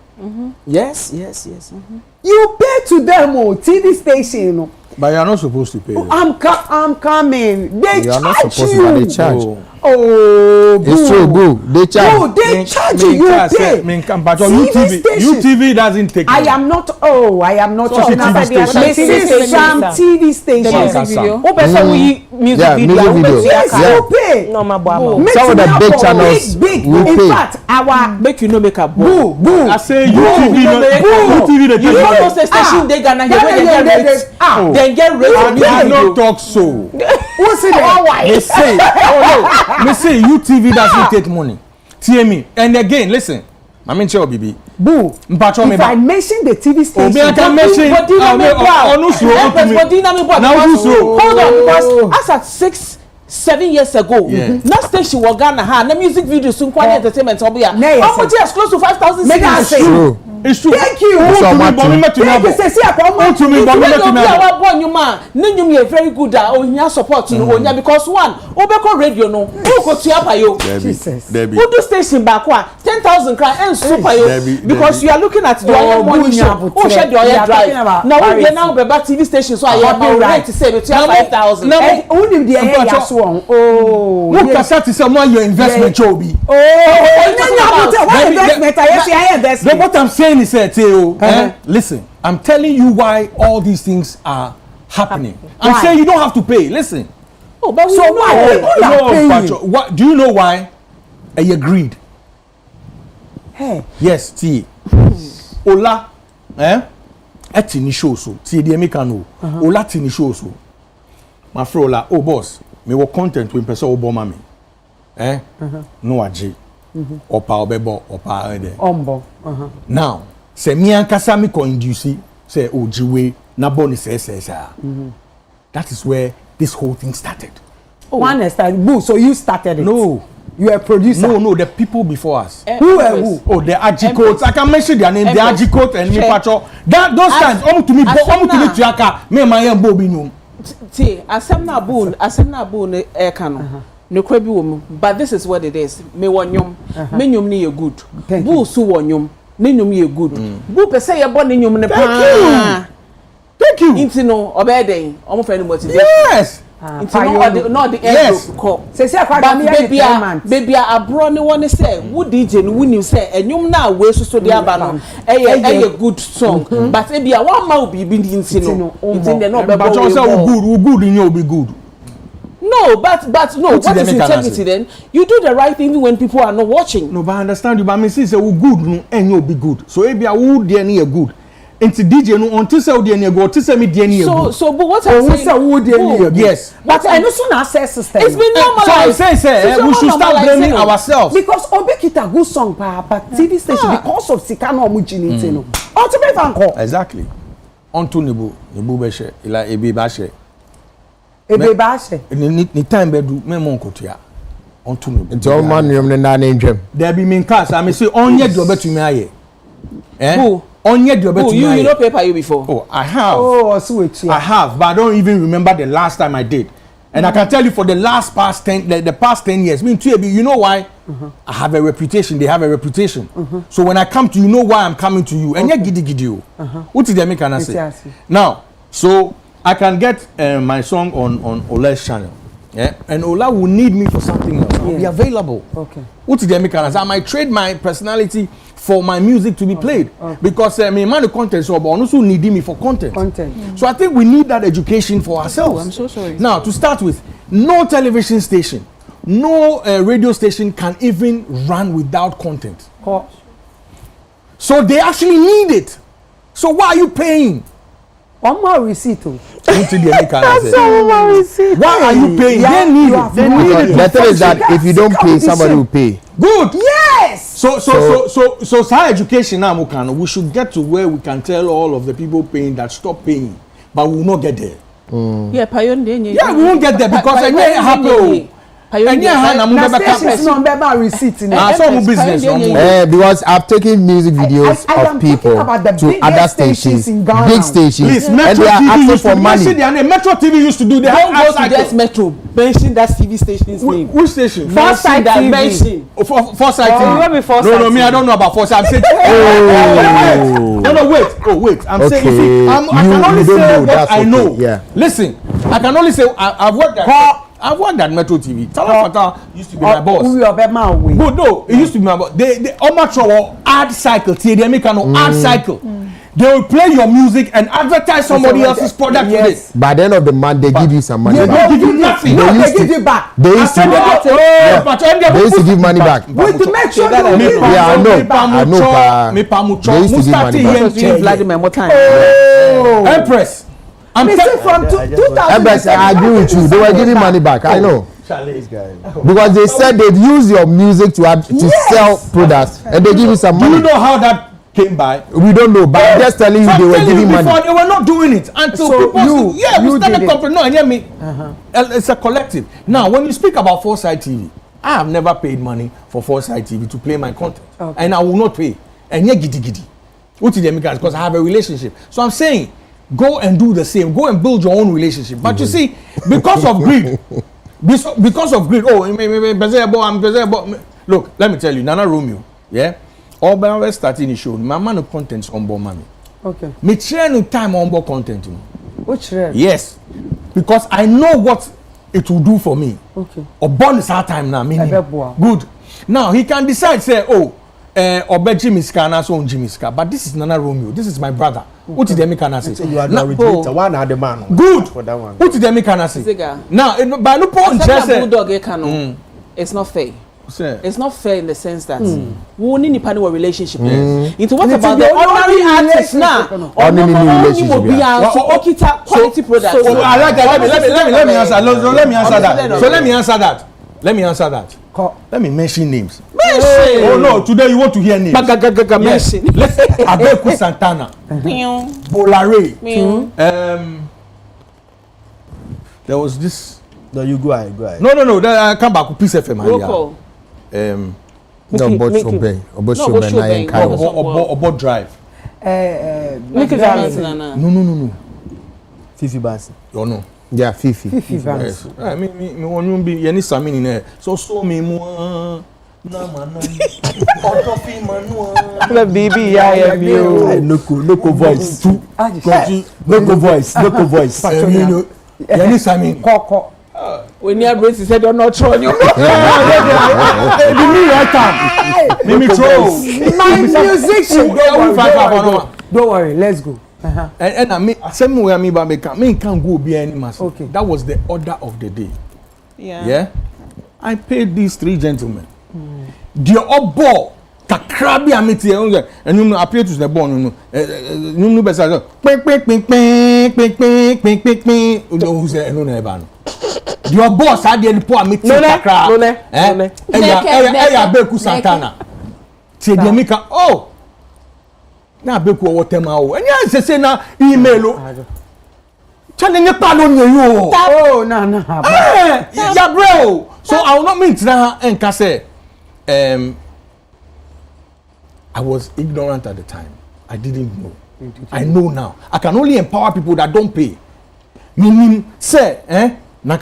Yes. You pay to them TV station no. But you are not supposed to pay. I'm coming. They are charge not supposed you. To, they charge. Oh, it's true, boo. They charge. Oh, they charge you. You pay. But UTV doesn't take. I am not. Oh, I am not talking about some TV station. Who person we music video? Yes, you pay. No, my boy. Some of the big channels. Big. In fact, our make you no make a boo. I say UTV. You don't know the station they gonna get then get rate. I don't talk so. What's it? They say, me say UTV doesn't take money. Hear me. And again, listen. I mean, tell Bibi. Boo. If I mention the TV station, I can mention. Hold on, because as at 6-7 years ago, that station was Ghana had the music videos soon quite entertainment. How much is close to 5,000? True. It's true. Thank you. Thank you. Very good. Support because one, Obeko radio no, who do station back 10,000 cry and super because you are looking at the oil money show. Oh, share the oil drive. Now we are now back TV station, so I have right to say between 5,000. Only the oh, look at someone your investment Chobi. Investment. What I'm saying is listen, I'm telling you why all these things are happening. I'm saying you don't have to pay. Listen. Oh, but so why? What do you know why? You agreed. Hey. Yes, T. Ola, etini show so. T the Americano. Ola tini show so. My friend Ola, oh boss, me work content with person Obama me. No aje. Opa obebo opa ede. Ombo. Now, say me ankasa me ko induce say ojiwe na boni say. That is where this whole thing started. One started. Boo, so you started it. No. You are a producer. No, the people before us. Who are who? Oh, the Agicotes. I can mention their name. The Agicote and me patrol. That those times, to me tiaka. Me my young Bobby no. See, asem na boon kano. No kwebi woman. But this is what it is. Me wanyom. Me nyom ni ye good. Boo su wanyom. Me nyom ye good. Boo pe say ye born ni nyom ne pa. Thank you. Inti no obede. Omo fe ni motivation. Yes. Inti no the end ko. Say akwa baby abro ni won say wo DJ no woni say enyum na we so de aba no eye good song but e bia one ma obi bi inti no inti no be but you say we good in you be good. No, but no. What is integrity then? You do the right thing even when people are not watching. No, but I understand you. But me say we good no and you be good. So if you are who dey near good. Into DJ no until say we dey near good. Until say me dey near good. So but what I'm saying? Who dey near good? Yes. But I know soon access system. It's been normalized. So I say we should start blaming ourselves. Because Obekita good song but TV station because of Sikano Omujinite no. Ultimate fan call. Exactly. Onto nebu be share. Ila ebi ba share. Ebe ba she ni time bedu me mon kotua onto no nti o man nyom ne na ndwem there be min cars I say onye de obetumi aye onye de obetumi aye you no pay you before. Oh, I have. Oh, so it I have, but I don't even remember the last time I did. And I can tell you for the past 10 years, me too, you know why? I have a reputation, they have a reputation. So when I come to you, know why I'm coming to you. And you giddy. What did they make an say? Now, so I can get my song on Ola's channel. Yeah, and Ola will need me for something else. I'll be available. Okay. What did they make an say? I might trade my personality for my music to be played. Because man, content so but also needing me for content. So I think we need that education for ourselves. Oh, I'm so sorry. Now, to start with, no television station, no radio station can even run without content. So they actually need it. So why are you paying? One more receipt. Why are you paying? They need it. They need it. The thing is that if you don't pay, somebody will pay. Good. Yes. So higher education now, we should get to where we can tell all of the people paying that stop paying, but we will not get there. Yeah, pioneer. Yeah, we won't get there because I ain't happy. And yeah, na stations no be receipt in some business because I've taken music videos of people to other stations, big stations, please, and they are asking for money. Metro TV used to do that. Don't go to that Metro. Mention that TV station's name. Which station? Foresight TV. Mention. Foresight TV. No, me, I don't know about Foresight. I'm saying. No, wait. I'm saying. I can only say what I know. Yeah. Listen, I can only say I've worked at. I've worked at Metro TV. Talafata used to be my boss. But no, it used to be my boss. They almost ad cycle. They make an ad cycle. They will play your music and advertise somebody else's product with it. By the end of the month, they give you some money. They don't give you nothing. They give you back. They used to give money back. With to make sure that I know. They used to give money back. Vladimir, more time. Empress. I'm saying from 2000. Empress, I agree with you. They were giving money back. I know. Because they said they'd use your music to sell products, and they give you some money. Do you know how that came by? We don't know, but I'm just telling you they were giving money. Before, they were not doing it until so people we started complaining. No, hear me. It's a collective. Now, when you speak about Foresight TV, I have never paid money for Foresight TV to play my content, and I will not pay. And yeah, giddy. What did they make? Because I have a relationship. So I'm saying, go and do the same. Go and build your own relationship. But you see, because of greed, look, let me tell you, Nana Romeo, yeah, all by our starting the show, my man of contents on board mommy. Okay. Me share no time on board content. Which rare? Yes, because I know what it will do for me. Okay. Or bonus our time now, meaning good. Now he can decide, say, or Jimmy Ska, so Jimmy Ska, but this is Nana Romeo. This is my brother. What did they can say? You are the originator. One are the man. Good. For that one. What did they can say? Now, by no point, it's not fair. It's not fair in the sense that we only need a relationship. Into what about the ordinary artist now? Ordinary relationship. Quality products. So I like that. Let me answer. Let me answer that. So let me answer that. Let me mention names. Oh no, today you want to hear names. Yes. Let's Abeku Santana. Bolare. There was this. No, you go ahead. No. I come back to Peace FM. Obo Drive. No. Fifi Bass. You know. Yeah, Fifi. Yes. I mean, me want to be any something in there. So me more. No man. Baby, yeah, Local voice. Local voice. Any something. When you are bracing, said you're not throwing you. Me throw. My music should don't worry, let's go. And I mean, same way me can't go be any mass. Okay. That was the order of the day. Yeah. I paid these three gentlemen. The obo kakrabi amiti and you appear to the bone. You better your boss had the poor meeting. Beku Santana. Say the Mika, oh, now Beku or Temao. And yes, say now email. Telling the pardon you. Oh, no. Yeah, bro. So I will not meet now and can say, I was ignorant at the time. I didn't know. I know now. I can only empower people that don't pay. Meaning, say, it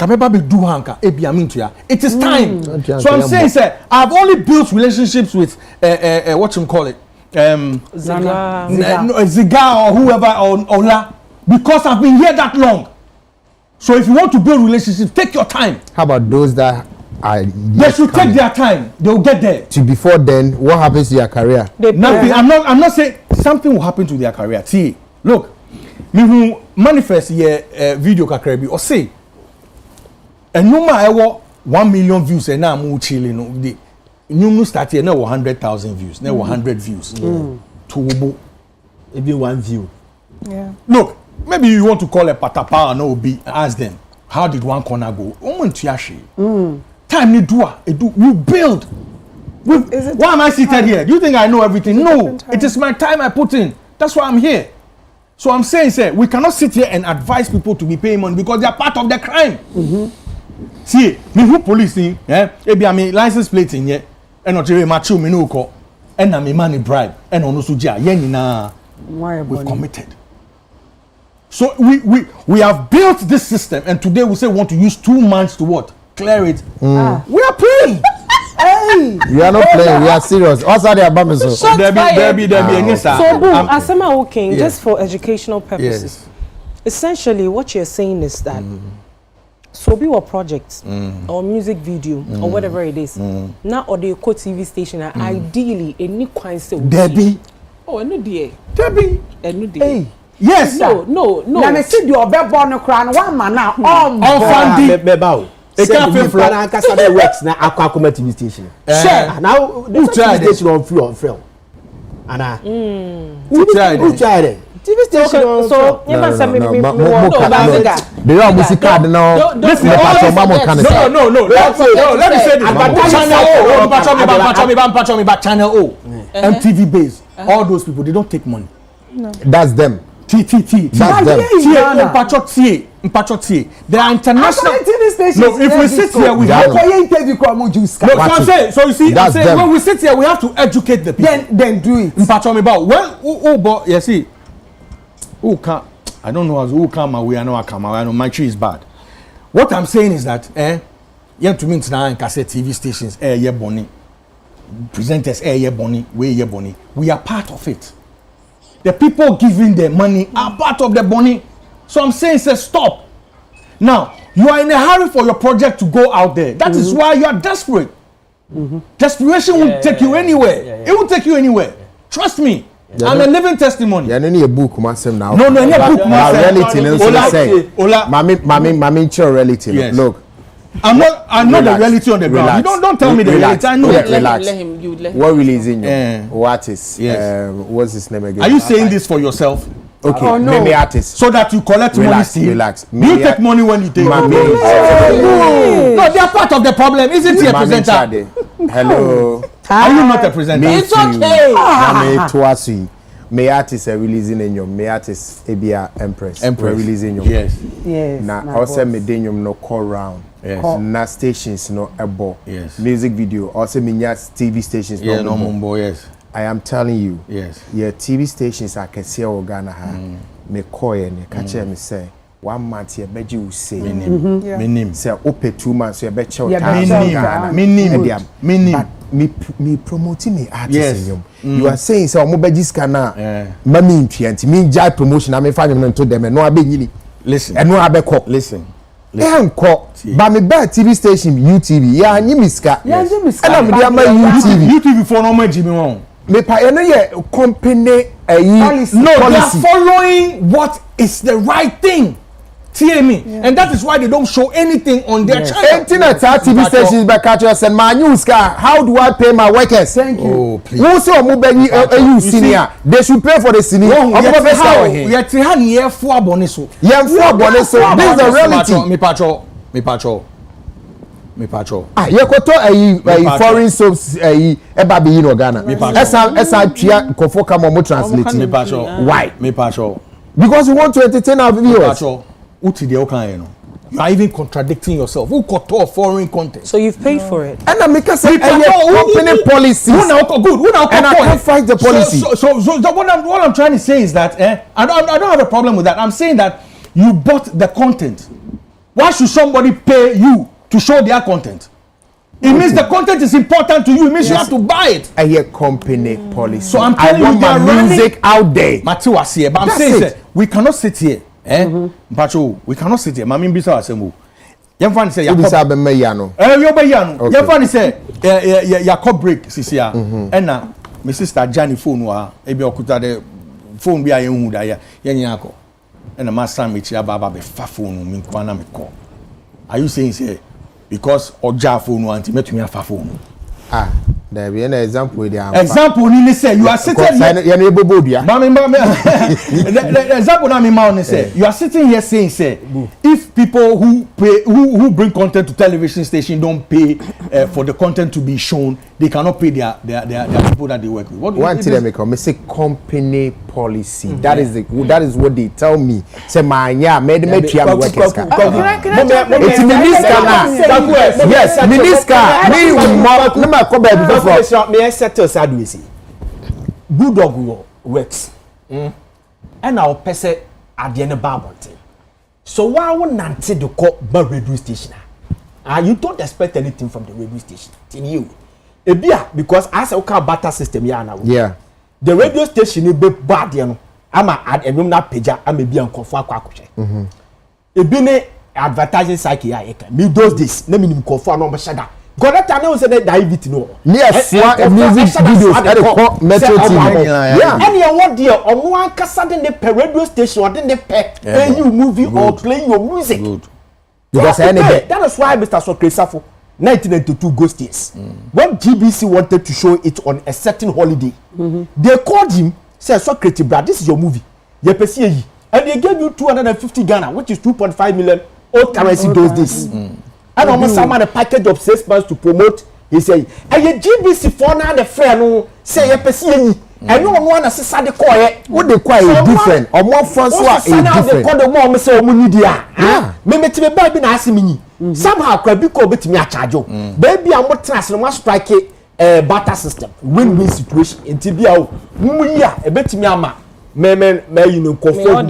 is time. So I'm saying, sir, I've only built relationships with what you call it, Ziga or whoever or Ola, because I've been here that long. So if you want to build relationships, take your time. How about those that are? They should take their time. They will get there. To before then, what happens to your career? Nothing. I'm not saying something will happen to their career. See, look, me who manifest here video kakrebi or say. And no matter 1 million views and now I'm chilling. The new start here now 100,000 views, now 100 views. To even 1 view. Yeah. Look, maybe you want to call a patapa and be ask them how did one corner go? Time you do you build. Why am I seated here? Do you think I know everything? No, it is my time I put in. That's why I'm here. So I'm saying, say, we cannot sit here and advise people to be paying money because they are part of the crime. See, me who police thing, ebi am license plate in here, and not really macho me no call, and I'm a money bribe, and on also ja, we've committed. So we have built this system, and today we say we want to use 2 months to what? Clear it. We are playing. Hey, we are not playing. We are serious. Also, they are bombing. So there be. So, boom, Asema Woking, just for educational purposes. Yes. Essentially, what you're saying is that so be what projects or music video or whatever it is. Now, or the TV station, ideally, any kind of Debbie. Oh, no dear. Debbie. No dear. Yes. No. Let me see the obe crown one man now. Bebao. It can't feel for an Cassada works now. Aqua TV station. Sure. Now the TV station on free on film. And Who tried it? TV station. So you must have me. They are music card now. No. Let me say this. Channel O. MTV base. All those people, they don't take money. No. That's them. That's them. Mpachotie. They are international. No, if we sit here, we have to. So you see, I'm saying when we sit here, we have to educate the people. Then do it. But you see, who can't? I don't know who come away. I know I come away. I know my tree is bad. What I'm saying is that, you have to mean now and cassette TV stations, bonny, presenters, bonny, bonny. We are part of it. The people giving the money are part of the money. So I'm saying, say stop. Now, you are in a hurry for your project to go out there. That is why you are desperate. Desperation will take you anywhere. It will take you anywhere. Trust me. I'm a living testimony. Yeah, no book myself now. No, book myself. Reality, reality. Yes. Look. I'm not the reality on the ground. You don't tell me the reality. I know. Relax. Let him. What releasing you? What is? Yes. What's his name again? Are you saying this for yourself? Okay. Oh, no. Maybe artist. So that you collect money still. Relax. You take money when you take money. No, they are part of the problem. Isn't he a presenter? Hello. Are you not a presenter? It's okay. May artists are releasing in your May artists Abia Empress. We're releasing your yes. Now also me denyum no call round. Yes. Na stations no ebo. Yes. Music video also me TV stations no mumbo. Yes. I am telling you. Yes. Yeah, TV stations I can see Ghana ha. Me call and catch me say 1 month here beji you say me name say open 2 months you bet you me promoting me artists in you are saying say omo beji scanner mami ntwenti me jai promotion am fa nyem to dem no abenyini listen eno abeko listen enko ba me ba TV station UTV ya nyi miska na me dia ma UTV for no maji me won me pa eno ye company policy. They are following what is the right thing. Hear me, and that is why they don't show anything on their channel. Internet TV stations by catchers and my news car. How do I pay my workers? Thank you. Oh, please. Who say you senior? They should pay for the senior. This is the reality. Me pacho. You koto a foreign soaps eba be in Ghana. Esa tria kofo come mo translate. Me pacho. Why? Me pacho. Because we want to entertain our viewers. You are even contradicting yourself. Who got foreign content? So you've paid for it. And I make us say company policies. Who now good? Who now and I can't fight the policy. So what I'm trying to say is that I don't have a problem with that. I'm saying that you bought the content. Why should somebody pay you to show their content? It means the content is important to you. It means you have to buy it. I hear company policy. So I'm telling you, my music out there. Matthew was here, but I'm saying we cannot sit here. Pacho, we cannot sit here. Mami bisa asemu. Yemfani say Yakob be meyano. Yo be yano. Yemfani say Yakob break sisia. Na my sister Johnny phone wa ebi okuta the phone bi ayehu da ya yako. Na ma san me chia baba be fa phone mi kwa na me call. Are you saying say because oja phone anti metumi afa phone? There be an example there. Example ni say you are sitting here. The example na me ma say you are sitting here saying say if people who pay who bring content to television station don't pay for the content to be shown, they cannot pay their people that they work with. What one thing they make me say company policy. That is what they tell me. Say my made me try my work. It's minister. Yes, minister. Me my come me settle sad we see good dog works and our person at the end of Bible. So why would Nancy the call by radio station? You don't expect anything from the radio station in you. Because as a car barter system now. Yeah. The radio station is bad, you know. I'm at a room that page, I may be on Kofa Kwakuche. A bine advertising cycle, me those days, let me Kofa no Mashada. God that I know say that David no. Yes, music videos at the Metro TV. Yeah. And you what dear on one kasa den the radio station or den the pay you movie or playing your music. Good. Because that is why Mr. Sokresafo 1992 Ghost Years. When GBC wanted to show it on a certain holiday, they called him, said Socrates, Brad, this is your movie. You pay and they gave you 250 Ghana, which is 2.5 million old currency those days. And almost someone a package of 6 months to promote. He say, and your GBC for now the fair no say you pay and no one has said the quiet. What they quite different or more fun so are different. They call the mom say omunidia. Me to be baby na asimi. Somehow could be called me a charge. Baby I'm not trust no strike barter system. Win-win situation. Until be out. Muya a bit me ama. Me you know confirm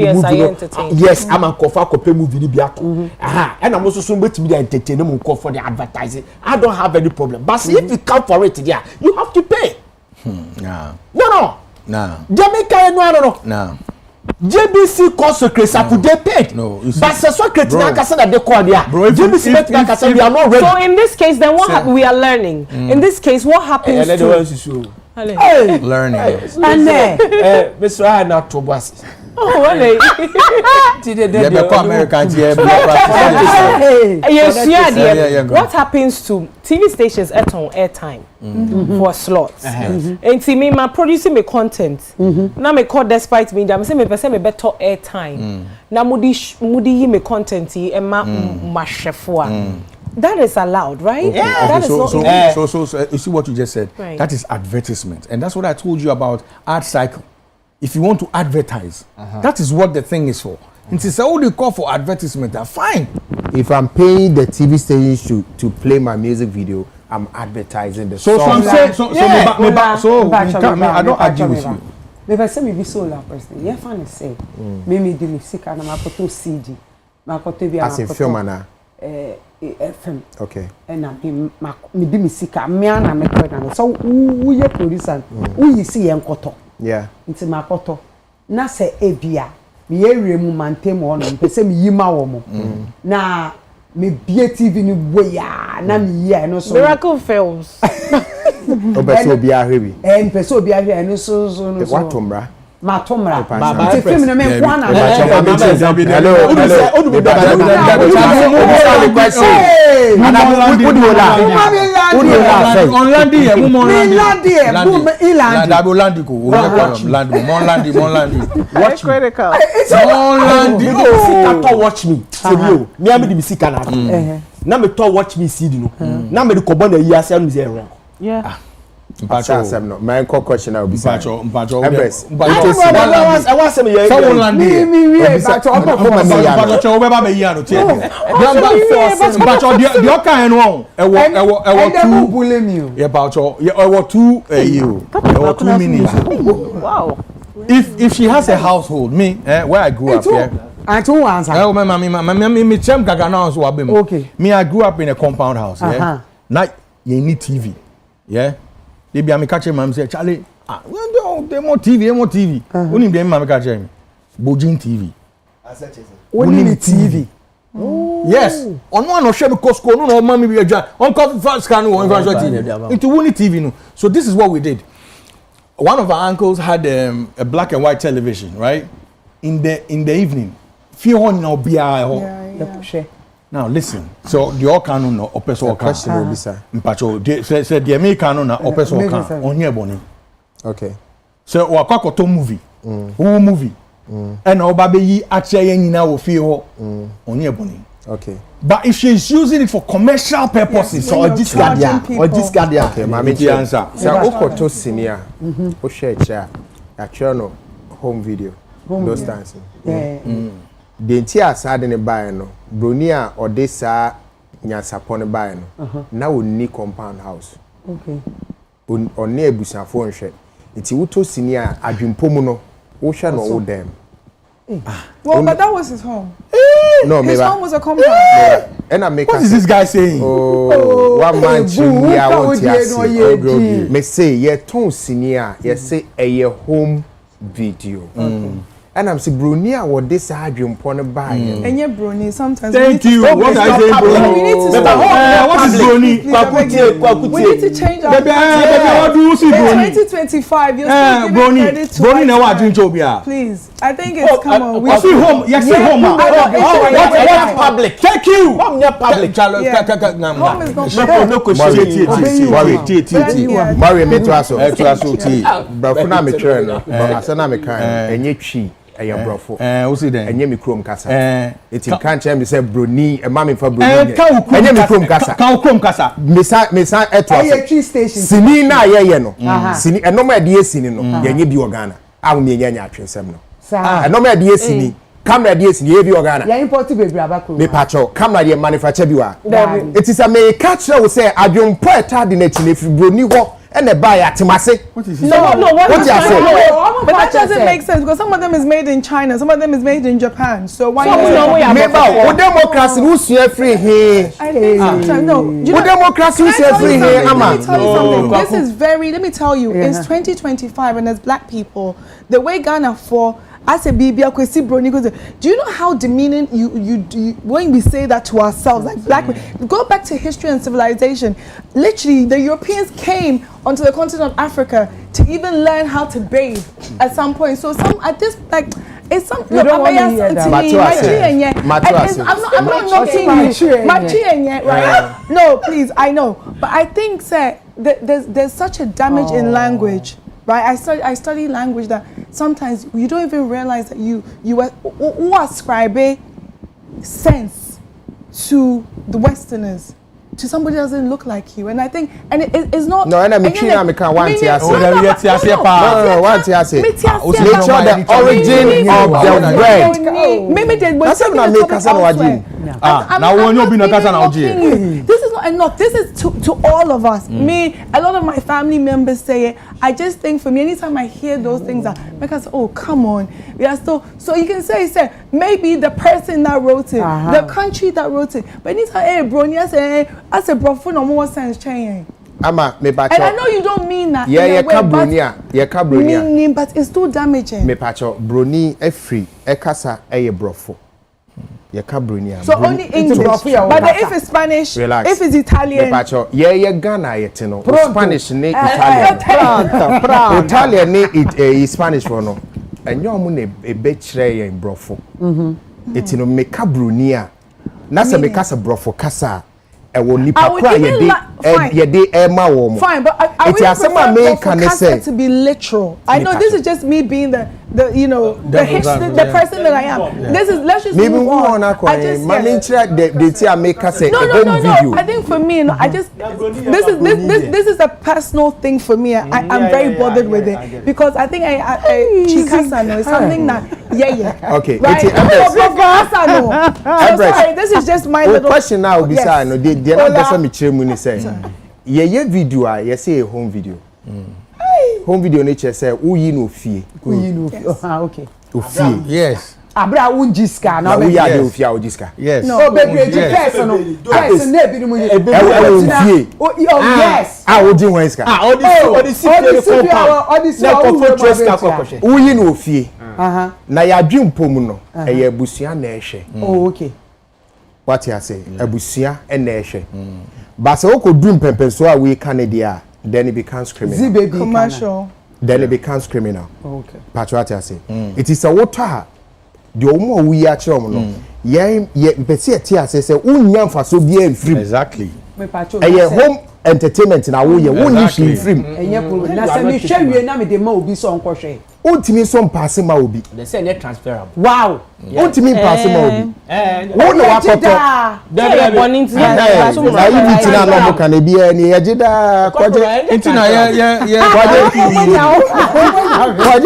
yes I'm a confirm copy movie biato and I'm also soon to be entertaining for the advertising. I don't have any problem, but if you come for it there you have to pay. No Jamaica no JBC consecrates up they paid. No, but Socrates that they call there. JBC we are not ready. So in this case then what we are learning. In this case what happens to learning. And Mr. I not to was. Oh, really? What happens to TV stations at on airtime for slots? And see me, my producing me content. Now me call despite me, I'm saying me better airtime. Now moody me content and my chefua. That is allowed, right? Okay. Yeah. That so, is not so you see what you just said. Right. That is advertisement, and that's what I told you about ad cycle. If you want to advertise, that is what the thing is for. And it's all they call for advertisement. Fine. If I'm paying the TV stations to play my music video, I'm advertising the song. So I don't argue with you. Never say me be so la person. Yeah, funny say. Me do music and I'm to CD. Ma koto bi as in film ana. FM. Okay. And me di music me ana me credit na. So who ye producer? Who you see yen koto? Yeah. Nti makoto na se ebia me area mu mantem ho no pese me yima wo mo na me bie TV ni boya na me yi no so Miracle Films obeso obia hwebi pese obia hwe no so watomra matomra te film no me kwa na hello watch me me am the music na me to watch me see no na me the kobo na yi ase no say wrong yeah Mpacho no my question I will be Mpacho Empress I want some here someone land here Mpacho obeba be here no tie Mpacho the okan no ewo two bully me yeah Mpacho ewo two you ewo 2 minutes wow if she has a household me where I grew up here I don't answer oh me chem gaga now so abem okay me I grew up in a compound house yeah now you need TV yeah they be am catch him say Charlie they more TV only be am catch him Bojin TV only TV yes on one of shebe Costco no mama be agent on coffee fast can no TV into only TV no so this is what we did. One of our uncles had a black and white television, right? In the evening, few on now be Now listen. So the okano no opeso question will be sir. Mpacho said the Americano na opeso okan on here boni. Okay. So wakwakoto movie. Who movie? And obabeyi ache nyina wo fie ho. On here boni. Okay. But if she's using it for commercial purposes, yes, or discard okay, mama the answer. So okoto senior. O share chair. Actually no home video. Those times. The entire side in the buy no. Bronia or this sa nyansapon ne buy no. Now we need compound house. Okay. On near busafo nhwe. Iti wuto senior adwimpomu no. Wo hwe no wo dem. Well, but that was his home. No, his home was a compound. And I make what is this guy saying? Oh, one man chimney I want to me say ye ton senior, ye say a home video. And I'm saying Brunia what this hydrogen pon buy. And yeah, Bruni, sometimes thank you. What I say, Bruni? We need to what is Bruni? We need to change our what do you see, Bruni? 2025, you're still giving Bruni. credit to Bruni now what doing Jobia? Please, I think it's come on. We see home. Yes, see home. What public? Thank you. What near public? Home is not No question. Mari me to aso. Brafuna me try no. Asana me kan enye twi eya brofo. Wo see then. Enye me krom kasa. Eti kan chem me say broni, e ma me fa broni. Enye me krom kasa. Kan krom kasa. Me san eto aso. Aye tree station. Sini na ye no. Sini enoma de esini no. Yenye bi Ghana. Awu me nya atwensem no. Sa. Enoma de esini. Camera de esini ye bi Ghana. Ya import baby abako. Me pacho camera de manufacture bi wa. It is a me catch we say adwompo eta de na chine fi broni ho. And the buy at Timase. What you say? But that doesn't make sense because some of them is made in China, some of them is made in Japan. So why not? Democracy who's free here? No. Democracy who's free here? Let me tell you something. This is let me tell you, it's 2025 and as black people, the way Ghana for as a baby, do you know how demeaning you when we say that to ourselves, like black men? Go back to history and civilization. Literally, the Europeans came onto the continent of Africa to even learn how to bathe at some point. So at this it's something. I'm not knocking you, right? No, please, I know, but I think there's such a damage in language. Right, I study language that sometimes you don't even realize that you ascribe sense to the Westerners, to somebody that doesn't look like you, and I think it's not. No, and I can't want to No, want to say. Make sure the origin of the word. Maybe they were taking a now when you be na kasa na oje. This is not enough. This is to all of us. Me, a lot of my family members say it. I just think for me, anytime I hear those things, make us oh come on, we are still. So you can say maybe the person that wrote it, the country that wrote it. But anytime hey bro, I say bro, for no more sense change. Ama me pacho. And I know you don't mean that. Yeah, cabronia. Meaning, but it's too damaging. Me pacho broni e free e kasa e brofo. So only English, but if it's Spanish, relax. If it's Italian, Ghana yetino. Spanish ni Italian. Italian ni Spanish for no. And you mu ne e be kire yen brofo. Etino me cabronia. Na se me kasa brofo kasa. Ewo nipa kwa yede ema wo mo. Fine, but I would prefer to be literal. I know this is just me being the person that I am. Yeah. This is let's just move on. I just no. I think for me, I just this is a personal thing for me. I'm very bothered with it because I think Chikasa is something that okay. Right? Sorry, this is just my little question now. Beside no, they not person me chemu say. Ye video I say a home video. Home video nature say uyi no fie. Okay. Ofie. Yes. Abra unjiska na we are the ofia ujiska. Yes. No, baby, person no. Person na bi ni mu ye. Ofie. Oh yes. Oji wenska. Odisi uyi no ofie. Na ya dwempom no eye abusua na ehwe. Oh okay. What you say? Abusua na ehwe. But so okodum pempenso a we Canada, then it becomes criminal. Commercial. Then it becomes criminal. Okay. Patriot say. It is a water. The omo we are chom no. ye pese eti ase se unya mfaso bia mfrim exactly me pacho home entertainment na wo ye wo ni shi mfrim enye pro na se me hwewie na me de ma obi so nkohwe untimi so mpaase ma obi they say net transferable wow untimi mpaase ma obi wo no wakoto there bonding to na yi tina no mo kan bi e ni ye da kwaje intina ye kwaje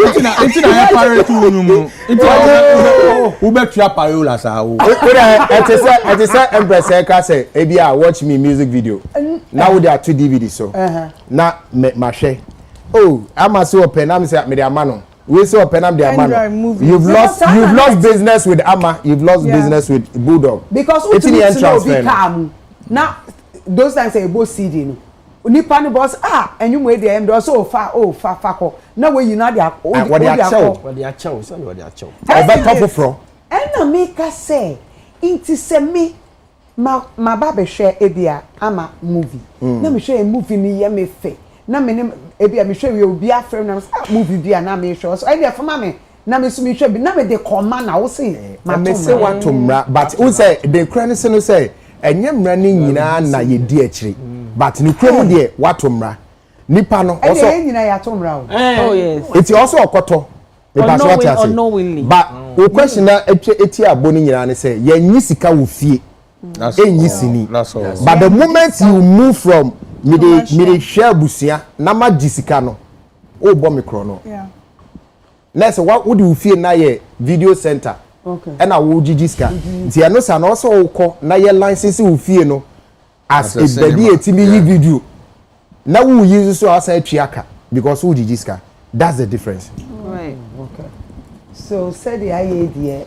intina ye pare tu numu intina wo betua parola sa wo ete se Empress ka say e bia watch me music video now we are 2 DVD so na ma hwe oh ama so open am say me dey amano we say open am dey amano you've lost business with Ama, you've lost business with Bulldog because it's transfer now those times say both CD no nipa ni boss enyu we dey em do so fa ko na we you know they what they are chow ebe top fro na me ka say inti se me ma ba be hwe ebia Ama movie na me hwe movie ni ye me fe na me ebia me hwe we obi afrem na movie bia na me hwe so I dey for me na me so me hwe bi na me dey command na wo say ma me say what to mra but who say the credit no say enye mra ni nyina na ye di akiri but ni kwemu de what to mra nipa no also enye nyina ya to mra oh yes it's also okoto me pass what you say but the question na eti aboni nyina ne say ye nyi sika wo fie enyi sini but the moment you move from me share busia na ma jisika no o bo me kro no yeah let's what would you feel na ye video center okay and I wo jijiska nti eno sa na also wo na ye license wo fie no as a baby etimi video na wo use so outside triaka because wo jijiska that's the difference right okay so said the idea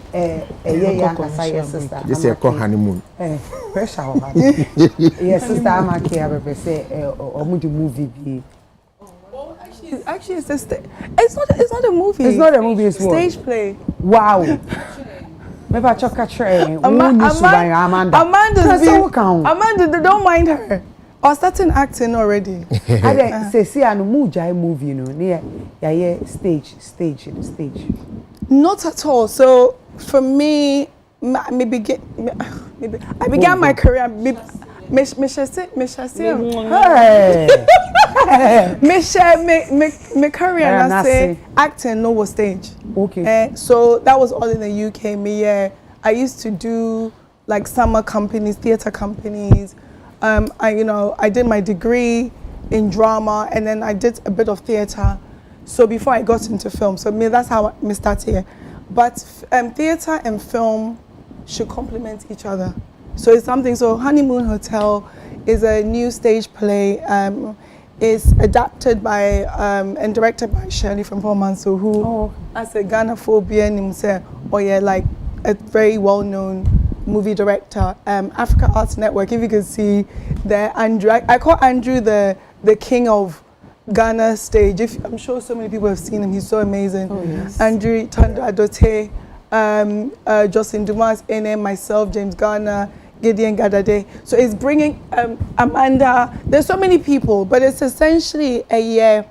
yeah kasa sister this is called honeymoon pressure over yes sister Ama care be say omu the movie be actually it's not a movie. It's not a movie, it's what? Stage play. Wow. Maybe I chuck a train. Amanda, don't mind her. I started acting already. I say I no mujai movie, you know, near stage. Not at all. So for me, I began my career. Me career and I say acting no was stage. Okay. So that was all in the UK. I used to do like summer companies, theater companies. I did my degree in drama and then I did a bit of theater. So before I got into film, so that's how I started here. But theater and film should complement each other. So it's something. So Honeymoon Hotel is a new stage play. It's adapted by and directed by Shirley from Pomanso, who, as a Ghana phobia, like a very well-known movie director. Africa Arts Network. If you can see there, Andrew. I call Andrew the king of Ghana stage. I'm sure so many people have seen him. He's so amazing. Oh, yes. Andrew Tanda Adote, Jocelyn Dumas, NM, myself, James Garner, Gideon Gadade. So it's bringing Amanda. There's so many people, but it's essentially a year.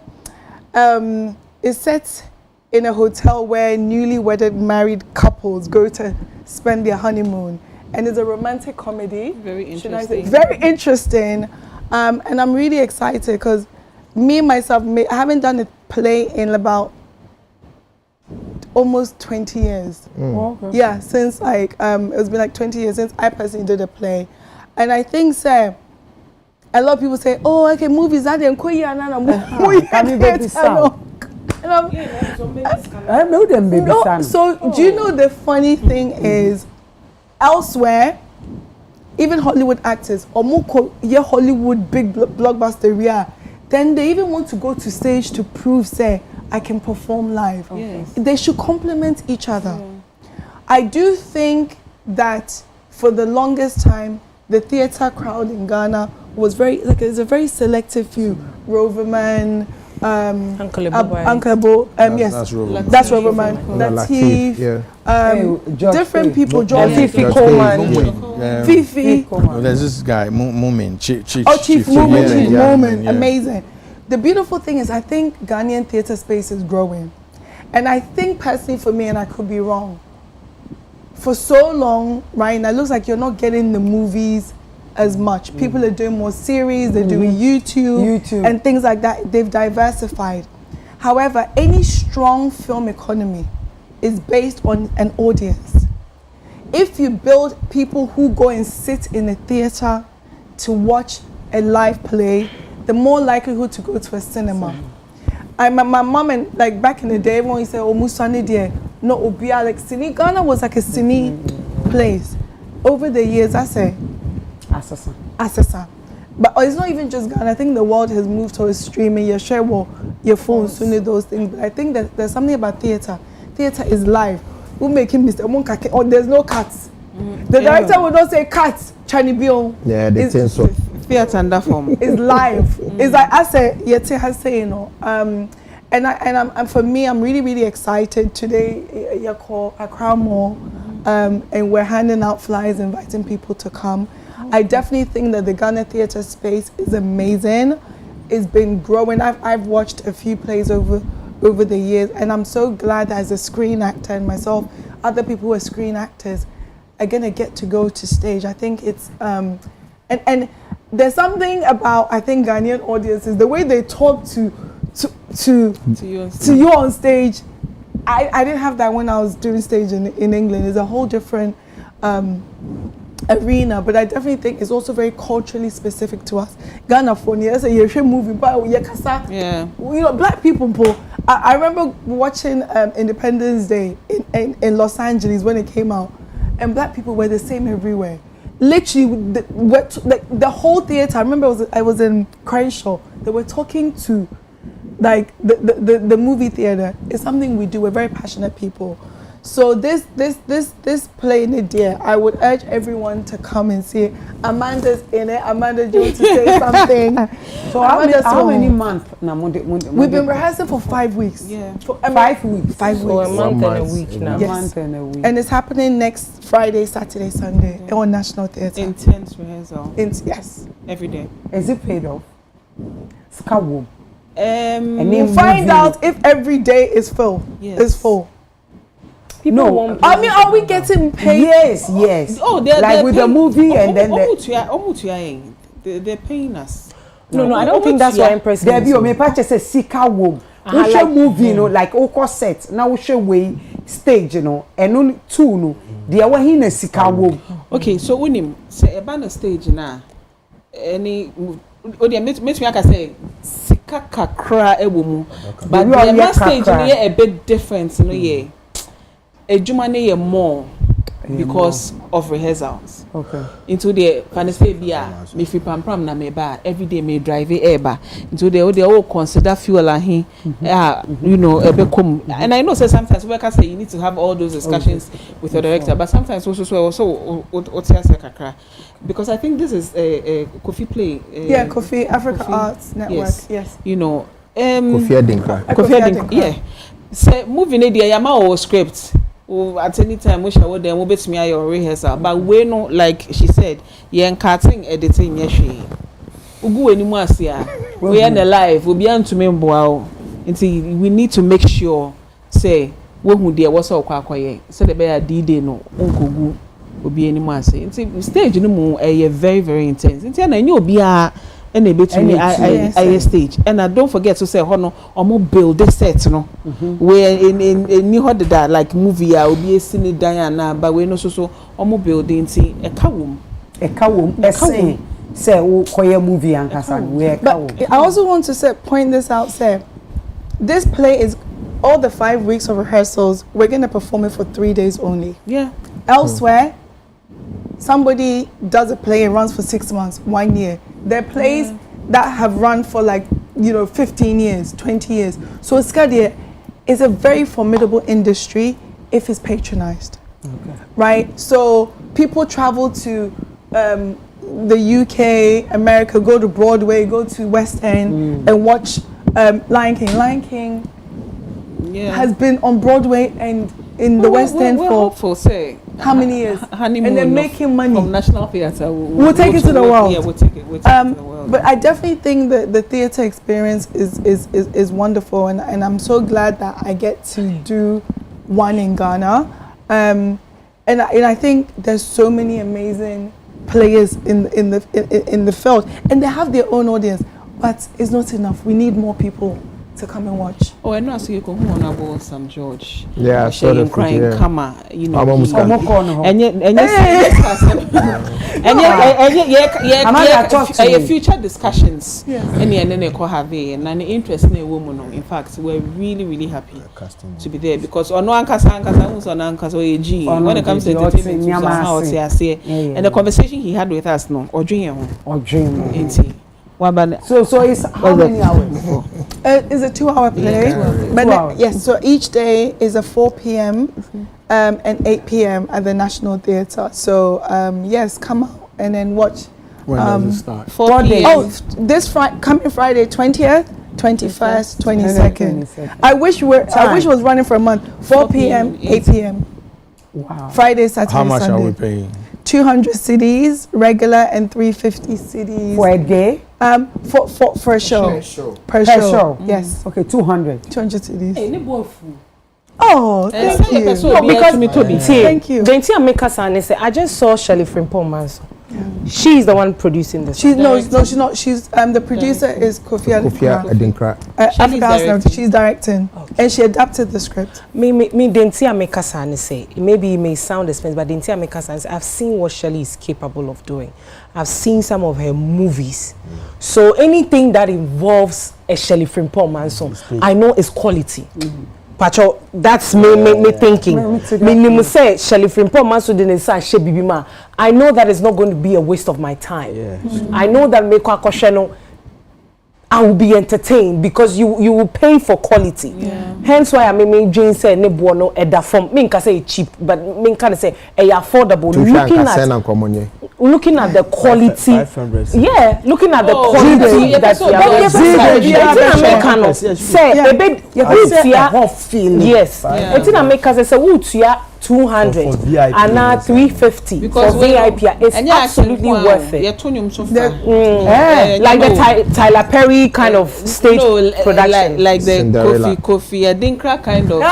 It's set in a hotel where newly wedded married couples go to spend their honeymoon, and it's a romantic comedy. Very interesting. Very interesting, and I'm really excited because me myself, I haven't done a play in about almost 20 years. Okay. Yeah, since like it's been like 20 years since I personally did a play, and I think a lot of people say, oh, okay, movies are there. So do you know the funny thing is, elsewhere, even Hollywood actors or Hollywood big blockbuster, then they even want to go to stage to prove, say, I can perform live. Yes. They should complement each other. Yeah. I do think that for the longest time, the theater crowd in Ghana was it's a very selective few. Roverman, Uncle Ebo, yes, that's Roverman. Latif, different people. John Fifi Coleman, Fifi. There's this guy, Moomin, Chief Moomin, amazing. The beautiful thing is, I think Ghanaian theatre space is growing. And I think personally for me, and I could be wrong, for so long right now, it looks like you're not getting the movies as much. People are doing more series, they're doing YouTube and things like that. They've diversified. However, any strong film economy is based on an audience. If you build people who go and sit in a theater to watch a live play, the more likelihood to go to a cinema. My mom, and like back in the day, when we say, "Oh, Musani dear," no, Obia, like cine. Ghana was like a cine place. Over the years, I say, Assasa. But it's not even just Ghana. I think the world has moved towards streaming. Your share, your phone, soon those things. But I think that there's something about theater. Theater is live. We're making mistakes. Oh, there's no cuts. The director will not say cuts. Chani Bion. Yeah, they think so. Theater and that form. It's live. It's like I say, Yeti has say, you know. And for me, I'm really, really excited today. Yako Accra Mall, and we're handing out flyers, inviting people to come. I definitely think that the Ghana theatre space is amazing. It's been growing. I've watched a few plays over the years, and I'm so glad that as a screen actor and myself, other people who are screen actors are gonna get to go to stage. I think it's and there's something about, I think, Ghanaian audiences, the way they talk to you on stage. I didn't have that when I was doing stage in England. It's a whole different arena, but I definitely think it's also very culturally specific to us. Ghana for years, a movie, but you know, black people. I remember watching Independence Day in Los Angeles when it came out, and black people were the same everywhere. Literally, the whole theater. I remember I was in Crenshaw. They were talking to, like, the movie theater. It's something we do. We're very passionate people. So this play in it, dear, I would urge everyone to come and see it. Amanda's in it. Amanda, do you want to say something? So how many months? We've been rehearsing for 5 weeks. Yeah. 5 weeks. 5 weeks. So a month and a week now. Yes. A month and a week. And it's happening next Friday, Saturday, Sunday on National Theatre. Intense rehearsal. Yes. Every day. Is it paid off? Skawum. We'll find out if every day is full. Yes. Is full. People won't. I mean, are we getting paid? Yes. Oh, they're like with paying, the movie and then they're paying us. No, I don't think that's what Empress there be me patch say sika wom. We show movie, you know, like oko set. Now we show way stage, you know, and only two no. There were in a sika wom. Okay, so when him say about the stage now, any they make me like I say sika kakra ewomu, but the stage is a bit different, you know, yeah. Ejumane more because of rehearsals. Okay. Into the fanisebia, me fi pampram na me ba every day me drive eba. Into the all consider fuel and he, you know, and I know say sometimes we can say you need to have all those discussions with your director, but sometimes also because I think this is a Kofi play. Kofi Africa Arts Network. Yes. You know, Kofi Adingra. Yeah. Say moving the yama or script. At any time we shall then we'll bet me your rehearsal, but we know, like she said, you're cutting editing yeshi. Ugu anymore we are alive, we'll be on to me until we need to make sure say who dear was all quack so the bear D no uncle will be anymore say stage no more very, very intense. Until I knew be and a bit to me I stage, and I don't forget to say hono or more build this set no where in new hot that like movie I will be a cine Diana but we no so or more building see a kawum say koye movie and kasan. But I also want to point this out, say this play is all the 5 weeks of rehearsals. We're gonna perform it for 3 days only. Yeah. Elsewhere, somebody does a play and runs for 6 months, 1 year. There are plays that have run for 15 years, 20 years. So Skadia is a very formidable industry if it's patronized. Okay. Right? So people travel to the UK, America, go to Broadway, go to West End and watch Lion King. Lion King has been on Broadway and in the West End for how many years? And they're making money. From National Theatre. We'll take it to the world. Yeah, we'll take it to the world. But I definitely think that the theatre experience is wonderful, and I'm so glad that I get to do one in Ghana. And and I think there's so many amazing players in the field, and they have their own audience, but it's not enough. We need more people to come and watch. Oh, I know. So you can honorable Sam George. Yeah, so the crying Kama, you know. And future discussions. And then they have and an interest in a woman. In fact, we're really happy to be there because on one case, when it comes to entertainment, and the conversation he had with us, no, or dream. So it's how many hours? It's a 2-hour play. Yes, so each day is a 4 p.m. And 8 p.m. at the National Theatre. So yes, come out and then watch. When does it start? 4 p.m. Oh, coming Friday, 20th, 21st, 22nd. I wish it was running for a month. 4 p.m., 8 p.m. Wow. Friday, Saturday, How much Sunday. are we paying? 200 cedis regular and 350 cedis for a day. For a show. Per show. Yes. Okay, 200 cedis. Hey, ne boy fool. Oh, thank you. No, because thank you. Then Tia make us and say, I just saw Shelley Frimpong Manso. She's the one producing this. She's not. She's the producer is Kofi Adinkra. She's directing, and she adapted the script. Me Dentia make us and say maybe it may sound expensive, but Dentia make us and say I've seen what Shelley is capable of doing. I've seen some of her movies, so anything that involves a Shelley Frimpong Manso, I know is quality. Pacho, that's me thinking. Me say Shelley Frimpong Manso didn't say she bibima. I know that it's not going to be a waste of my time. I know that me kwa kosheno I will be entertained because you will pay for quality. Hence why I mean Jane said ne buono eda form. Me can say cheap, but me can say affordable. Looking at the quality. Yeah, looking at the quality that we are say yes. It's in America say would 200 and now 350 because for VIP. It's absolutely worth it. Like the Tyler Perry kind of stage production, like the Kofi Adinkra kind of.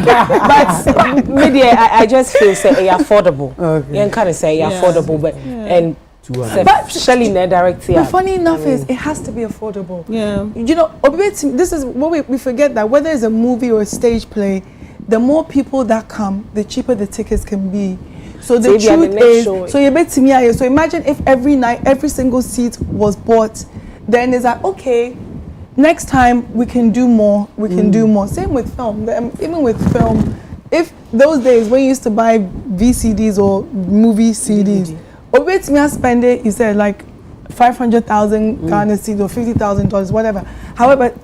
But maybe I just feel say affordable. You can say affordable, but and. But Shelley director. But funny enough is it has to be affordable. Yeah. You know, this is what we forget, that whether it's a movie or a stage play, the more people that come, the cheaper the tickets can be. So the truth is, so you bet me. So imagine if every night, every single seat was bought, then it's like, okay, next time we can do more. We can do more. Same with film. Even with film, if those days when you used to buy VCDs or movie CDs. Obet me spend it, you said like 500,000 Ghana cedis or $50,000, whatever. However,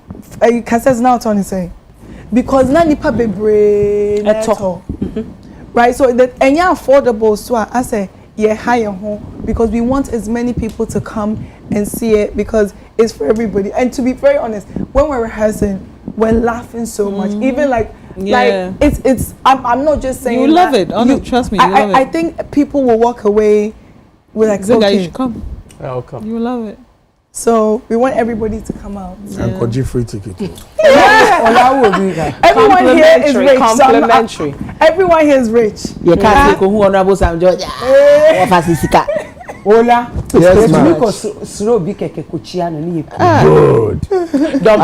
cassettes now Tony say because na nipa bebre at all, right? So that any affordable, so I say higher home because we want as many people to come and see it because it's for everybody. And to be very honest, when we're rehearsing, we're laughing so much, even like it's. I'm not just saying. You love it. Trust me. I think people will walk away. We're like, okay, you should come. I'll come. You love it. So we want everybody to come out. And Koji free ticket. Everyone here is rich. Complimentary. Everyone here is rich. You can't take who honorable Sam George. Ola, yes, ma'am. Good. Don't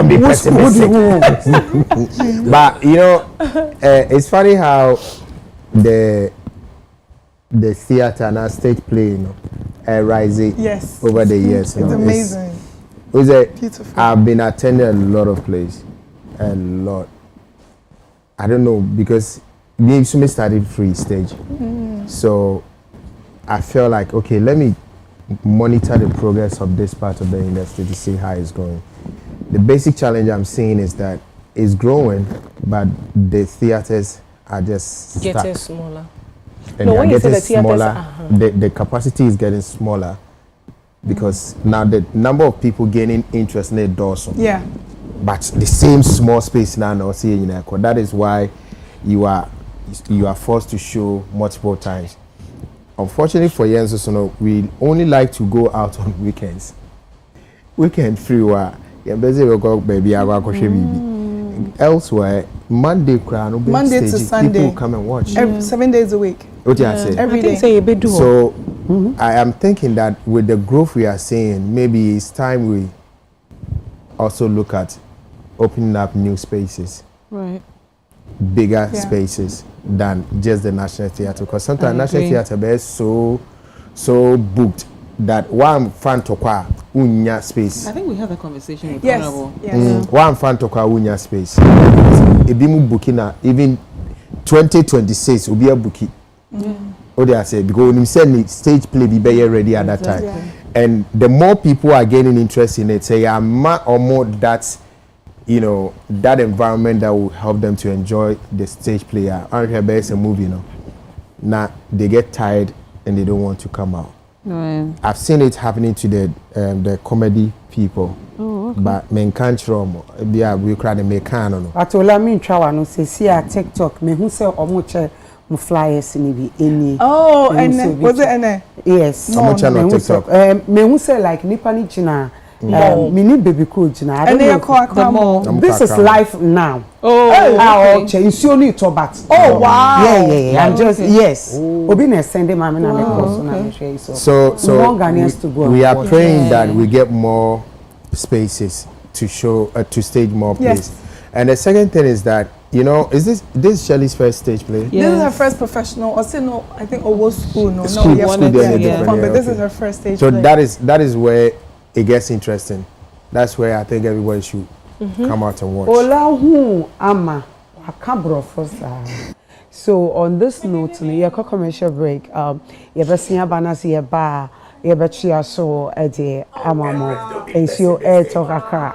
be pessimistic. But you know, it's funny how the theater and our stage play, you know, rising over the years. You know, it's amazing. Beautiful. I've been attending a lot of plays, a lot. I don't know because we started free stage, so I feel like okay, let me monitor the progress of this part of the industry to see how it's going. The basic challenge I'm seeing is that it's growing, but the theaters are just getting stuck. Smaller. And they are getting smaller. The capacity is getting smaller because now the number of people gaining interest in the doors. Yeah. But the same small space now, that is why you are forced to show multiple times. Unfortunately for Yenzo, we only like to go out on weekends. Weekend free, you're busy with baby, I will baby. elsewhere, Monday to Sunday, people come and watch. 7 days a week. What I say? Every day. So I am thinking that with the growth we are seeing, maybe it's time we also look at opening up new spaces, right? Bigger spaces than just the National Theatre, because sometimes National Theatre is so booked that one fan to qua unya space. I think we had a conversation with Honorable. One fan to qua unya space. Ebimu booking even 2026 will be a booking. What I say, because when you send stage play be ready at that time, and the more people are gaining interest in it, say or more that's that environment that will help them to enjoy the stage play. I don't care about a movie, now they get tired and they don't want to come out. Right. I've seen it happening to the comedy people. Oh, okay. But men can't show we cry the mechanic. But all me try no say see a TikTok me who say omoche mo flyers ni bi any. Oh, and was it any? Yes. No, on TikTok. Me who say like nipa ni china me ni baby coach na. And they call this is life now. Oh, okay. Nsuo ni to bat. Oh wow. Yeah. I'm just yes. Obi na send them mama na me cross na me share So we are praying that we get more spaces to show to stage more plays. And the second thing is that is this Shelley's first stage play? Yes. This is her first professional. Or say no, I think over school. No, school but this is her first stage so play. that is where it gets interesting. That's where I think everybody should come out and watch. Ola hu ama akabro fosa. So on this note, we commercial break. You better see abanasi ye ba. You better so ede amamo. Ensio air talk akra.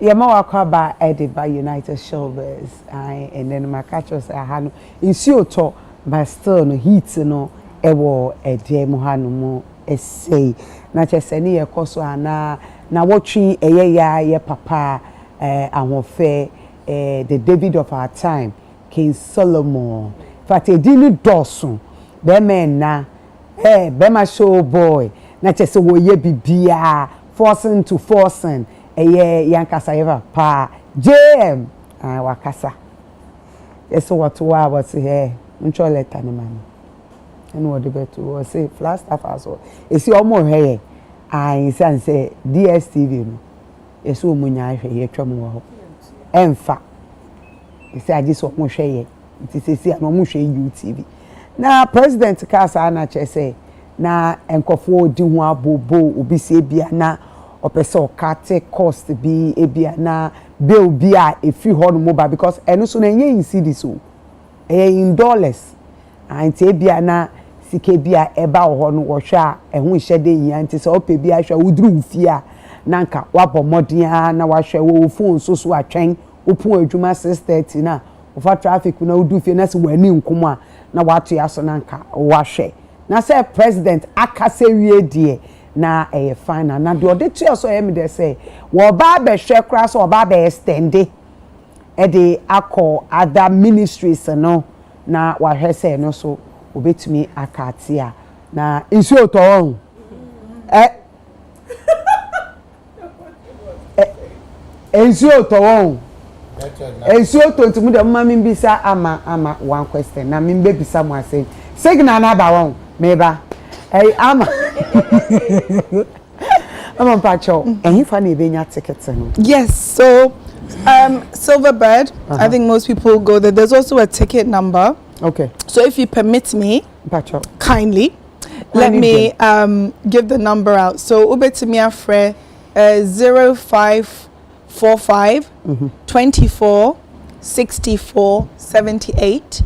Yema wakaba Ediba United Showbiz. And then my catchers I had insuo to but still no heat no ewo ede mo hanumo essay. Na cheseni ye koso ana na watching ye papa ahofe the David of our time, King Solomon. Fat a dini dosun. Be men na be my show boy. Na chese wo ye bibia forcing to forcing. Yankasa eva pa JM wakasa. Eso watu wa watu he ncho letter ni man. Enu wo de betu wo say flash staff aso. Esi omo he insan say DSTV no. Eso omunya hwe ye twam wo ho. Emfa. Esi agisi omo hwe ye. Nti sesi na omo hwe UTV. Na president kasa na chese na enkofo di ho abobo obi se bia na opeso kate cost bi ebia na bill bia efi ho no mobile because eno so na enye in cedi so in dollars anti ebia na sike bia eba ho no wo hwa ehun hyede yin anti so ope bia hwa uduru fia na nka wabọ modern na wahwe wo phone so atwen opun adwuma 6:30 na ofa traffic na udu fie na se wani nkomo a na watu ya so na nka wahwe na say president akase wie die na fine na de ode to so em de say wo ba be hwe kra so ba be extend e de akọ other ministries no na wa hwe say no so obetumi akati a na nsi oto on nsi oto on nsi oto ntimu de mama mbisa ama one question na mbe bisa mo ase signal na ba won meba ama I'm pacho. And you find a tickets. Yes, so Silverbird, I think most people go there. There's also a ticket number. Okay. So if you permit me, pacho, kindly let me give the number out. So Ubetimia Fre 0545 24 64 78.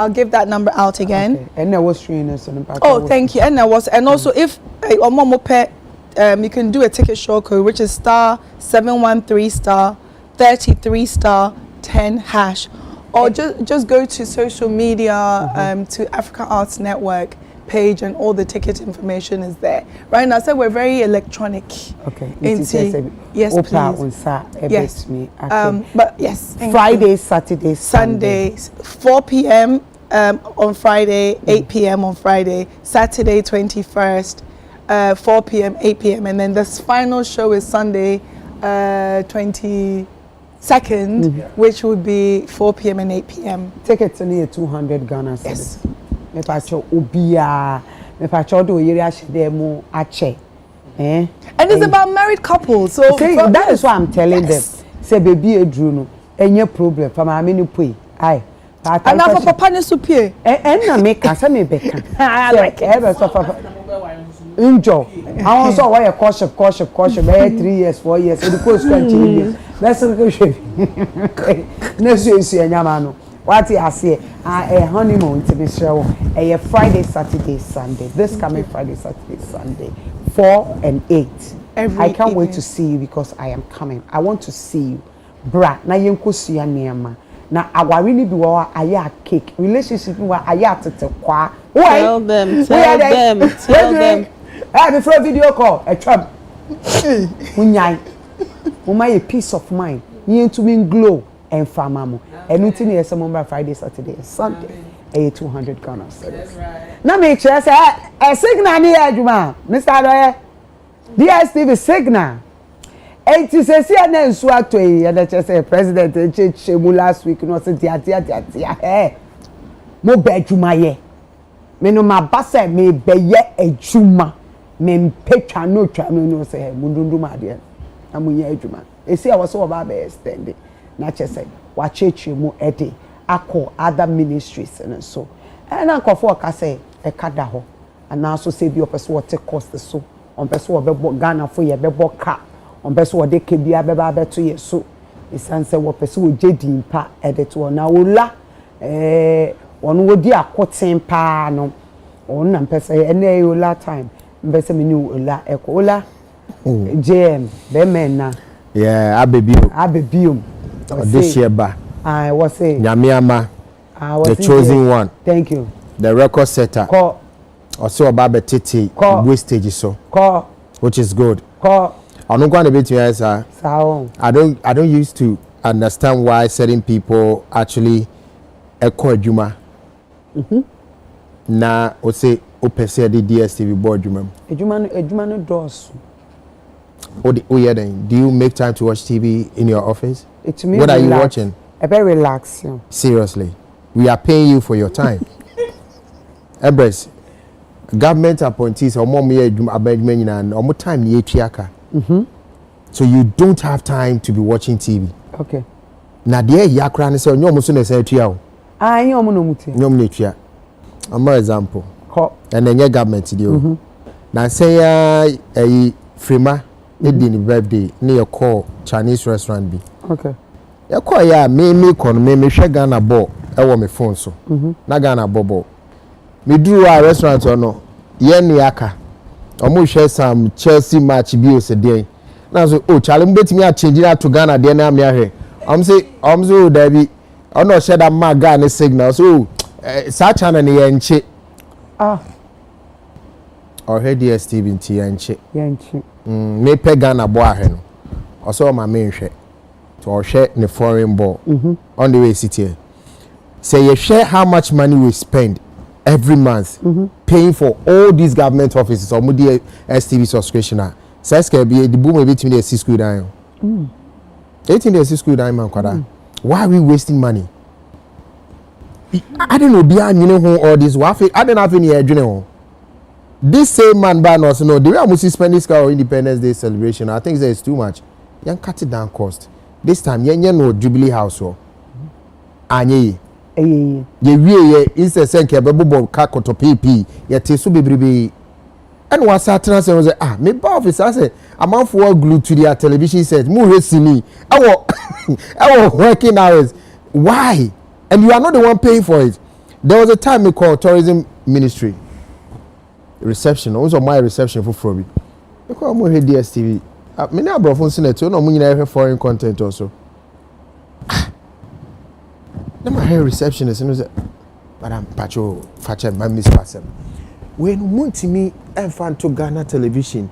I'll give that number out again. Okay. And there was trainers on the Oh, thank you. And there was, and also if you can do a ticket show code, which is *713 *33 *10#, or just go to social media to Africa Arts Network page, and all the ticket information is there. Right now, so we're very electronic. Okay. Yes, please. Yes. But yes. Friday, Saturday, Sundays, 4 p.m. On Friday, 8 p.m. on Friday, Saturday 21st, 4 p.m., 8 p.m. And then this final show is Sunday, 22nd, which would be 4 p.m. and 8 p.m. Tickets only 200 Ghana cedis. Yes. Me pacho ubia, me pacho do yeri ashide mo ache. And it's about married couples. So that is what I'm telling them. Say baby edru no, enye problem. For my mini pui. Aye. And now for papa ne supie. Na make asa me beka. I like ever so for enjoy. I also why a cautious. Be 3 years, 4 years. The course continue. That's the question. Next year is nyama no. What I say, a honeymoon to be show a Friday, Saturday, Sunday. This coming Friday, Saturday, Sunday, 4 and 8. I can't wait to see you because I am coming. I want to see you, bra. Na yenko suya niema. Na awari bi wa aya cake. Relationship wa aya tete kwa. Tell them. Before video call, a trap. Munyai. Muma a peace of mind. You to mean glow. And famamo. And nothing is some Friday, Saturday, and Sunday. 200 Ghana cedis. Now make sure say a signal near Juma. Mr. Adoye. DSTV signal. And to say CNN swag to and just say President Chemu last week no say dia. Mo be Juma ye. Me no ma basa me be ye a Juma. Me petwa no say mundunduma de. Amunye Juma. E say I was so about be extended. Na chese wa chechi mu ede akọ other ministries and so and ankofo ka say e kada ho ana so say bi opeso wo take cost so on peso wo bebo Ghana fo ye bebo ka on peso wo de ke bia beba beto ye so isan say wo peso wo jedin pa ede to na wola onu wo di akoten pa no on na peso ene yola time mbese me ni wola eko wola JM be men na Yeah, abebio. Abebio. This year ba. I was saying. Nyamiama. The chosen one. Thank you. The record setter. Call. Also about Titi. Wastage so. Call. Which is good. Call. I'm not going to be to you, sir. I don't used to understand why certain people actually echo Juma. Na o say o pese the DSTV board Juma. Ejuma no doors. Yeah, then do you make time to watch TV in your office? What are you watching? A very relaxing. Seriously, we are paying you for your time. Empress, government appointees or more and more time near Chiaka. So you don't have time to be watching TV. Okay. Na dear yakra ne say onyo muso na say tua o. Ah, nyom no mutia. Nyom na tua. Am example. Ko. And then government dey o. Na say Frima e di ni birthday ne your call Chinese restaurant bi. Okay. Ya call ya me kon me hwe Ghana ball e wo me phone so. Na Ghana ball. Me duru a restaurant no ye ne aka. Omo hwe some Chelsea match bi o se dey. Na so Charlie mbetimi a change that to Ghana dey na me ahwe. I'm so David I'm not sure that my Ghana signal so such an yenche or head DSTV nti yenche me pe Ghana boy ahwe no also my main hwe to share the foreign ball on the way city say you share how much money we spend every month paying for all these government offices or mudi STV subscription says can be the boom between the school down 18 days school down man kwada why are we wasting money I don't know behind you know all this I don't have any adrenaline this same man ban us no the way I must spend this car Independence Day celebration I think it's too much you cut it down cost this time you no Jubilee House or anye ye we instead say ke bebo ka koto pp ye te so bebrebe and was satana say was me ba office I say amount for glued to their television set mu resini I working hours why and you are not the one paying for it there was a time we called tourism ministry reception also my reception for Frobi because mo head DSTV me na bro phone senet no mo nyina foreign content also na my hair receptionist and say madam pacho fache my miss pasem when Muntimi and to Ghana television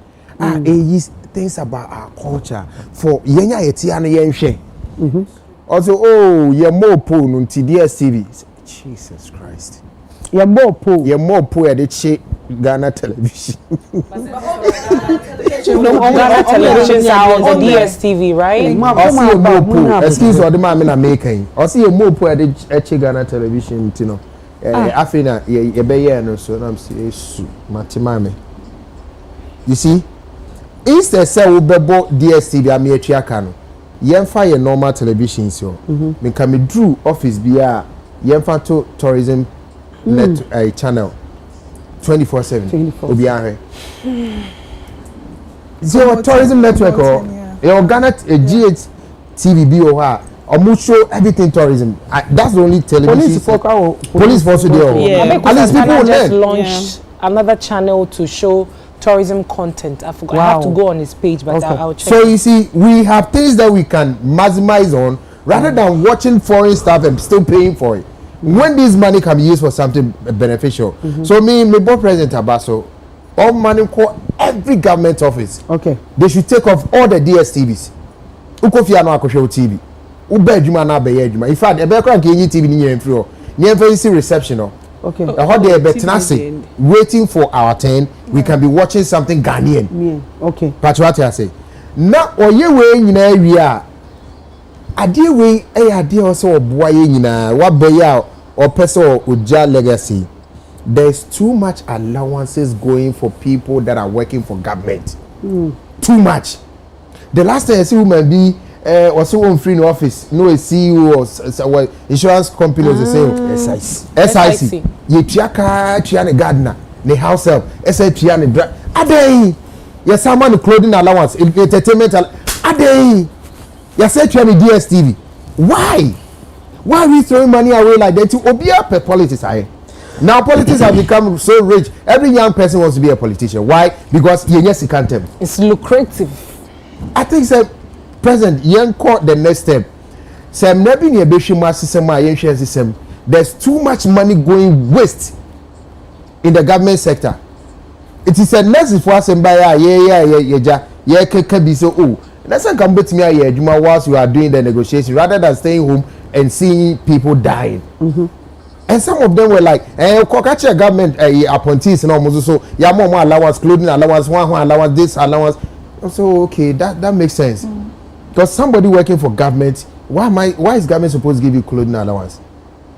is things about our culture for yenya yeti and yenhwe also ye more po no DSTV Jesus Christ ye more po at the Ghana television Ghana television on the DSTV right excuse what the man na making or see a more po at the Ghana television you know afina ye be ye no so na say su matimame you see instead say we bebo DSTV am ye twa no yemfa ye normal television so me can me drew office bia yemfa to tourism net channel 24/7 obi ahwe so tourism network or your Ghana GH TV bi o ha almost show everything tourism that's the only television police force there at least people just launched another channel to show tourism content. I forgot. I have to go on his page, but I'll check. So you see, we have things that we can maximize on rather than watching foreign stuff and still paying for it. When this money can be used for something beneficial. So me board president Abaso, all money call every government office. Okay. They should take off all the DSTVs. Ukofia no akosho TV. Ube adwuma na be adwuma. In fact, e be kran ke TV ni nyem free o. Nyem see reception o. Okay. How they be waiting for our turn, we can be watching something Ghanaian. Yeah. Okay. But what I say. Na oye we nyina wi a ade we ade also oboa ye nyina wa be ya or person oja legacy. There's too much allowances going for people that are working for government. Too much. The last time I see woman be was so free in office. No, a CEO or insurance company was the same. SIC. Ye tiaka tiane gardener. The house help. SI tiane drive. Adey. Yes, someone clothing allowance. Entertainment. Adey. Yes, tiane DSTV. Why? Why are we throwing money away like that to obia per politics? Now politics have become so rich. Every young person wants to be a politician. Why? Because yes, you can't tell. It's lucrative. I think so. President, yen caught the next step. Some maybe near Bishima system, system. There's too much money going waste in the government sector. It is a necessary for us and buy can be so oh. That's a come to me whilst you are doing the negotiation rather than staying home and seeing people dying. And some of them were like, catch government appointees and almost so yeah, more allowance, clothing allowance, one allowance, this allowance. So okay, that makes sense. Because somebody working for government, why is government supposed to give you clothing allowance?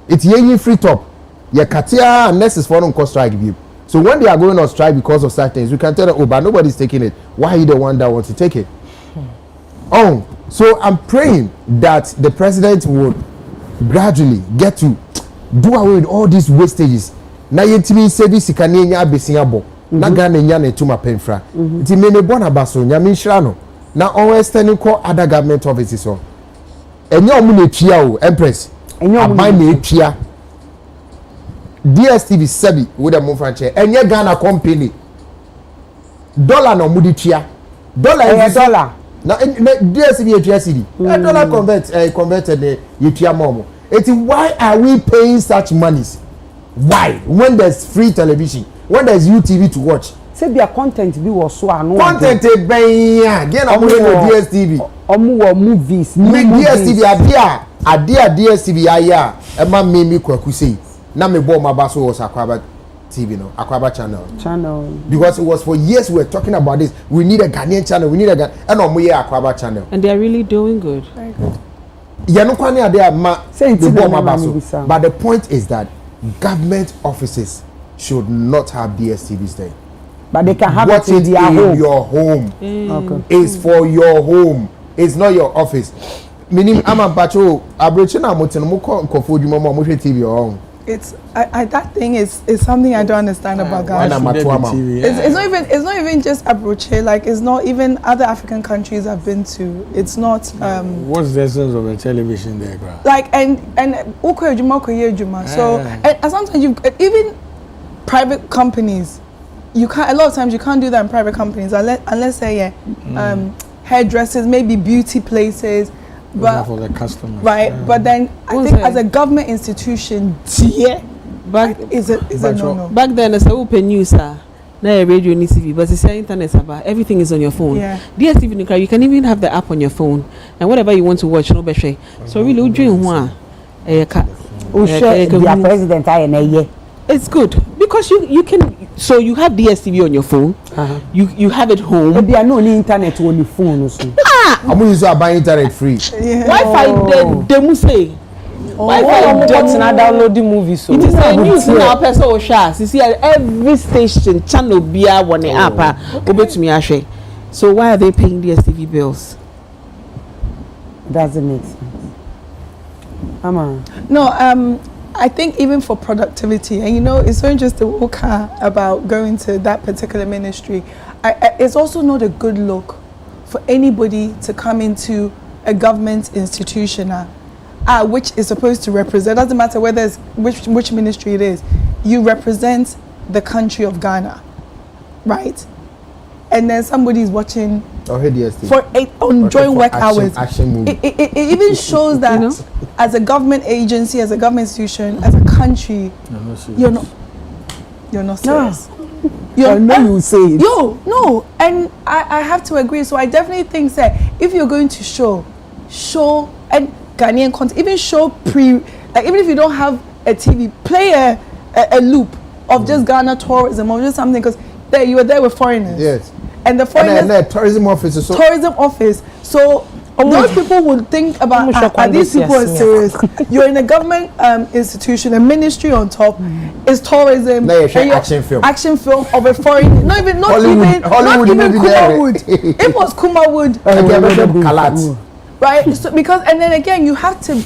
It's yearly free top. Yeah, Katia and nurses for them cost strike you. So when they are going on strike because of certain things, we can tell them, oh, but nobody's taking it. Why are you the one that wants to take it? Oh, so I'm praying that the president would gradually get to do away with all these wastages. Na yetimi service kanenya abesiabo. Na Ghana nya na etuma penfra. Nti me bona baso nya me nhira no. Na on extending call other government offices so. Enye omu na etua o Empress. Enye omu na etua. DSTV Sebi with a franchise. Enye Ghana company. Dollar no mu di tua. Dollar is dollar. Na DSTV etua CD. Dollar converted etua momo. Why are we paying such monies? Why? When there's free television, when there's UTV to watch. Say their content be was so annoying. Content be again I'm with DSTV. Omu movies. DSTV adia DSTV aya. Emma me kwaku say. Na me bo my baso was Akwaba TV no. Akwaba channel. Because it was for years we were talking about this. We need a Ghanaian channel. We need a Ghanaian and Akwaba channel. And they're really doing good. Very good. But the point is that government offices should not have DSTVs there. But they can have it in their home. Your home. Okay. It's for your home. It's not your office. Meaning, I'm a patrol. TV your own. It's that thing is something I don't understand about Ghana. It's not even just Abroche, like it's not even other African countries I've been to. It's not what's the essence of a television there, bro? Like and so and sometimes you even private companies a lot of times you can't do that in private companies unless say hairdressers, maybe beauty places. But for the customers, right? Yeah. But then I think as a government institution, is a no. Back then, as a open news, now radio and TV, but it's internet about everything is on your phone. Yeah. DSTV, you can even have the app on your phone, and whatever you want to watch, no better. So really, we're doing one. Their president, it's good because you can. So you have DSTV on your phone. You have it home. But there are no internet on your phone also. I'm going to buy internet free. Yeah. Wi-Fi they must say. Wi-Fi download the movies. So it is a news now. Person or share. You see every station channel be one app. So why are they paying DSTV bills? Doesn't make sense. No, I think even for productivity, and it's not just the worker about going to that particular ministry. It's also not a good look for anybody to come into a government institution which is supposed to represent, doesn't matter whether it's which ministry it is, you represent the country of Ghana, right? And then somebody's watching during work hours. It even shows that as a government agency, as a government institution, as a country, you're not serious. You say it. No, and I have to agree. So I definitely think that if you're going to show and Ghanaian content, even show even if you don't have a TV, play a loop of just Ghana tourism or just something, because you were there with foreigners. Yes. And the foreigners. And tourism office. So those people would think about are these people are serious? You're in a government institution, a ministry on top. It's tourism. Action film of a foreign. Not even Kumawood. It was Kumawood. Right. So because and then again you have to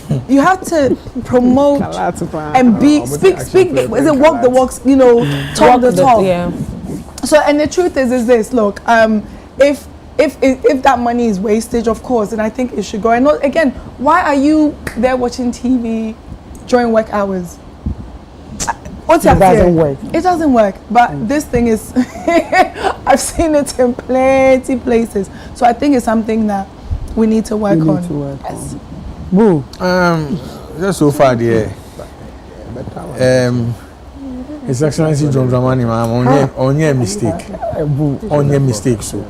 promote and speak. Is it walk the walks? Talk the talk. Yeah. So and the truth is this. Look, if that money is wastage, of course, and I think it should go. And not, again, why are you there watching TV during work hours? It doesn't work. It doesn't work. But this thing is, I've seen it in plenty places. So I think it's something that we need to work on. Yes. Boo. Just so far there. His Excellency John Dramani, ma'am, only a mistake. Only a mistake, so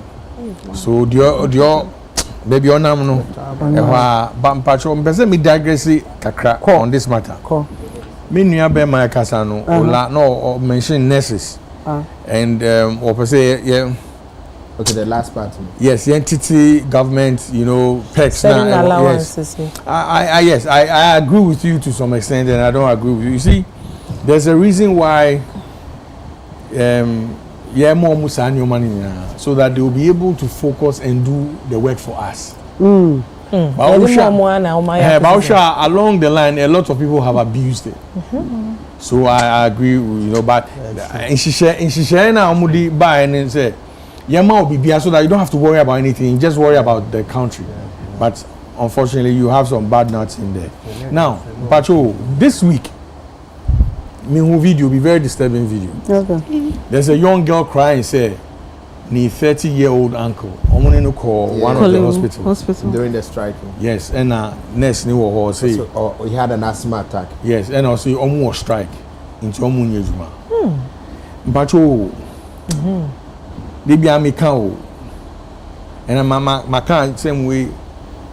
the baby on no. But Patrol, me digress kakra on this matter. Me nua be my kasano or mention nurses. And or per se, yeah. Okay, the last part. Yes, the entity, government, you know, pets now. Allowances. Yes. I agree with you to some extent, and I don't agree with you. You see, there's a reason why more musanyo money now, so that they will be able to focus and do the work for us. But along the line, a lot of people have abused it. So I agree, but in Shisha now, Mudi buy and say, Yama will be so that you don't have to worry about anything, just worry about the country. But unfortunately, you have some bad nuts in there. Now, Pacho, this week, my video will be very disturbing video. Okay. There's a young girl crying, say, "Ni 30-year-old uncle. I'm going to call one of the hospital during the strike." Yes, and next new or say, he had an asthma attack. Yes, and also almost strike into Omunyejuma. But they be a cow, and my car same way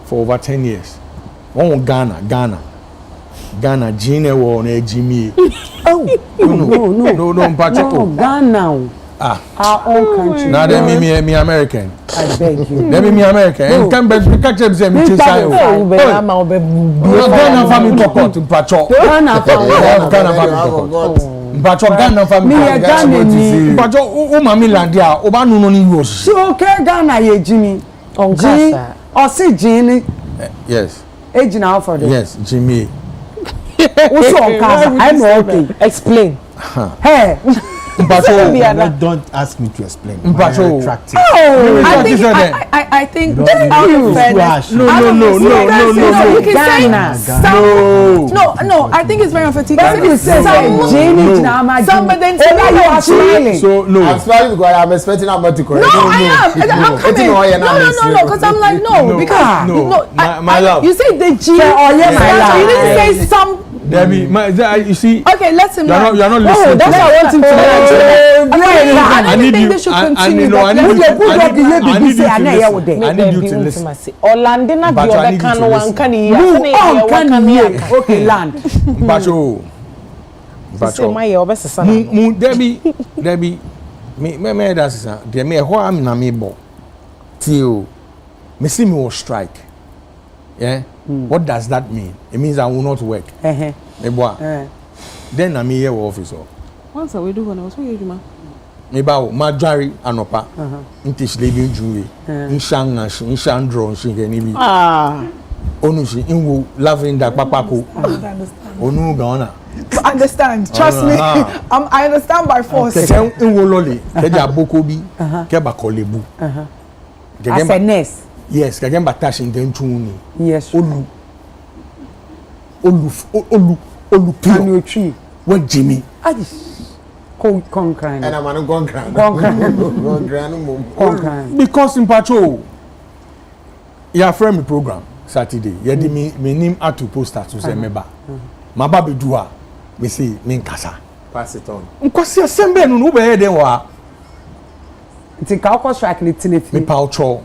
for over 10 years. One Ghana, Gina or Jimmy. No, Ghana. Our own country. Now they me American. I beg you. They me American. And come back to catch them say me chase. Ghana family support Pacho. Ghana family. Pacho Ghana family. Pacho o mami landia o ba nu no ni US. So okay Ghana ye Jimmy. G or see Jimmy. Yes. Age now for them. Yes, Jimmy. What's on casa? I'm okay. Explain. Hey. Don't ask me to explain. I think no. You can say no. I think it's very unfair. You say somebody you are smiling. So no. I'm smiling because I'm expecting I'm about to correct. No, I am. I'm coming. No, because I'm like because my love. You say the G. Oh yeah, my love. You didn't say some. Debbie, you see. Okay, let him know. You're not listening. Oh, that's what I want him to know. I need you. They should continue. I need you to listen. Orlandina di obekano wankani ya. Okay, land. Bacho. Debbie, me that's there me ho am na me bo. Till me see me will strike. Yeah. What does that mean? It means I will not work. Then I'm here office. Once we do when I was with you, Meba ma dware anopa. Ntish lebi juwe. Nshan drone she can be. Onushi inwo lavender papako. Onu Ghana. Understand? Trust me. I understand by force. Inwo loli. Keja boko bi. Keba kolebu. As a nurse. Yes, kagem batash intentuni. Yes. Olu pure tree. What Jimmy? Concran. And I'm an concran. Because in Pacho, your friend program Saturday. You did me name out to poster to say meba. My baby dua. Me say me kasa. Pass it on. Because you sembe no be here wa. It's a calcul strike ni tinifi. Me Pacho.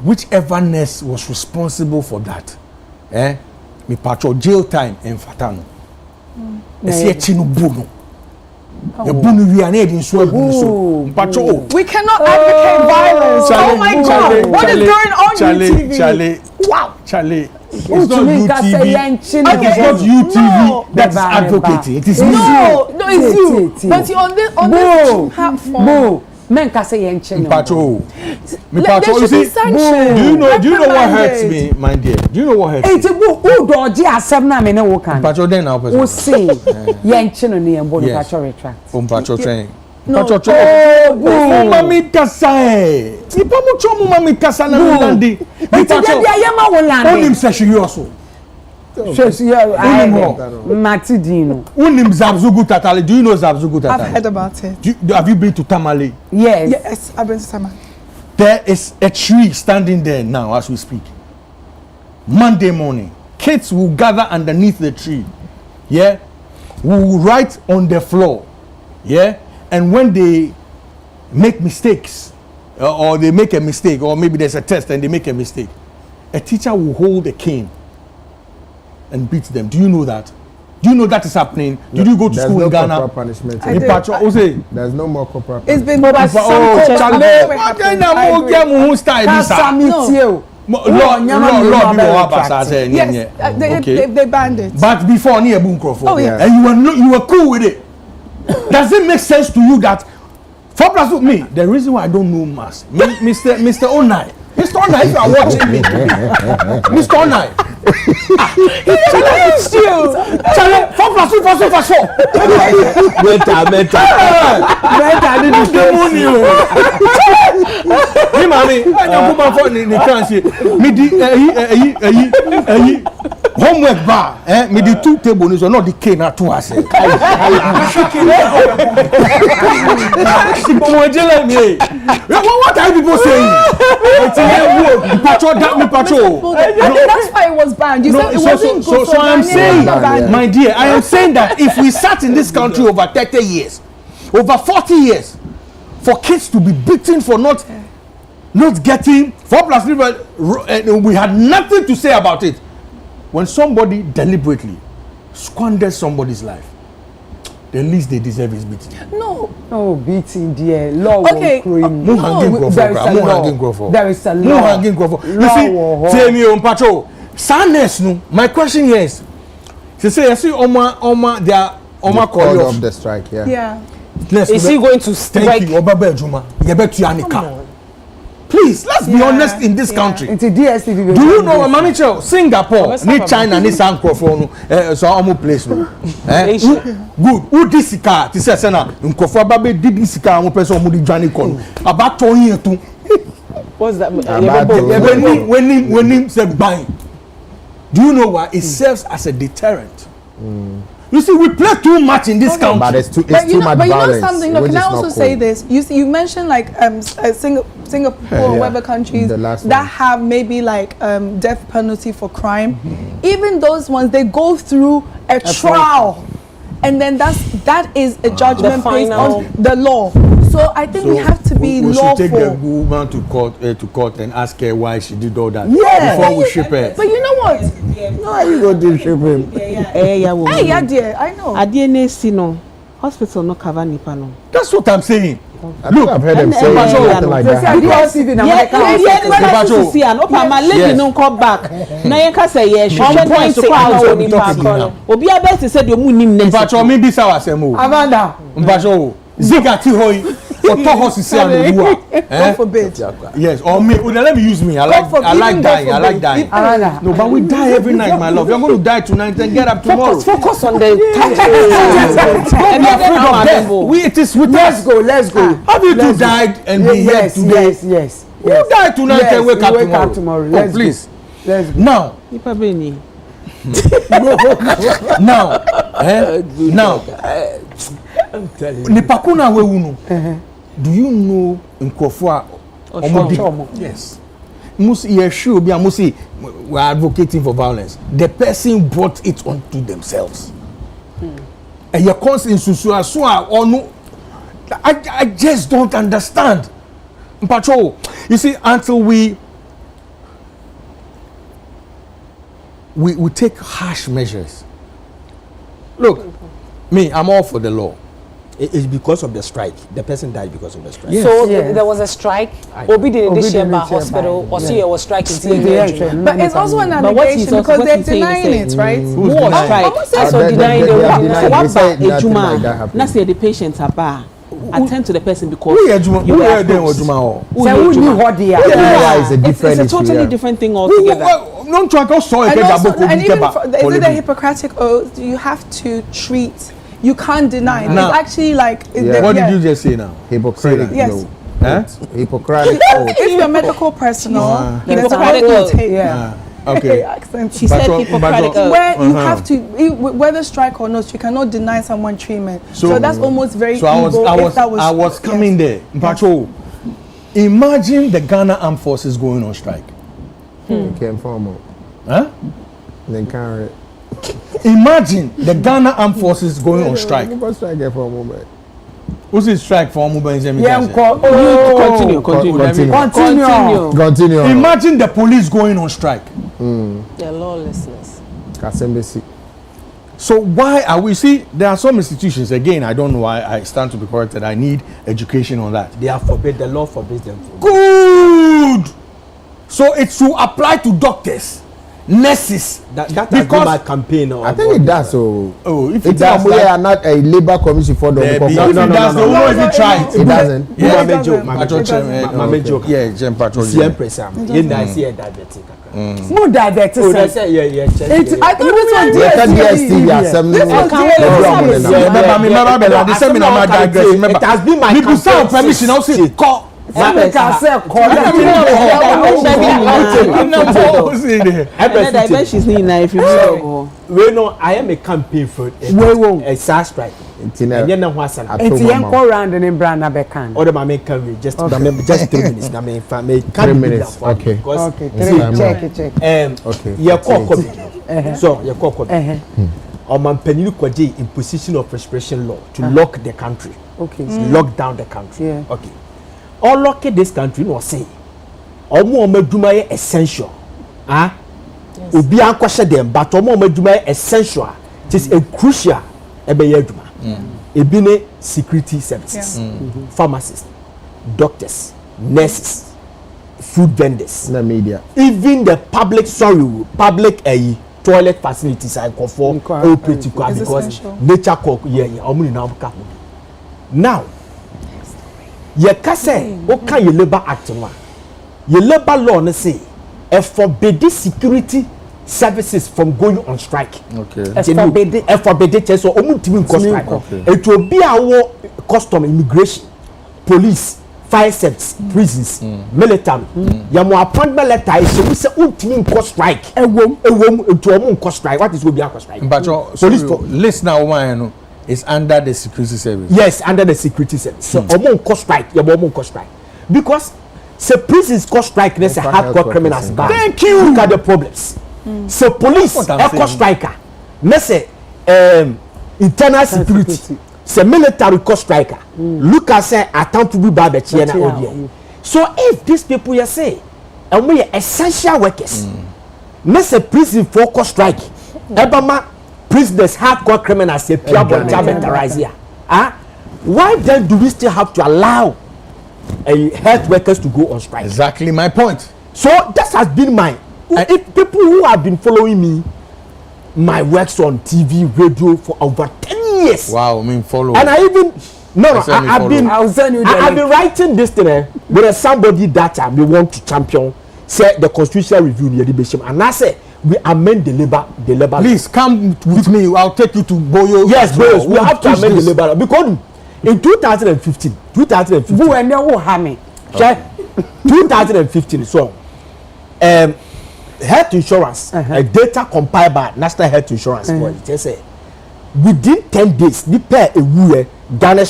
Whichever nurse was responsible for that, me patrol jail time in Fatano. We cannot advocate violence. Oh my God! What is going on on TV? Wow, Charlie. It's not UTV. It's not UTV that's advocating. It is no, it's you. But you on this platform. Men can say yenchen. Pacho. You see, do you know what hurts me, my dear? Do you know what hurts me? It's a book. Who dodgy as 7 na me no work. Pacho then now. Who say yenchen on the body Pacho retract. Pacho training. No. Pacho. Mami kasai. Ipa mo chomo mami kasa na landi. Pacho. Yama wolandi. Onim session also. Matidino. Unim Zabzugu Tatale. Do you know Zabzugu Tatale? I've heard about it. Have you been to Tamale? Yes. Yes, I've been to Tamale. There is a tree standing there now as we speak. Monday morning, kids will gather underneath the tree. Yeah, will write on the floor. Yeah, and when they make mistakes, or they make a mistake, or maybe there's a test and they make a mistake, a teacher will hold a cane and beat them. Do you know that? Do you know that is happening? Did you go to school in Ghana? Corporal punishment. There's no more corporal punishment. It's been they banned it. But before and you were cool with it. Does it make sense to you that 4 plus with me? The reason why I don't know mass, Mr. Onai. Mr. Onai, if you are watching me, Mr. Onai. It's you. 4 plus 2 plus 4. Me mommy, I don't put my phone in the currency. Me di homework bar. Me di 2 tables or not the cane at 2 as. What are people saying? Patrol that me patrol. That's why it was banned. You said it wasn't good. So I'm saying, my dear, I am saying that if we sat in this country over 30 years, over 40 years, for kids to be beaten for not getting 4 plus 3, we had nothing to say about it. When somebody deliberately squanders somebody's life, the least they deserve is beating. No beating, dear. Law okay. will there is a law. There is a law. You see, tell me on patrol. Sadness, no. My question here is, they say, I see Oma, they are Oma call of the strike. Yeah. Is he going to strike? Please, let's be honest in this country. It's a DSTV. Do you know, Mamicho, Singapore, ni China, ni Sankophone, so almost place no. Good. Who this car? This is na. Nkofo babe did this car. One person who did Johnny Con. About 2 years too. What's that? When he said buying. Do you know why? It serves as a deterrent. You see, we play too much in this country. But it's too much violence. But you know something? No, can I also say this? You mentioned like Singapore or whatever countries that have maybe like death penalty for crime. Even those ones, they go through a trial, and then that is a judgment based on the law. So I think we have to be lawful. We should take the woman to court and ask her why she did all that before we ship her. But you know what? No, you go to ship him. Yeah, dear, I know. Adiene hospital no cover nipa no. That's what I'm saying. Look, I've heard them say something like that. Because my lady no come back. Na yen ka say yes, she point to how we nipa. Obi abet said you munim nese. Mpacho me bisa wasemo. Amanda. Mpacho Ziga ti hoy. For talk us and do. God forbid. Yes, or me. Let me use me. I like dying. No, but we die every night, my love. You're going to die tonight and get up tomorrow. Focus on the and be afraid of death. It is with us. Let's go. Have you two died and be here today? Yes. You die tonight and wake up tomorrow. Let's please. Let's go. Now. Now. I'm telling you. Nipakuna we unu. Do you know Nkofua Omobi? Yes. Musi yeshu obi amusi we are advocating for violence. The person brought it onto themselves. And your constant susua so onu. I just don't understand. Patrol. You see, until we take harsh measures. Look, me, I'm all for the law. It's because of the strike. The person died because of the strike. Yes. So there was a strike. Obi didn't this year by hospital. Or see, was striking. But it's also an allegation because they're denying it, right? Who was strike? So denying the what about Ejuma? Now say the patients are bad. Attend to the person because you are there Ejuma. It's a totally different thing altogether. No track saw it. And even is it a Hippocratic oath? You have to treat. You can't deny. Now, it's actually like. What did you just say now? Hippocratic. Yes. Hippocratic. If you're a medical personnel, Hippocratic oath. Okay. She said Hippocratic oath. Where you have to, whether strike or not, you cannot deny someone treatment. So that's almost very evil. I was coming there. Patrol. Imagine the Ghana Armed Forces going on strike. Can't form. Huh? Then carry. Imagine the Ghana Armed Forces going on strike. What's strike for a moment? What's the strike for a moment? Continue. Imagine the police going on strike. The lawlessness. So why are we, see, there are some institutions, again, I don't know why I stand to be corrected, I need education on that. They are forbid, the law forbids them. Good! So it should apply to doctors, nurses. That has been my campaign. I think it does. So, if it does, we are not a labor commission for the. If it does, they will not even try it. It doesn't. Yeah, my joke. Yeah, Jim Patrol. The Empress. I see a diabetic. No diabetes. Oh, that's it. Yeah. I thought it has been my campaign. Permission. I'll say call. We know I am a campaign for a SARS strike. It's round and in Brana Becan. Or the Mamma can just 3 minutes. I mean, 3 minutes. Okay. Check. Okay. Your call. So, your call. Or man penny kwaji in position of respiration law to lock the country. Okay. Lock down the country. Yeah. Okay. All lock this country no say. Omo meduma essential. Ah? Obi ankwashe dem but omo meduma essential. It is a crucial ebe aduma. Ebine security services, pharmacists, doctors, nurses, food vendors, the media, even the public toilet facilities are for because nature cook now ye kase okay your labor act one your labor law na say e forbid security services from going on strike. Okay. Forbid so omutimi on strike. It will be our custom, immigration, police, fire service, prisons, military. Yamu appointment letter is so we say umtimi on strike. Ewom to omun on strike. What is will be on strike? But police list now one is under the security service. Yes, under the security service. So omun on strike. Yamu omun on strike because the prisons cost strike. Let's say hardcore criminals back. Thank you. Look at the problems. So police eco striker let's say internal security say military cost striker look at say attempt to be bad so if these people you say and we are essential workers let's say prison for cost strike ebama prisoners hardcore criminals say pure terrorize here why then do we still have to allow health workers to go on strike? Exactly my point. So that has been my if people who have been following me, my works on TV, radio for over 10 years. Wow, I mean follow. And I even I've been writing this thing with somebody that we want to champion. Say the constitutional review near the and I say we amend the labor. Please come with me. I'll take you to Boyo. Yes, Boyo. We have to amend the labor law because in 2015, who and no harming. 2015 so health insurance, a data compiled by National Health Insurance Board, they say within 10 days, the pair a Ghana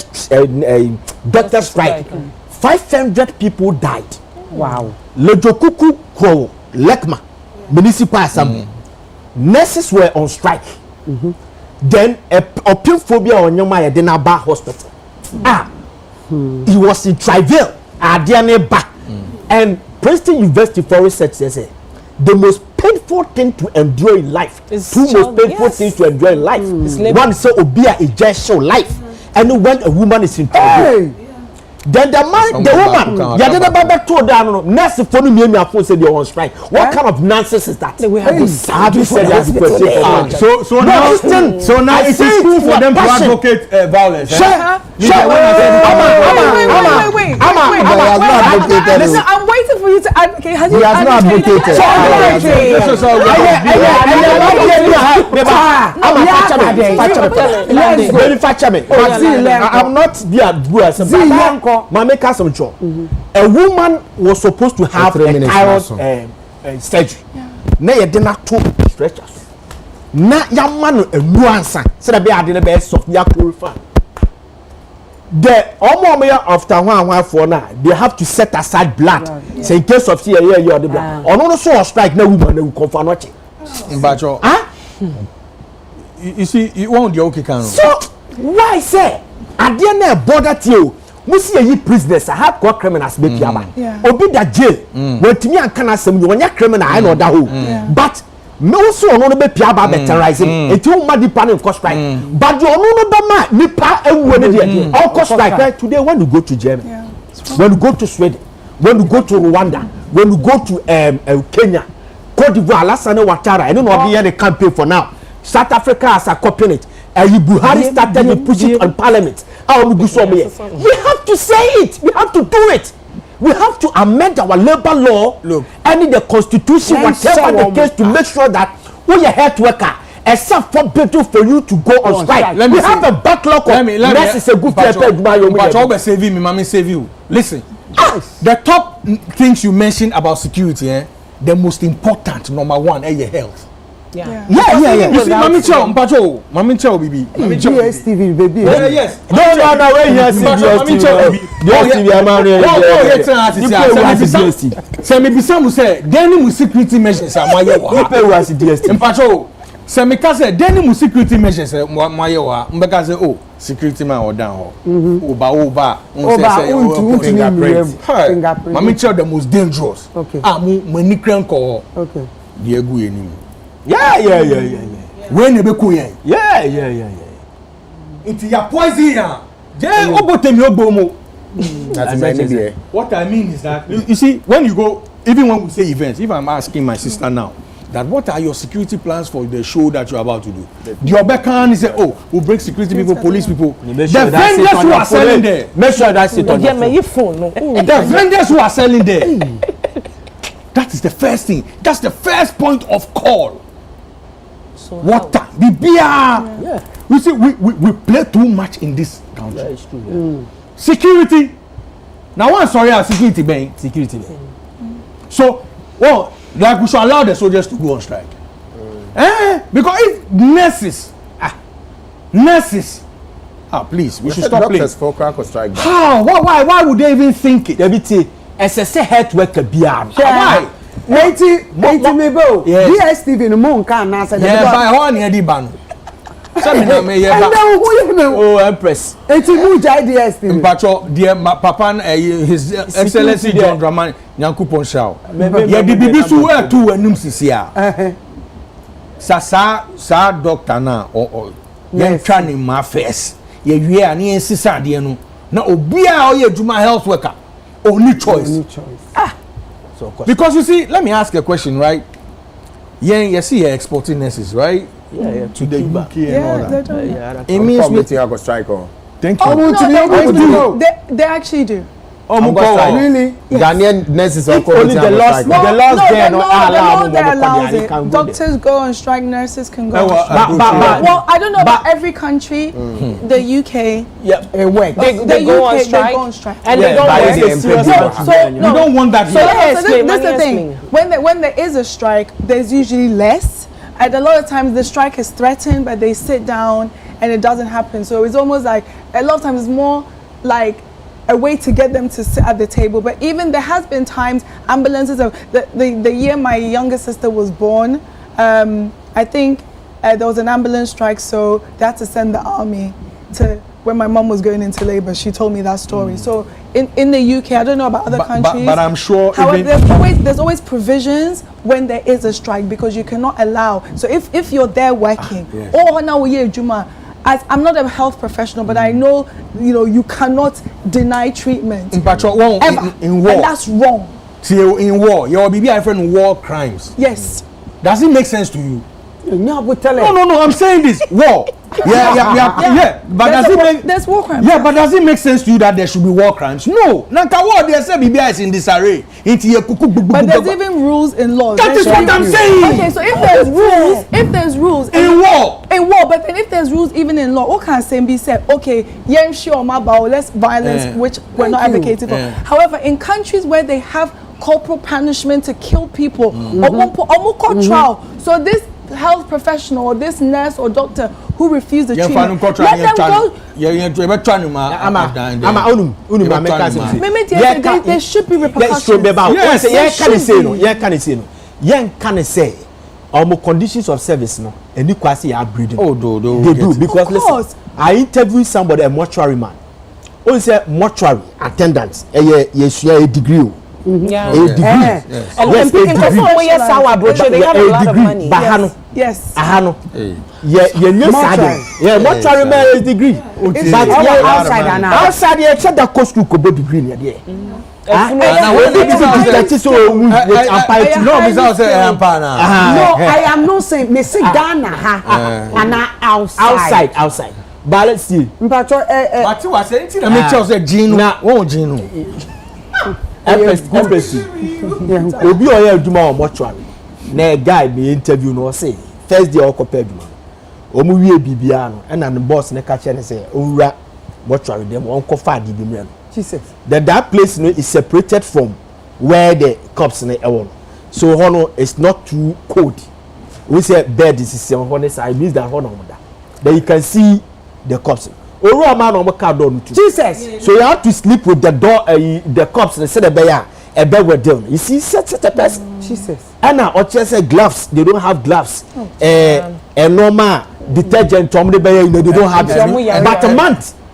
doctor strike, 500 people died. Wow. Lejokuku Kwo, Lekma, Municipal Assembly. Nurses were on strike. Then opium phobia on Yomaya Denaba Hospital. He was in Trivale, Adiane Ba, and Princeton University for research, they say. The most painful thing to endure in life. Most painful things to endure in life. One say obia is just show life. And when a woman is in trouble, then the woman, told down nurse phone me say they on strike. What kind of nonsense is that? Have you said that? So now it is cool for them to advocate violence. Listen, I'm waiting for you to advocate. He has not advocated. I'm not there. A woman was supposed to have a thyroid surgery. Now you didn't two stretchers. Now your man a nuance. So that be the best of your purify. the omo after one for now they have to set aside blood say in case of here the blood ono no so strike na woman na we confirm nothing mbacho you see you want the okay can so why say ade na border tie musi yi prisoners hardcore criminals be piaba obi da jail wetimi anka na asem you onya criminal I know that ho but me also ono no be piaba be terrorizing eti o ma dipa na cost strike but the ono no be ma nipa ewu ne de all cost strike today when you go to Germany when you go to Sweden when you go to Rwanda when you go to Kenya Cote d'Ivoire Alassane Ouattara I don't know be the campaign for now South Africa has a copying it Buhari started to push it on parliament. We have to say it. We have to do it. We have to amend our labor law and the constitution, whatever the case, to make sure that we are health worker, except for better for you to go on strike. We have a backlog of nurses a good but save me, mommy save you. Listen, the top things you mentioned about security, the most important number one is your health. Yeah. You see, Mami Chow, baby. DSTV, baby. Yes. No, wait here, DSTV. Say me bisamu say, deni mu security measures amaye wa. Who pay was DSTV? Mpacho, say me ka say deni mu security measures amaye wa. Mbeka say oh, security man or down. Oba. Fingerprint. Mami Chow the most dangerous. Okay. Mu ni kran ko. Okay. Die gu enimu. Yeah. When you be cool, Yeah. It's your poison. Yeah, what I mean is that you see, when you go, even when we say events, if I'm asking my sister now, that what are your security plans for the show that you're about to do? The Obekan is say, oh, we'll bring security people, police people. The vendors who are selling there. Make sure that's it on your phone. The vendors who are selling there. That is the first thing. That's the first point of call. So water, the beer. Yeah. You see, we play too much in this country. Yeah, it's true. Security. Now, I'm sorry, security bang. So, well, like we should allow the soldiers to go on strike. Because if nurses, please, we should stop playing. Strike. How? Why would they even think it? SSA health worker biya. Why? 80 mebo. DSTV no mon kan na say. Yeah, by one here di ban. Say me me yeah. Oh, Empress. 80 mu jai DSTV. Mpacho dear papa his excellency John Dramani Nyankopon Shaw. Yeah, the bibi so where to anum sisia. Sa doctor na or yen twa ni ma first. Ye wie ani ensisa de no. Na obi a o ye adwuma health worker. Only choice. So because you see, let me ask a question, right? You see, you're exporting nurses, right? Yeah. To the UK and all that. It means we have a strike on. Thank you. They actually do. Really? Ghanaian nurses are only the lost there no allow doctors go on strike, nurses can go on strike. Well, I don't know about every country. The UK, they go on strike and they don't work. We don't want that. So that's the thing. When there is a strike, there's usually less. And a lot of times the strike is threatened, but they sit down and it doesn't happen. So it's almost like a lot of times it's more like a way to get them to sit at the table. But even there has been times ambulances the year my younger sister was born, I think there was an ambulance strike, so they had to send the army to when my mom was going into labor. She told me that story. So in the UK, I don't know about other countries, but I'm sure. However, there's always provisions when there is a strike, because you cannot allow. So if you're there working, or now Juma. I'm not a health professional, but I know, you cannot deny treatment. In war. And that's wrong. See, in war, your BBI friend war crimes. Yes. Does it make sense to you? No, I'm saying this. War. Yeah. But there's war crimes. Yeah, but does it make sense to you that there should be war crimes? No. Nanka war, they say BBI is in disarray. But there's even rules in law. That is what I'm saying. Okay, so if there's rules in war, but then if there's rules even in law, what can be said? Okay, less violence, which we're not advocating for. However, in countries where they have corporal punishment to kill people, trial. So this health professional or this nurse or doctor who refuse the treatment. Let them go. There should be repercussions. Can say our conditions of service no and you quasi are breeding. Oh, they do because listen, I interviewed somebody, a mortuary man. Only say mortuary attendant, a degree. Yeah. A degree. Yes, a degree. Yes. Ahano. Yeah, mortuary man is degree. But outside and outside, you check that cost to go degree near there. No, I am not saying me say Ghana and outside. But let's see. But you are saying to me, Charles, Gino, oh, Gino. Empress. Obi oya aduma o mortuary. Na guy me interview no say first day okopa aduma. Omu wie bibia no and the boss ne ka che ne say owura mortuary dem won kofa adi bi mre no. Jesus. That place no is separated from where the corpse ne ewo. So hono is not too cold. We say bed is hono side means that hono da. Then you can see the corpse. Owura man on car door too. Jesus. So you have to sleep with the door the corpse and say the bear a bed with them. You see such a person. Jesus. And now or just gloves, they don't have gloves. A normal detergent they don't have it. But a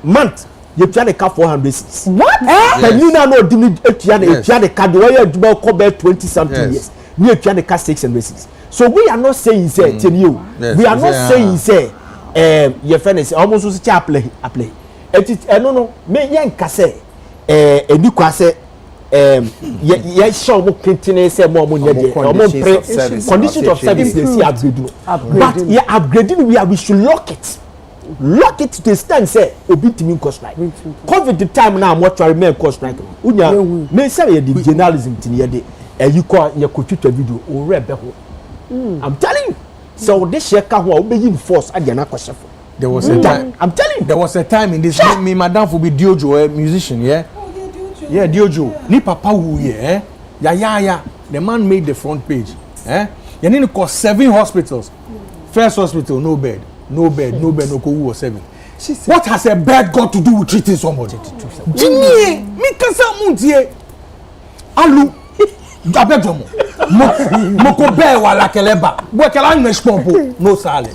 month you try to car 400 cedis. What? Can you now know the card where you do cover 20 something years. You try to car 600 cedis. So we are not saying say tell you. We are not saying say your friend is almost as a play. No, me yanka say eduka say ye show mo continue say more conditions of service they see upgrade. But yeah upgrading we should lock it to the stand say obi timi cost like COVID the time now mortuary men cost like unya me say the journalism tin ye de you call your twitwa video o rebe ho I'm telling you. So this sheka who obey force agena kwashe for. There was a time. I'm telling you. There was a time in this. Me, madam, for be Diojo, a musician, yeah. Oh, yeah, Diojo. Yeah, Diojo. Ni papa who yeah. Yeah. The man made the front page. You need to call 7 hospitals. First hospital, no bed, no who was 7. What has a bed got to do with treating somebody? Jimmy, me kasa muntie. Alu. Abejomo. Moko be wala keleba. Bo kala nespompo. No sale.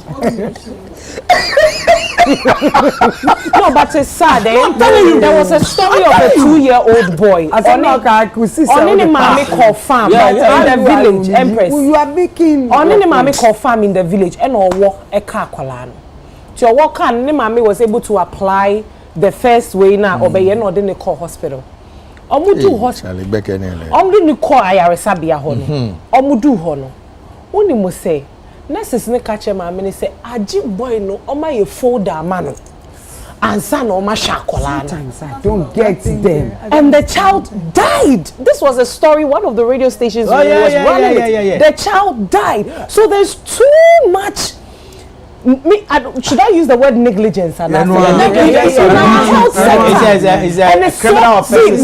No, but it's sad. There was a story of a 2-year-old boy. Only mommy called farm in the village. Empress. You are making. Only mommy called farm in the village and or walk a car kwalano. To your walk and mommy was able to apply the first way now obey no then they call hospital. Omudu hospital. Omudu ni call ayaresabia hono. Omudu hono. Oni mo say nurses ne catch my mama say aji boy no oma ye folder man ansa no ma shakola. Sometimes I don't get them. And the child died. This was a story one of the radio stations was running it. The child died. Yeah. So there's too much should I use the word negligence? Negligence. It's a criminal offense.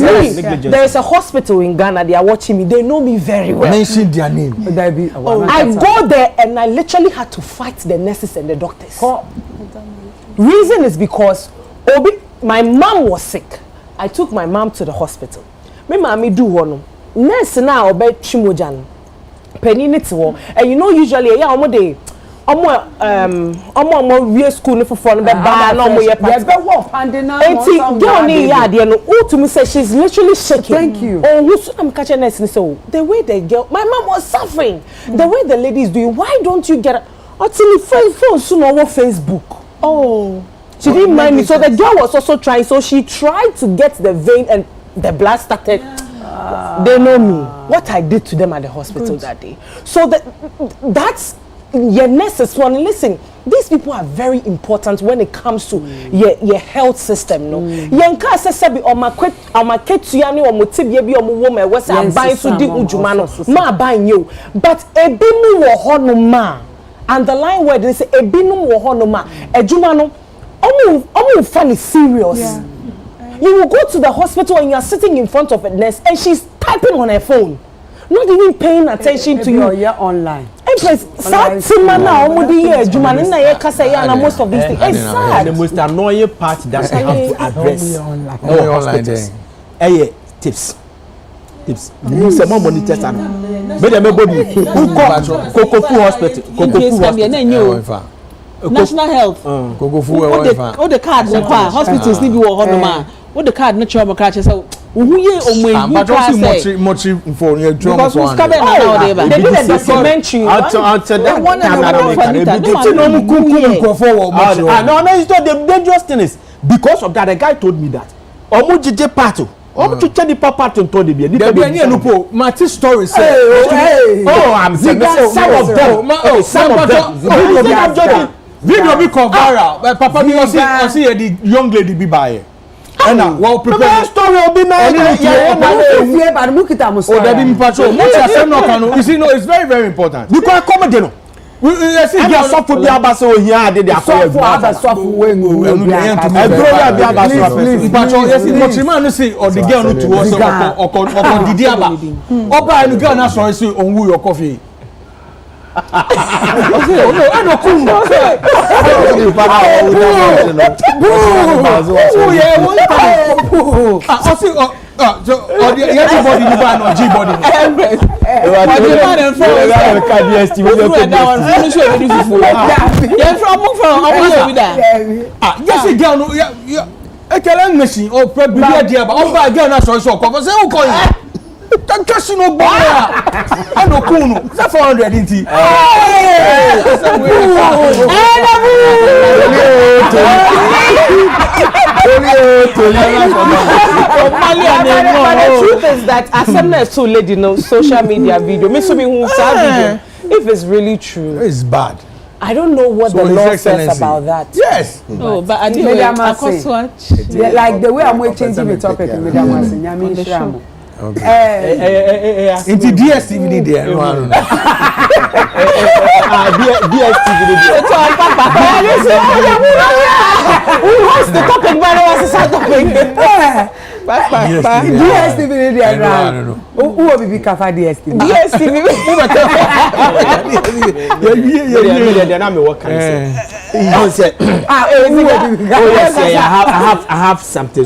There is a hospital in Ghana. They are watching me. They know me very well. Mention their name. I go there and I literally had to fight the nurses and the doctors. Reason is because my mom was sick. I took my mom to the hospital. My mommy do one. Nurse now obe chimojan. Peninity wo. And you know usually day. We school no for no be ba no mo ye party. Be wo pande na. Enti girl ni ya de no o to me say she's literally shaking. Thank you. Oh, who am catching nurse ni say the way the girl my mom was suffering. The way the lady is doing. Why don't you get until phone soon over Facebook? Oh. She didn't mind me. So the girl was also trying. So she tried to get the vein and the blood started. They know me. What I did to them at the hospital that day. So that's your nurses one. Listen, these people are very important when it comes to your health system. No, yenka sesabi omaketuani omotibie bi omwo we say aban so di ujuma no ma aban you. But ebimu wo hono ma. And the line word they say ebinu wo hono ma. Ejuma no omu funny serious. Yeah. You will go to the hospital and you are sitting in front of a nurse and she's typing on her phone. not even paying attention to you. You're online. Empress, sad na omudi ye adwuma na ye kasa ya na most of these things. It's sad. The most annoying part that I have to address. Tips. You say more money test and me dem go be Kokofu hospital. National health. Kokofu all the card no kwa hospitals ni bi wo ho no ma. What the card no choma card say who ye omo say much for your drum because who's coming now they did a documentary until that no it's not the dangerous thing is because of that the guy told me that omo jije party omo chiche di papa to the be there be any nupo mati story say I'm saying some of them video be come viral papa be see the young lady be by and well prepare story obi na but mukita muso o dey be patrol mo ti asem no kan you see no it's very very important because comedy no we see girl suffer bi abase o hia de akoya bi suffer wengu patrol yes mo ti man no see or the girl no to us oko didi aba oba enu girl na sorry say onwu your coffee I know cool. That question no boy. I know cool. That's 400 inti. The truth is that as some so lady no social media video. Me so me who video. If it's really true, it's bad. I don't know what the law says about that. Yes. Oh, but I did like the way I'm changing the topic in Medam. Into DSTV there, no, I don't know. DSTV there. What's the topic? But what's the topic? DSTV there, I don't know. Who will be Kafa DSTV? DSTV. I have something.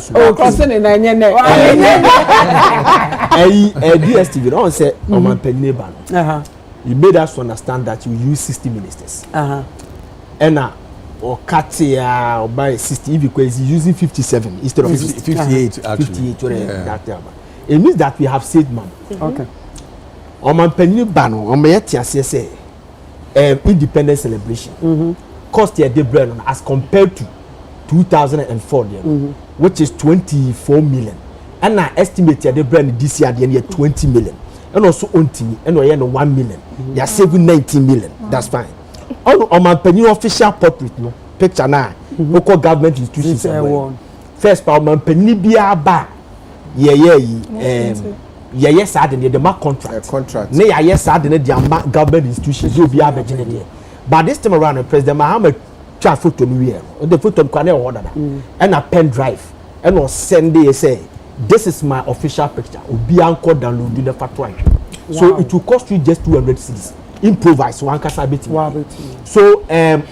DSTV don't say on Penneban. You made us understand that you use 60 ministers. And or Katia or by 60 because using 57 instead of 58 actually. 58 it means that we have saved money. Okay. On Penneban on my say independence celebration. Cost your brand as compared to 2004 which is 24 million. And I estimate the brand this year the 20 million. And also on 1 million. You are saving 19 million. That's fine. On my penny official portrait no picture now. Local government institutions. First part my penny be a bar. Yes, I didn't the mark contract. Nay, yes, I didn't the government institutions. You'll be a virginity. But this time around, President Mahama tried photo here. The photo can order and a pen drive and on Sunday say. This is my official picture. Be anchored download the fatwa. So it will cost you just 200 cedis. Improvise one kasabiti. So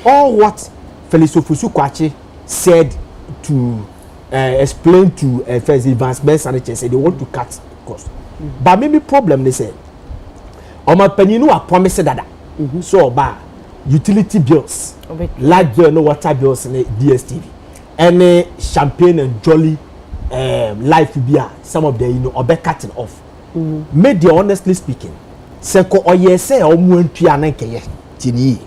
all what Felix Ofusu-Kwache said to explain to first advancements and say they want to cut cost. But maybe problem they say. My penny I promise that. So ba utility bills, light bill, no water bills, and DSTV, and champagne and jolly. Life be some of the or be cutting off. Made the honestly speaking, seko or yes or tini.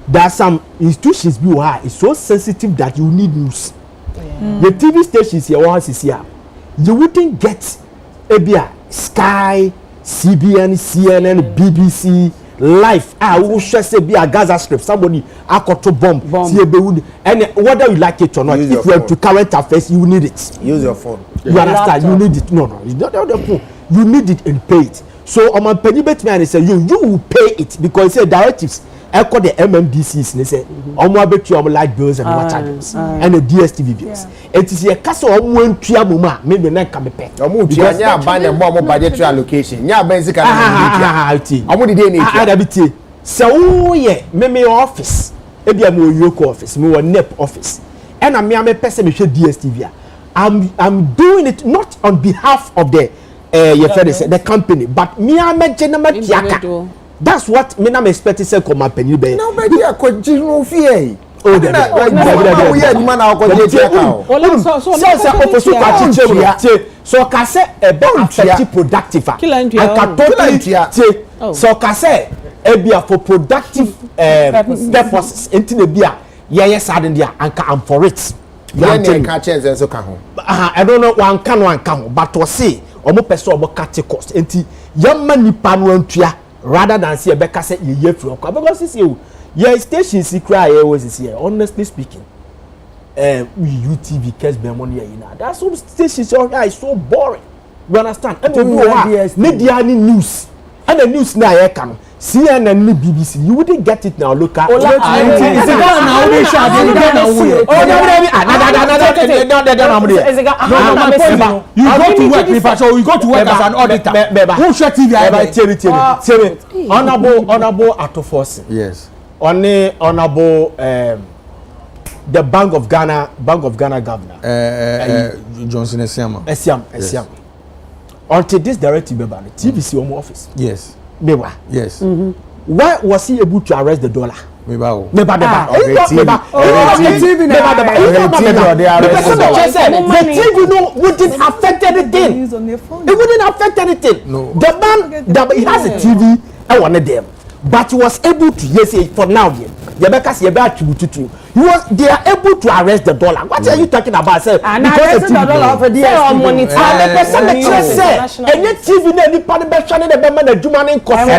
There are some institutions is so sensitive that you need news. The TV stations here once is here. You wouldn't get ABI, Sky, CBN, CNN, BBC, Life. Who should say be a Gaza Strip? Somebody to bomb. And whether you like it or not, if you have to current affairs, you need it. Use your phone. You understand? You need it. No, it's not the phone. You need it and pay it. So on my penny bet man say you will pay it because say directives echo the MMDCs ne say omo abetu omo light bills and water charges and the DSTV bills it is a kasa omo antua moma me me na ka me pe omo tua nya aban na mo budgetary allocation nya aban sika na omo de dey na da bitie se wo ye me office e bia me oyoko office me wo NEP office and am me person me hwe DSTV I'm doing it not on behalf of the the company but me am general tiaka. That's what me na me expect say come penny be. No be dey akojinu fie. Oh dey. We hear the man akojinu tiaka. So ka say e be affect productive. And ka totally so ka say e be for productive purposes enti be a ye sad dia anka am for it. You can catch and so ka ho. I don't know one can but to say omo person omo cut cost enti yamma nipa no antua rather than say Rebecca said ye free because this you station secret was here honestly speaking we UTV case be money here now that's some stations is so boring you understand and media news and the news now here can CNN and BBC you wouldn't get it now local you go to work so you go to work as an auditor who share TV honorable Atoforce yes honorable the Bank of Ghana governor Johnson Esiam until this directive be banned TVC home office yes Meba. Yes. Why was he able to arrest the dollar? Meba. The TV no wouldn't affect anything. It wouldn't affect anything. No. The man he has a TV I wanted them. But he was able to yes for now they are able to arrest the dollar. What are you talking about? Sir? Because the dollar for the money. And yet TV na ni pan be chane the be man adwuma ne nkofe.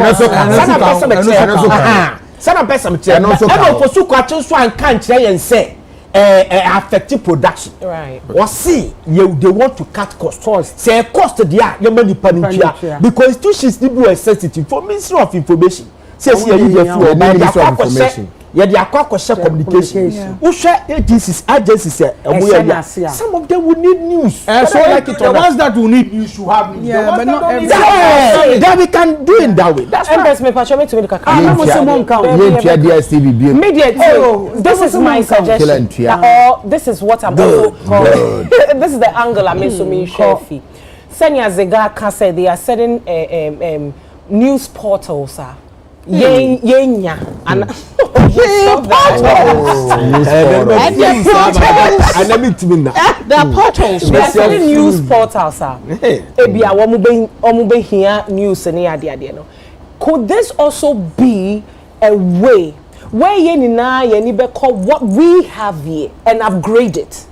Sana person for so kwache so an kan kire yen say affect production. Right. Or see they want to cut costs. Say cost there your money pan because institutions need to sensitive for Ministry of Information. Say you Ministry of Information. Yeah, they are communication. Agencies, some of them will need news. So like the ones that will need news should have news. Yeah, but not every. Then we can do it that way. That's Empress me pacho me to the DSTV immediately. This is my suggestion. Or this is what I'm also this is the angle I mean so me share fee. Senya Zega can say they are certain news portals yenya and the portals we are selling news portals ebia omo be here news ne ade no could this also be a way where ye ni be call what we have here and upgrade it?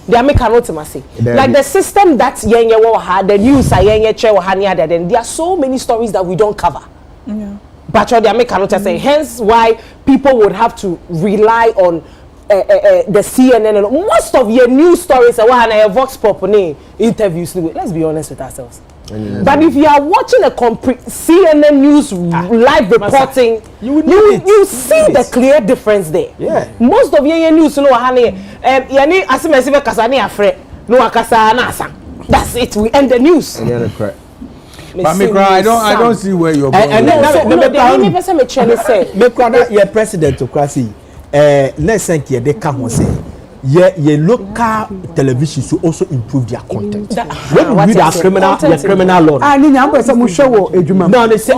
They are making ultimacy. Like the system that yenye wo ha, the news yenye che wo ha ni ade, then there are so many stories that we don't cover. Yeah. But they are making say hence why people would have to rely on the CNN and most of your news stories are Vox Pop interviews. Let's be honest with ourselves. But if you are watching a CNN news live reporting, you see the clear difference there. Yeah. Most of your news, that's it. We end the news. But I don't see where you're going. And then your president to Kwasi, let's say they come say. Your local television should also improve their content. When you read our criminal law. Ah, ni nyamba sa mushowo ejuma. No, they say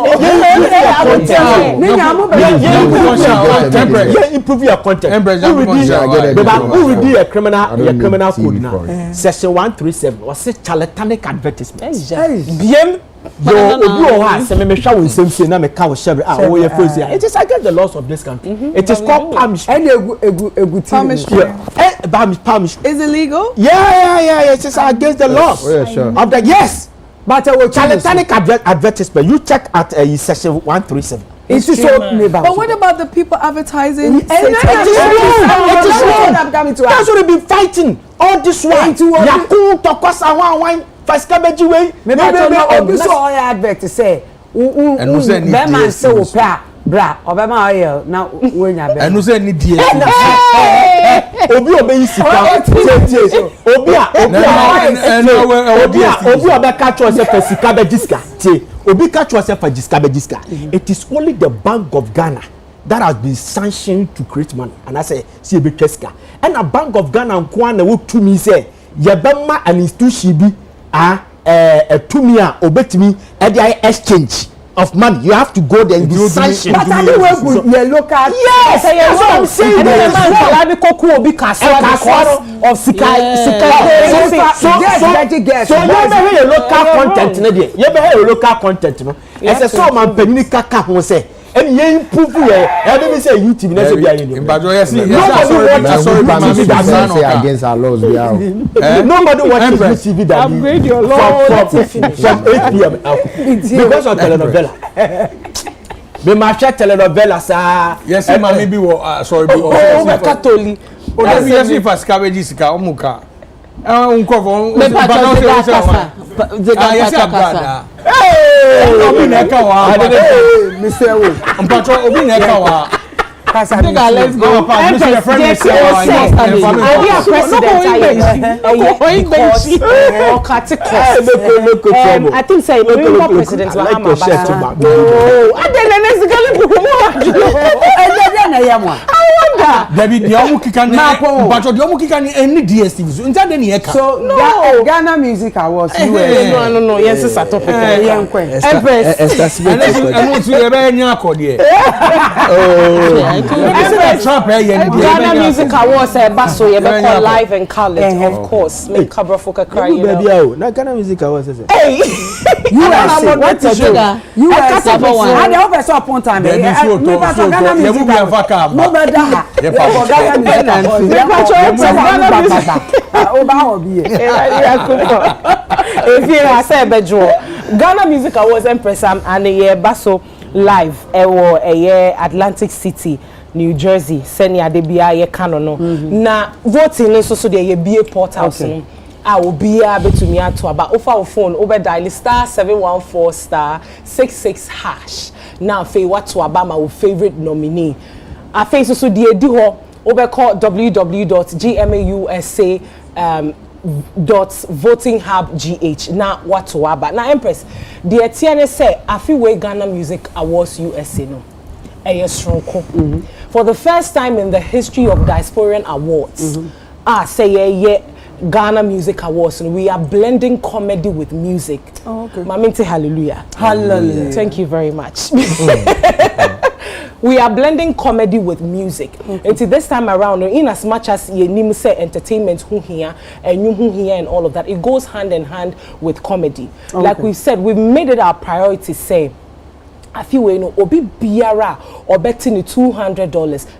improve your content. Who read your criminal code now? Section 137 was say charlatanic advertisement. Bien yo obi o ha se me hwa won sem na me ka wo share wo ye face it is against the laws of this country. It is called pamish. And egu Pamish. Is it legal? Yeah. It is against the laws. Yeah, sure. Of the yes. but Charlatanic advertisement. You check at section 137. It's so But what about the people advertising? It is wrong. That's what they've been fighting all this while. Yakun tokosa wine. First cabbage way. Maybe obi so all advert say. And who said man say o pa bra obema oil na wonya be enu say ni die obi obeyi sika tie obi obe catch yourself for sika be jiska tie obi catch yourself for jiska be jiska it is only the Bank of Ghana that has been sanctioned to create money and I say see be cheska and a Bank of Ghana nko na wo tumi say ye be ma an institution bi tumi a obetumi e dey exchange of money. You have to go there and be sanctioned. But I work with your local. Yes, that's what I'm saying. And then man koku obi kaswa of sika. So you be your local content na there. You be your local content no. Ese so man penini kaka ho say. And you improve here. Every say YouTube na say be ayin. Nobody against our laws. Nobody watches TV that upgrade your law from 8 p.m. because of telenovela. Me ma share telenovela sa. Yes, mama be sorry be. Oh, Catholic. O dey yes if as cabbage sika omuka. Unko me pa obi na ka wa me say wo mpacho obi na ka wa kasa let's go Empress Gifty obi a president I think say no president Mahama David the omu kika ni mpacho the omu kika ni any DSTV so nta de ne eka so Ghana Music Awards no yes is a topic Empress enu tu e be nya akode Ghana Music Awards baso ye be call live and college of course make cover for cry you know na Ghana Music Awards hey you are what to do you are I dey over so upon time Ghana Music no better Ghana Music Awards Empress and a baso live ewo Atlantic City New Jersey senia de bia ye kanono na voting so de ye bie portals no a obia betumi ato aba ofa phone over dial *714*66# now fe wato aba ma favorite nominee a face so de edi ho over call www.gmusa.votinghub.gh na wato aba na Empress de etiane say afi we Ghana Music Awards USA no for the first time in the history of Diasporan Awards say Ghana Music Awards and we are blending comedy with music. Oh, okay. Maminti hallelujah. Hallelujah. Thank you very much. We are blending comedy with music. Until this time around, in as much as you say entertainment who here and you who here and all of that, it goes hand in hand with comedy. Okay. Like we said, we've made it our priority say I feel we know obi biara or betting the $200,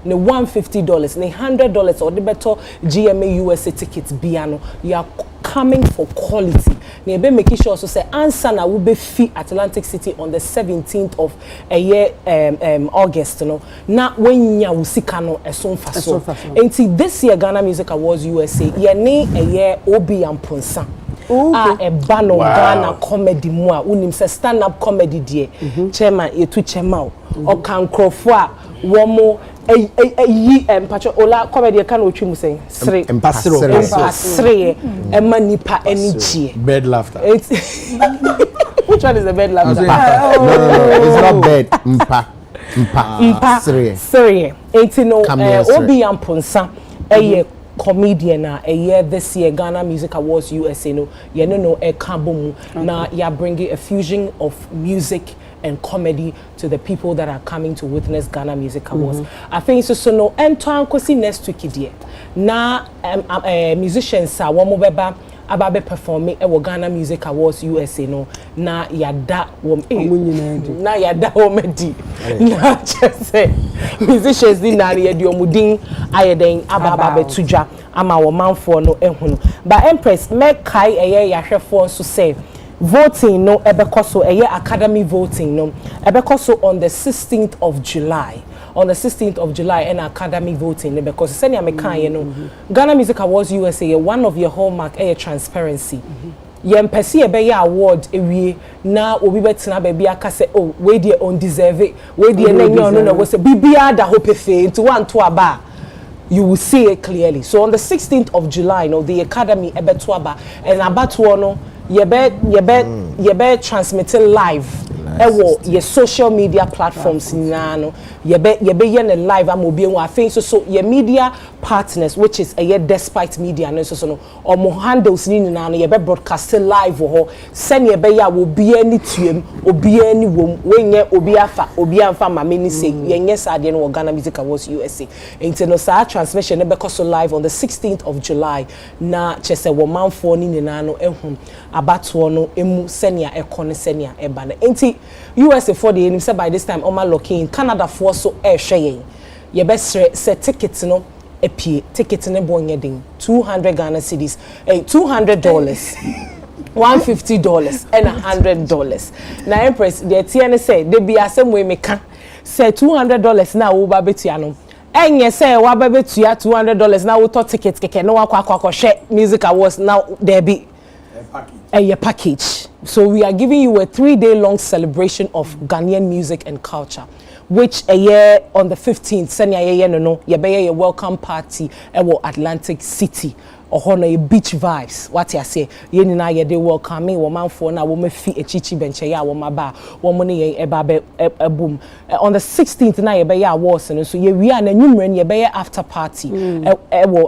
the $150, the $100 or the better GMA USA tickets biano. You are coming for quality. Ne be making sure so say answer na will be fee Atlantic City on the 17th of August no. Na when ya usika no eson faso. Until this year Ghana Music Awards USA ye ne obi amponsa. A bano Ghana comedy mo a unim say stand up comedy die chairman etu chairman o kan krofo a wo mo yi empacho ola comedy kan otwi mu say sre empasre emanipa energy bad laughter which one is the bad laughter no it's not bad mpa sre etino obi amponsa comedian a year this year Ghana Music Awards USA no ye no e kambomu na ya bringing a fusion of music and comedy to the people that are coming to witness Ghana Music Awards. I think so no ento ankosi next week die na musicians a wo beba ababe performing e Ghana Music Awards USA no na yada wom na yada omedi na just say musicians din na ye di omudin ayeden ababe tuja ama wo manfo no ehunu but Empress make kai yahwefo so say voting no ebekoso academy voting no ebekoso on the 16th of July. On the 16th of July and academy voting because senior mekan you know Ghana Music Awards USA one of your hallmark transparency yem pese ye be award ewie na obi betina baby aka say oh we dey undeserved we dey na nyo no we say bibia da hope fe into one to aba you will see it clearly. So on the 16th of July, the Academy Ebetuaba and Abatuo no yebe transmitting live. Your social media platforms nano yebe yen live amobi wa so your media partners which is a despite media no so no or mo handles ni nano yebe broadcast live ho send yebe ya wo bi ani tuem obi ani wom wenye obi amfa mameni say yenye sade no Ghana Music Awards USA into no sa transmission ebe so live on the 16th of July na chese wo manfo ni nano ehum abatuo no emu senia ekone senia eba na enti USA for the say by this time Oma locking Canada for so share ye best set tickets no epie ticket ne bonye ding 200 Ghana cedis $200 $150 and $100 na Empress the TN say they be asem we meka say $200 na wo ba betua no enye say wa ba betua $200 na wo to ticket keke no akwa share Music Awards now there be a package. So we are giving you a 3-day long celebration of Ghanaian music and culture, which a year on the 15th, send your welcome party at Atlantic City. Or a beach vibes. What I say, ye na ye de welcome me, woman for na woman fi a chichi bench ya woman ba, woman ye a boom. On the 16th na ye be ya awards and so ye we are na numerous ye be after party. A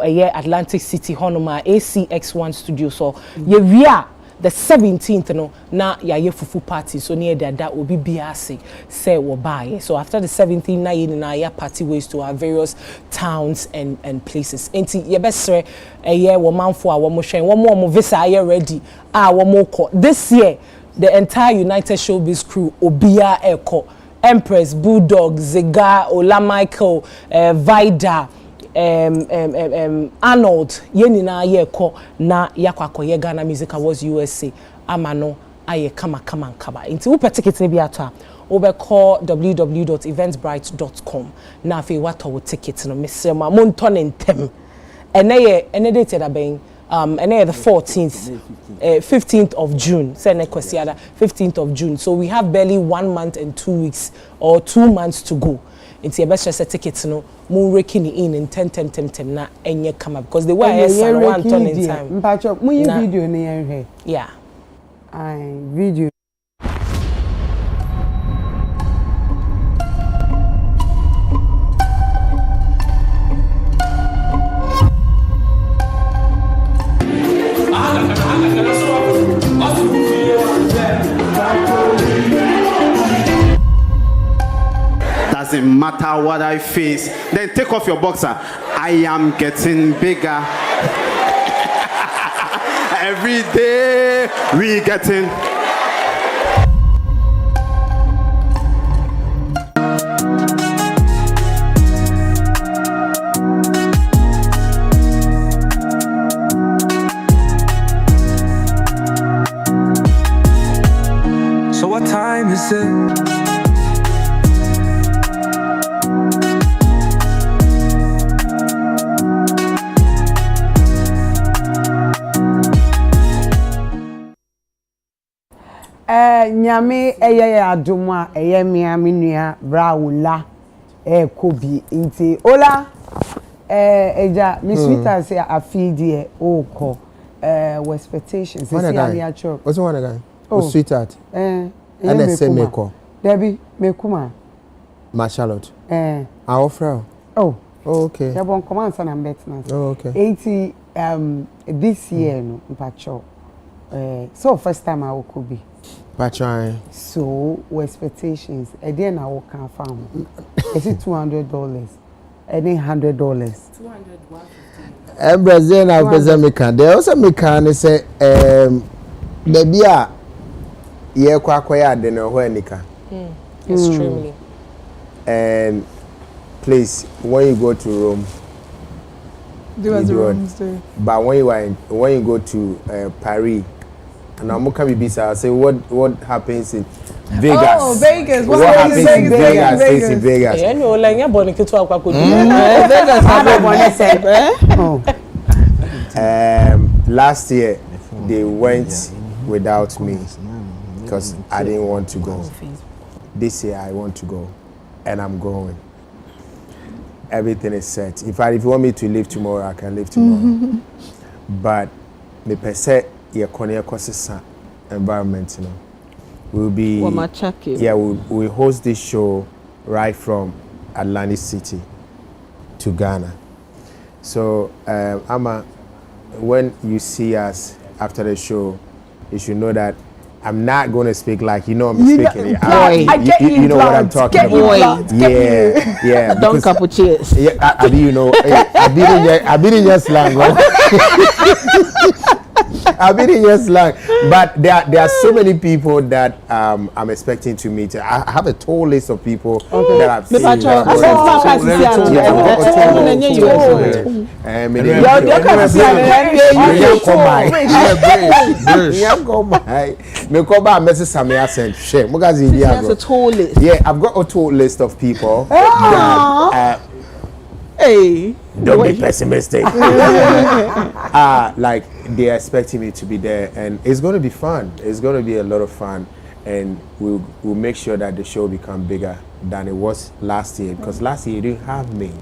year Atlantic City Honoma ACX1 studio so ye we are the 17th no na ya ye fufu party so near that will be biase say wo buy. So after the 17th na ye na ya party ways to our various towns and places. Enti ye best a year woman for our motion one more visa are ready one more this year the entire United Showbiz crew obia eko Empress Bulldog Zega Ola Michael Vida Arnold yenina yeko na yakwako ye Ghana Music Awards USA amano aye kama inti upe ticket ne bi ato a call www.eventbrite.com na afi wato wo ticket no mesema monto ne ntem ene date da ben the 14th 15th of June say ne kwesiada 15th of June so we have barely 1 month and 2 weeks or 2 months to go. It's your best tickets no mo raking in 10 na enye come up because the way I saw one turn in time mpacho mo yi video na yen yeah video Doesn't matter what I face. Then take off your boxer. I am getting bigger. Every day we getting. So what time is it? nyame eye adoma eye mia menua braula kobi nti ola eja mi sweeter say afidie oko expectations see am ya chop what's one guy sweetheart and say meko Debbie mekuma ma Charlotte our friend okay ya bon comment na betna okay 80 this year no mpacho so first time I will be Patron. So, expectations. And then I will confirm. Is it $200? Any $100? 200, 150. Empress now present me can. They also me can say maybe ye kwa ya de no where nika. Extremely. And please when you go to Rome do as the Romans do. But when you go to Paris and I'm going to say what happens in Vegas. Oh, Vegas. What happens in Vegas stays in Vegas. Yeah, no, like you born to talk about Last year they went without me because I didn't want to go. This year I want to go, and I'm going. Everything is set. In fact, if you want me to leave tomorrow, I can leave tomorrow. But the percent your corner environment, you know, will be we'll host this show right from Atlantic City to Ghana. So when you see us after the show, you should know that I'm not going to speak like I'm speaking. You know what I'm talking about. Yeah. Don't couple cheers. Yeah, I've been in your slang. I've been in your slang. But there are so many people that I'm expecting to meet. I have a tall list of people that I've seen. Yeah, I've got a tall list of people that don't be pessimistic. Like they're expecting me to be there, and it's going to be fun. It's going to be a lot of fun, and we'll make sure that the show become bigger than it was last year, because last year you didn't have me.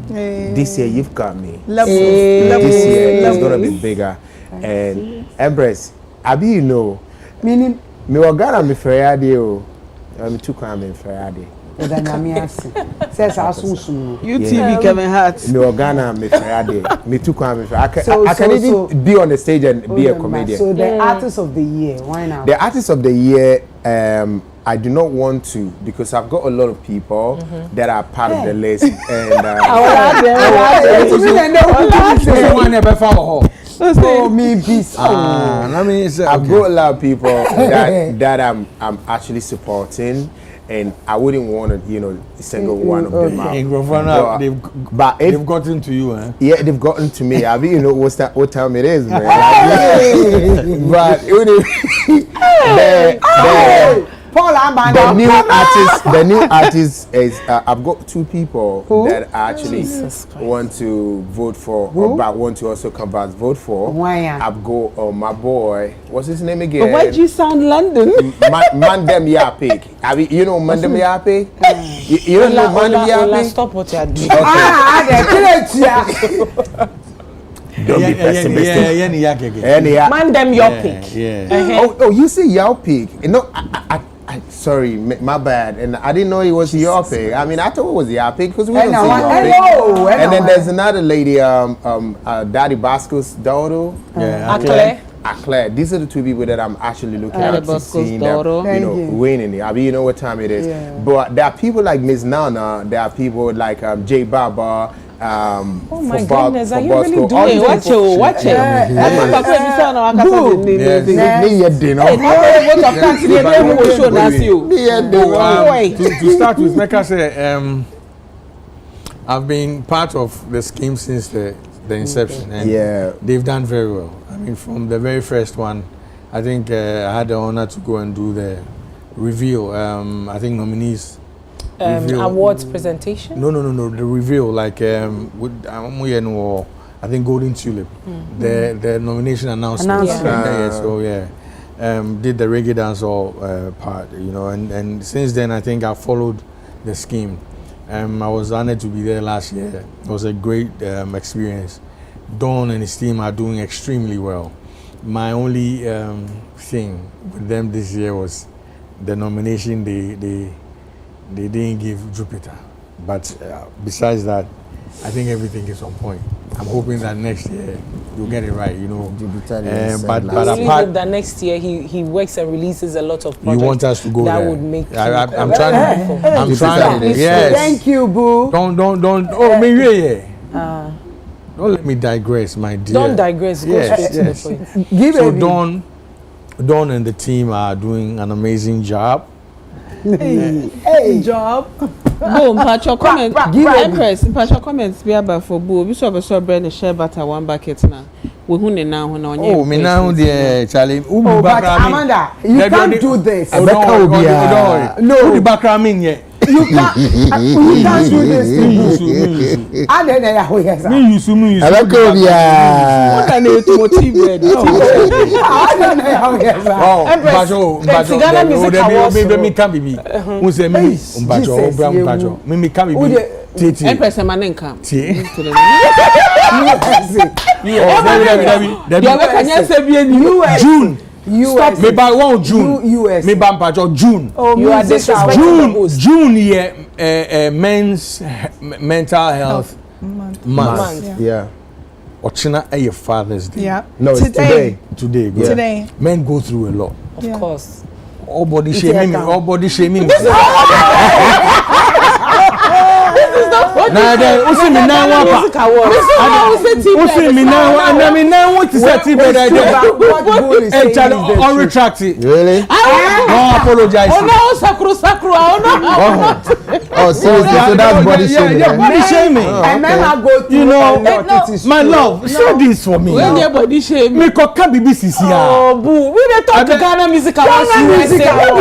This year you've got me. This year it's going to be bigger. And Empress, Abi, you know, meaning me wagana me Friday I'm too calm in Friday. Says Asunsun. You TV Kevin Hart. Me Ghana me Friday. Me too calm in Friday. I can even be on the stage and be a comedian. So the artist of the year, why now? The artist of the year, I do not want to, because I've got a lot of people that are part of the list, and I've got a lot of people that I'm actually supporting, and I wouldn't want to, single one of them out. But they've gotten to you, eh? Yeah, they've gotten to me. I mean, what time it is, man. But the new artist is I've got two people that actually want to vote for, but want to also come back vote for. I've got my boy. What's his name again? But why do you sound London? Mandem Yapik. You know Mandem Yapik? You don't know Mandem Yapik? Stop what you're doing. Don't be pessimistic. Mandem Yapik. Oh, you say Yapik? No, sorry, my bad. And I didn't know it was Yapik. I mean, I thought it was Yapik because we don't say Yapik. And then there's another lady, Daddy Bosco's daughter. Claire. These are the two people that I'm actually looking at to see them, winning it. I mean, you know what time it is. Yeah. But there are people like Miss Nana. There are people like J Baba. Oh my goodness, are you really doing it? Watch it. To start with, Mecca said, I've been part of the scheme since the inception, and they've done very well. I mean, from the very first one, I think I had the honor to go and do the reveal. I think nominees. Awards presentation? No. The reveal, like I think Golden Tulip, the nomination announcement. Did the reggae dancehall part, and since then I think I followed the scheme. I was honored to be there last year. It was a great experience. Don and his team are doing extremely well. My only thing with them this year was the nomination they didn't give Jupiter, but besides that, I think everything is on point. I'm hoping that next year you'll get it right, but apart that next year he works and releases a lot of projects. You want us to go that there? Would make. I'm trying. Yes. Thank you, boo. Don't. Oh, me. Don't let me digress, my dear. Don't digress. Go straight to the point. So Dawn and the team are doing an amazing job. Hey, job. Boom, patch your comments. Empress, patch your comments. Be about for boo. We saw bread and share butter 1 bucket now. We who now when on you. Oh, me now dear Charlie. But Amanda, you can't do this. No, the background in yet. You can't do this thing. I don't know how yes. Me use. I don't go yeah. What can you do tea bread? I don't know how yes. Bajo. Ghana Music Awards. Me can be. Who say me? Bajo. Me can be. Titi. Empress man come. June. Stop me by 1 June. Me by June. Oh, you are disrespectful. June here men's mental health month. Yeah. Ochina a Father's Day. Yeah. No, it's today. Today. Yeah. Today. Men go through a lot. Of course. All body shaming. All body shaming. Now then, usi mi na wapa. Usi mi na wa, na mi na want to say ti better there. What goal is saying is the Or retract it. Really? No apologize. Oh no, sakru. Oh, seriously, so that's body shaming. Yeah, body shaming. And men are go through. You know, it is my true. love, show this for me. When your body shame. Me ko can be BCC. Oh, boo. We dey talk to Ghana Music Awards. Ghana Music Awards.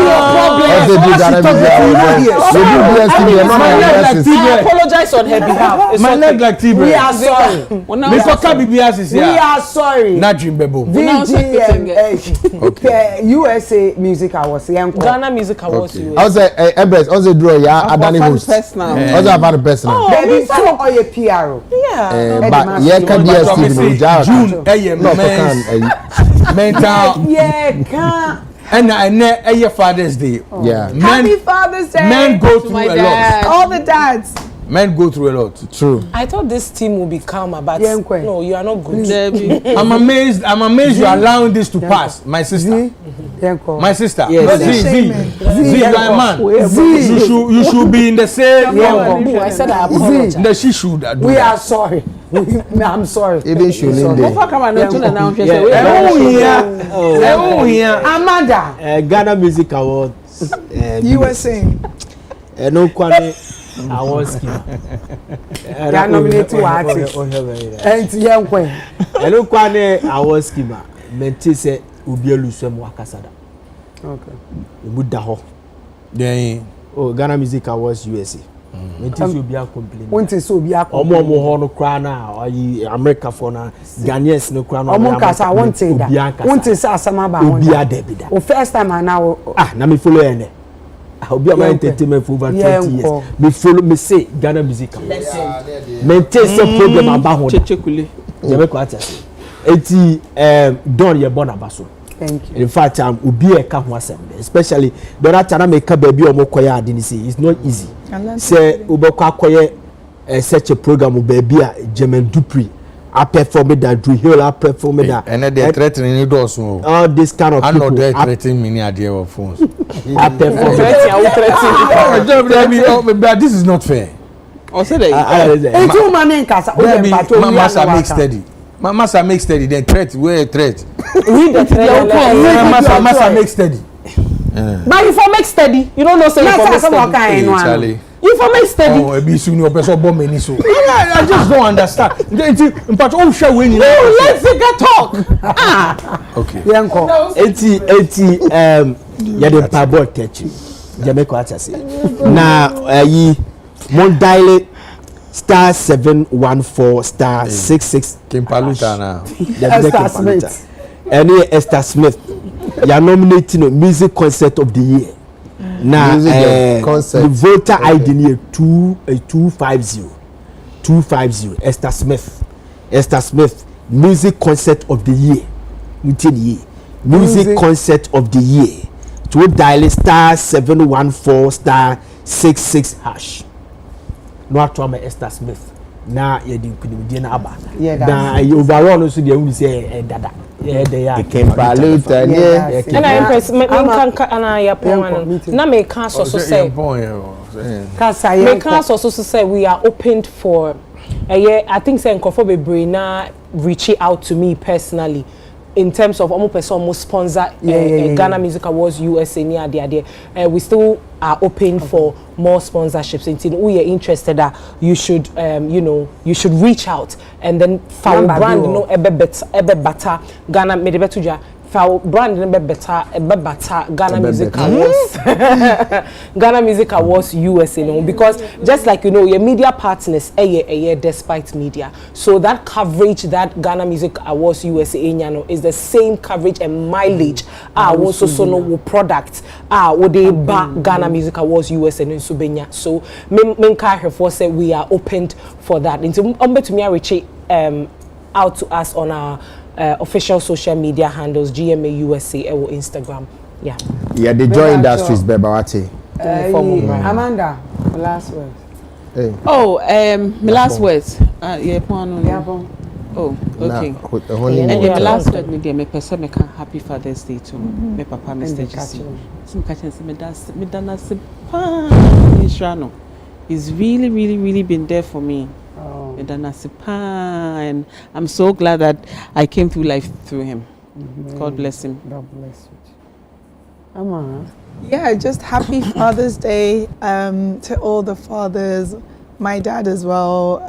Also do Ghana Music Awards. We do BSTV and not My leg like BSTV. I apologize on her behalf. It's My okay. leg like T-bread. We are sorry. Me ko can be BCC. We are sorry. Na dream bebo. VGM USA Music Awards. Ghana Music Awards. I was a Empress, also draw ya Adani host. Also about the personal. Baby, so all your PRO. Yeah. But yeah, can BSTV June, mental. Yeah, can't. And Father's Day. Yeah. Happy Father's Day. Men go through my a dad. lot. All the dads. Men go through a lot. True. I thought this team would be calmer, but Yeah, no, you are not good. I'm amazed you're allowing this to pass. My sister. My sister. Yes. Z, you are a man. You should be in the same Boo, I said I apologize. that she should do We that. are sorry. I'm sorry. Even Shulin Day. Amanda. Ghana Music Awards. USA. No kwani awards scheme. They are nominated to artist. And Yankwe. No kwani awards scheme. Menti se ubi elusem wakasada. Okay. Ubuda ho. Then Oh, Ghana Music Awards USA. Menti se ubi a complain. Want to so be a Omo ho no kra na oyi America for na Ghanaians no kra na. Omo kasa want to that. Want to say asama ba obi a debida. O first time and now Na me follow ene. I'll be my entertainment for over 20 years. Me follow me say Ghana Music Awards. Maintain some program about ho. Chechekule. Jebe ko ati. Eti don ye born abaso. thank you. In fact, ubi e ka ho asem, especially the other time make ka baby o mo koya ade ni say it's not easy. Say ubekwa koye such a program baby a German Dupree I perform that Drew Hill I perform that and they threatening you do so all this kind of I people know they threatening me near their phones I perform but this is not fair. Also they two man in casa mama make steady. Mama make steady then threat where threat. Read the threat. Mama make steady. But you for make steady. You don't know say you for make steady. Charlie. You for make steady. Oh, ebi soon your person bomb me so. I just don't understand. In fact, oh share when you. Let's get talk. Okay. Yanko. 80 ya de pabo catch. Jamaica at say. Na yi mon dial star 714 star 66 Kimpaluta now. Esther Smith. Any Esther Smith. You are nominating a music concert of the year. Now, the voter ID near 250. Esther Smith, music concert of the year. Music concert of the year. To dial star 714 star 66 hash. No atoma Esther Smith. Na ye di kunimdi na aba. Na overall no so dey we say dada. Yeah, they are. Kimpaluta And I impress me can ya pon na me can so say. Me can so say we are opened for I think say nkofo bebre na reach out to me personally in terms of almost sponsor Ghana Music Awards USA near there. We still are open for more sponsorships. Until we are interested that you should you should reach out and then follow brand ebe better Ghana made betuja for brand be better Ghana Music Awards. Ghana Music Awards USA, because just like your media partners despite media, so that coverage that Ghana Music Awards USA is the same coverage and mileage also so products would they Ghana Music Awards USA in Subenya. So men for say we are opened for that. Into to me reach out to us on our official social media handles GMA USA or Instagram. Yeah, the joy industries Bebawati. Amanda, last words. Hey. Oh, my last words. Oh, okay. And my last word, me person make happy Father's Day to me papa Mr. Jesse. Some catching me dana Shrano. He's really been there for me. And I'm so glad that I came through life through him. God bless him. God bless you. Yeah, just happy Father's Day to all the fathers. My dad as well.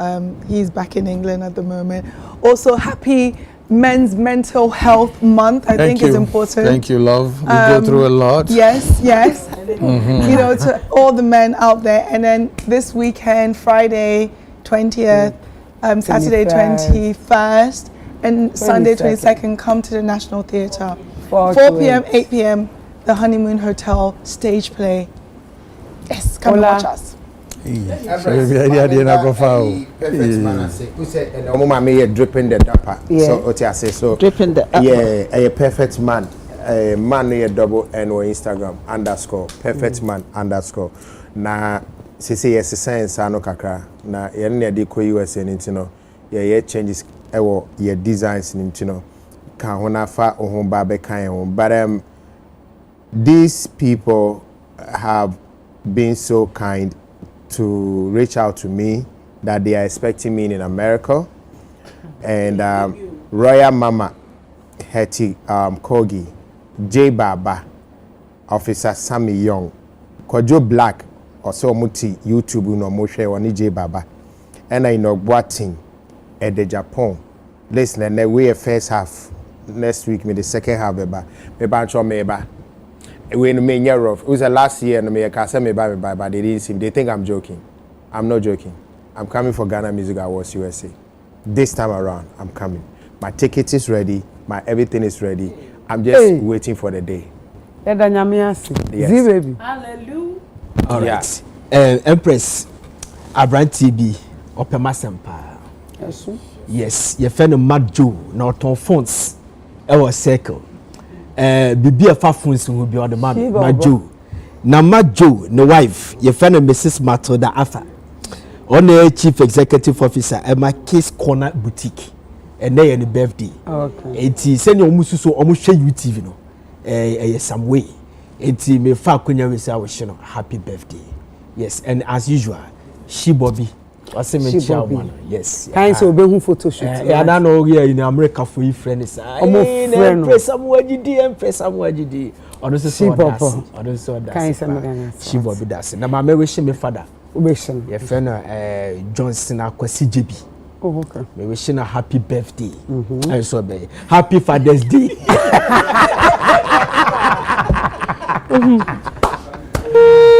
He's back in England at the moment. Also, happy Men's Mental Health Month. I think is important. Thank you, love. We go through a lot. Yes. You know, to all the men out there. And then this weekend, Friday 20th, Saturday 21st, and Sunday 22nd, come to the National Theatre. 4 p.m., 8 p.m., the Honeymoon Hotel stage play. Yes, come and watch us. Perfect man, I say. Who said, and Omoma may dripping the dapper. So, what I say, so dripping the a perfect man. A man near double N or Instagram _ perfect man _ na say yes science ano kakra na ye ne de ko USA nintino ye changes ewo ye designs nintino ka hona fa ohun ba be kan ho but these people have been so kind to reach out to me that they are expecting me in America. And Royal Mama Hetty Kogi, J Baba, Officer Sammy Young, Kojo Black, also Muti YouTube no Moshe Wani J Baba, and I know Boating at the Japan. Listen, and we first half next week, me the second half, maybe when me year of it was the last year and me can say me by but they didn't seem they think I'm joking. I'm not joking. I'm coming for Ghana Music Awards USA. This time around, I'm coming. My ticket is ready, my everything is ready. I'm just waiting for the day. Yes. Baby. Hallelujah. All right. Empress Abraham TB Opema Sempa. Yes, your friend Mad Joe, not on phones. Our circle. Bibi a phones will be on the man, Mad Joe. Now Mad Joe, no wife, your friend Mrs. Matilda Afa. On the chief executive officer at my Kiss Corner Boutique. And they any birthday. Okay. It's send you almost so almost share you TV no. Some way. It's me fa kunya we say I wish you happy birthday. Yes, and as usual, she Bobby. What's me chairman? Yes. Kind so be who photo shoot. I don't know here in America for you friends. Empress Amwajidi. Ono so that's. Ono so that's. Kind some she Bobby that's. Na ma me wish me father. Wishing. Your friend Johnson Akwasi JB. Oh, okay. Me wishing a happy birthday. And so be happy Father's Day.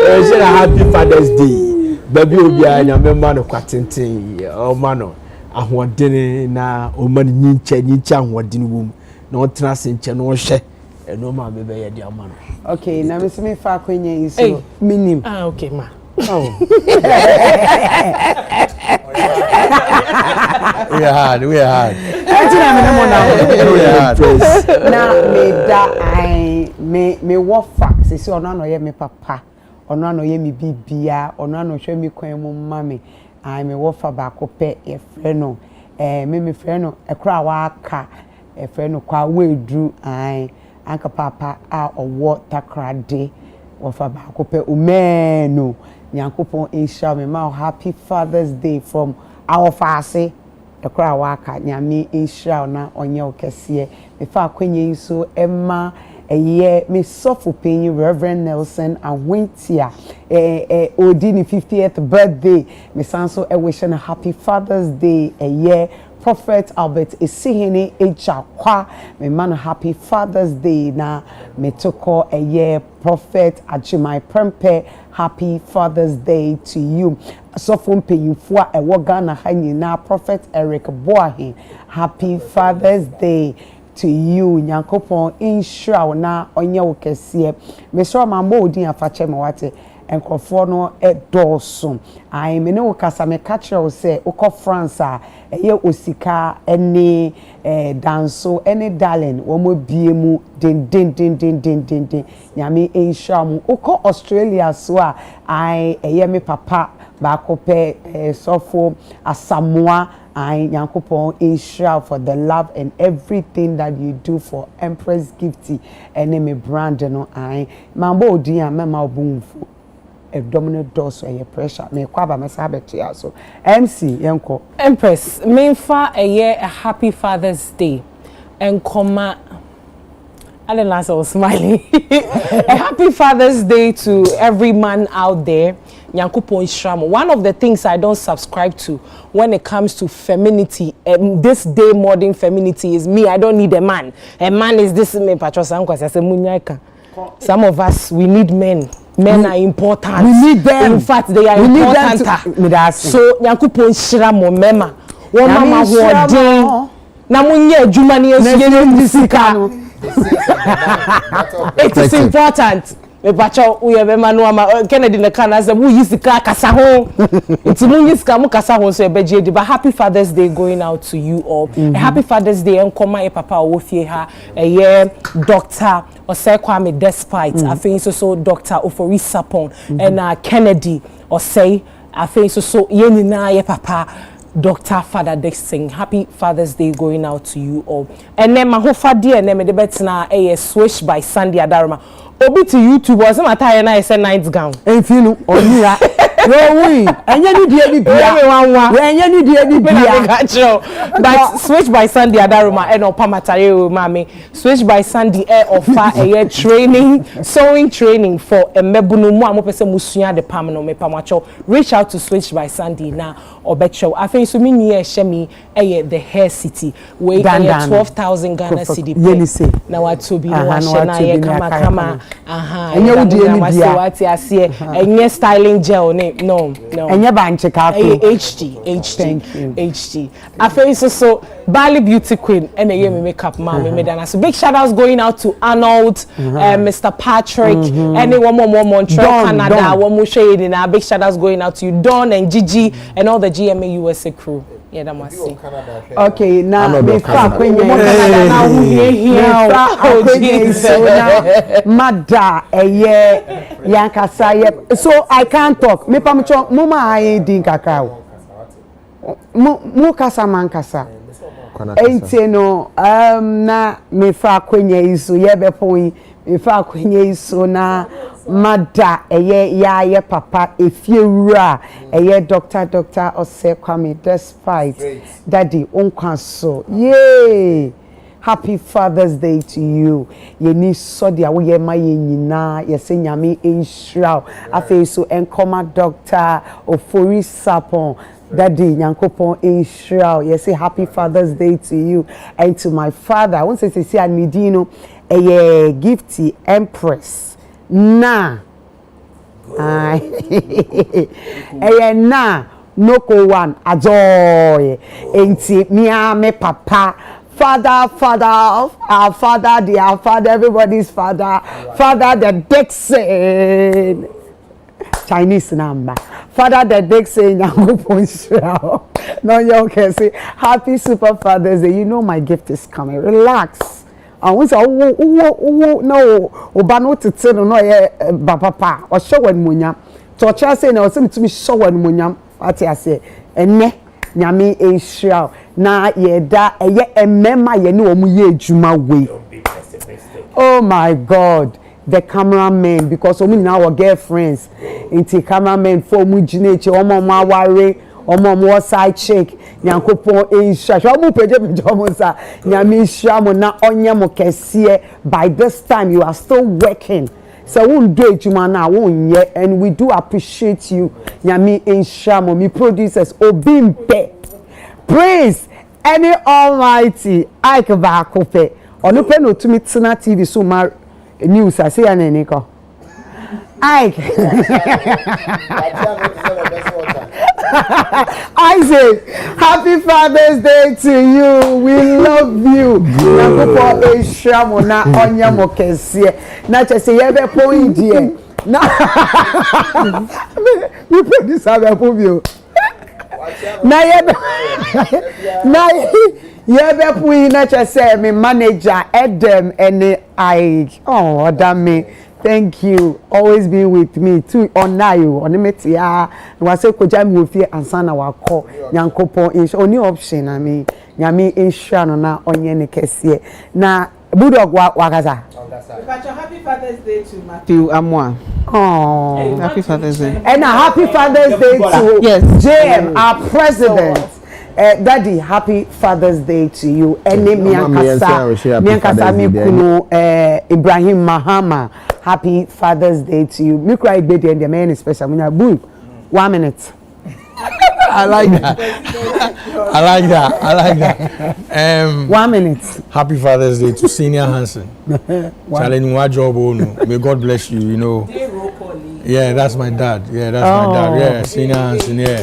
Wishing a happy Father's Day. Baby obi a nyame ma no kwatenten. O ma no ahoɔden na o ma nyincha ahoɔden wom. Na o tena se nche no hwɛ. Eno ma be be ye dia ma no. Okay, na me se me fa kwanya yi so minim. Ah, okay, ma. Oh. We are hard. We are na me da I me wo fax say ono no ye me papa ono no ye me bibia ono no hwe me kwan mu mame I me wo fa ba ko pe e frɛ no me frɛ no e kra wa aka e frɛ no kwa wedru I anka papa a owo takrade wo fa ba ko pe o meno Nyankopon insha me ma happy Father's Day from our fase the crowd waka nyame insha na onye okese me fa akwenye so emma eye me sofo penyi Reverend Nelson Awintia odi ni 50th birthday me sanso wish a happy Father's Day eye Prophet Albert Esihini Echakwa me man happy Father's Day na me toko a year Prophet Ajimai Prempe happy Father's Day to you. So from payinfo a Ghana ha nyina Prophet Eric Boahin happy Father's Day to you. Nyankopon insure na onye wo kese me so mambo odin afache me wate enkrofo no edoso ai me ne wo kasa me catch you say ukọ France a eye osika ene danso ene darling wo mo biemu din nyame insure mu ukọ Australia so a ai eye me papa ba ko pe sofo Asamoah I Yankopon insure for the love and everything that you do for Empress Gifty and me brand no I mambo odin mema obunfu a dominant dose of pressure me kwaba me sabeti aso MC yenko Empress mefa a happy Father's Day and comma Alan Lassa was smiling. A happy Father's Day to every man out there. Nyankopon Shramo. One of the things I don't subscribe to when it comes to femininity, this day modern femininity is me. I don't need a man. A man is this me patrosan because I say munyaika. Some of us we need men. Men are important. We need them. In fact, they are important. So Nyankopon Shramo mema. Wo mama ho den. Na munye adwuma ne esu it is important. Me bacho we have manu ama Kennedy na kana say mu yisika kasa ho. Iti mu yisika mu kasa ho so e beje di. But happy Father's Day going out to you all. A happy Father's Day enkoma e papa wo fie ha e Dr. Osei Kwame Despite. I think so Dr. Ofori Sapon and Kennedy Osei. I think so ye nyina ye papa Dr. Father Dixon. Happy Father's Day going out to you all. And then my whole father and then me the betina a Swish by Sandy Adaroma. Obi to YouTube was my tie and I said night gown. If you know on here. We and you need the but Switch by Sandy Adaroma and Opamatare mami. Switch by Sandy air offer a training, sewing training for a mebunu mo amopese musunya de pamno me pamacho. Reach out to Switch by Sandy na obecho. I think so many shemi the hair city we 12,000 Ghana cedi. Na watu bi no washena ye kama and you styling gel no enye banche kaku HD I feel so Bali Beauty Queen and a makeup mommy medana. So big shout outs going out to Arnold, Mr. Patrick, anyone more Montreal, Canada, one more shade in our big shout outs going out to you, Dawn and Gigi and all the GMA USA crew. Yeah, that must see. Okay, now we Mada Yankasa. So I can't talk. Me pamcho mama I din kakao. Mu kasa mankasa. Ente no na me fa kwenye isu yebe point me fa kwenye isu na mada ya papa efiewura Dr. Osei Kwame Despite daddy onkwaso yay. Happy Father's Day to you. Ye ni so dia wo ye ma ye nyina ye se nyame enhira afi so enkoma Dr. Ofori Sapon daddy Nyankopon enhira ye say happy Father's Day to you and to my father. I want to say Amidino Gifty Empress na na noko one ajoy enti me papa Father, our father, dear father, everybody's father, the Dixon, Chinese number, Father the Dixon, no, you can say, happy Super Father's Day. You know my gift is coming. Relax. I want to no, Obano to tell no, papa, or show when munya. Torture say no, to me show when munya. What I say, and ne. Nyame enhira na yeda emema ye ne omu ye adwuma we. Oh my God, the cameramen, because omu na our girlfriends inti cameramen for mu gineche omo ma ware omo side check Nyankopon enhira omu peje omo sa nyame enhira mo na onye mo kese. By this time you are still working. So won't do it, na won't yet, and we do appreciate you. Nyami Enshamo, me producers, Obimpe, praise any almighty Ike baako pe ono pe no tumi tena TV so ma news ase ya na eniko Ike Isaac, happy Father's Day to you. We love you. Nakupo eshramo na onya mokesie. Na chese yebe point here. Na we put this up for you. Na yebe point na chese me manager Edem and I. Oh, damn me. Thank you. Always be with me too. On you. On the ya. Was say koja mi ofie ansa na wako. Nyankopon insha. Oni option na me. Nyame insha no na onye ne kese. Na Budog wakaza. Happy Father's Day to Matthew Amwa. Oh, happy Father's Day. And a happy Father's Day to JM, our president. Daddy, happy Father's Day to you. Ene miankasa mi kuno Ibrahim Mahama. Happy Father's Day to you. Me cry baby and the man is special. Me na boo. 1 minute. I like that. I like that. 1 minute. Happy Father's Day to Senior Hansen. Challenge one job. May God bless you. You know. Yeah, that's my dad. Yeah, Senior Hansen. Yeah.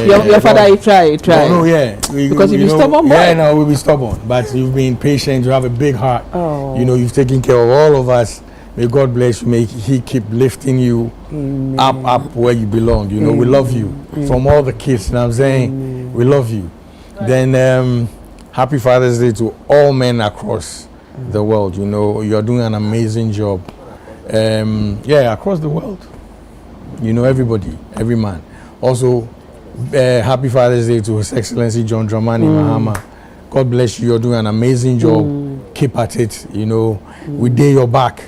Your father, he try. No, yeah. Because you'll be stubborn. Yeah, no, we'll be stubborn. But you've been patient. You have a big heart. Oh. You know, you've taken care of all of us. May God bless you. May He keep lifting you up where you belong. You know, we love you. From all the kids, you know what I'm saying? We love you. Then, happy Father's Day to all men across the world. You know, you're doing an amazing job. Across the world. You know, everybody, every man. Also, happy Father's Day to His Excellency John Dramani Mahama. God bless you. You're doing an amazing job. Keep at it. You know, we dare your back.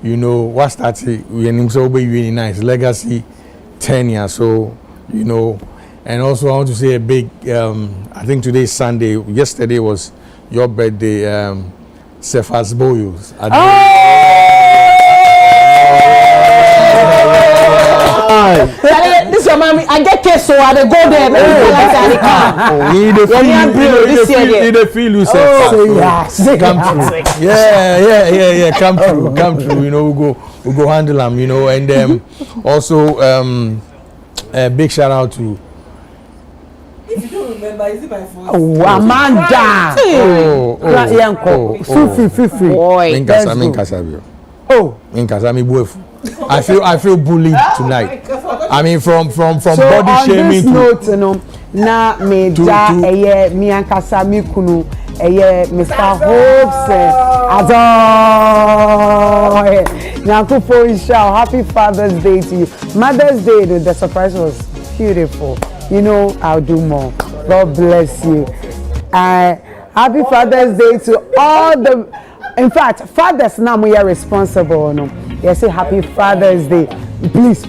You know, what's that? We are really nice. Legacy 10 years. So, you know, and also I want to say a big, I think today is Sunday. Yesterday was your birthday, Cephas Boyos. This is your mommy. I get case so I go there. Need a feel you say. Come through. Yeah. Come through. You know, we'll go handle them. You know, and also a big shout out to. If you don't remember, is it by force? Amanda. I feel bullied tonight. I mean, from body shaming to. Note, na me da eye mi ankasa mi kunu eye Mr. Hopes adoy. Nyankopon Isha, happy Father's Day to you. Mother's Day, the surprise was beautiful. You know, I'll do more. God bless you. Happy Father's Day to all the. In fact, fathers now we are responsible. No, they say Happy Father's Day. Please.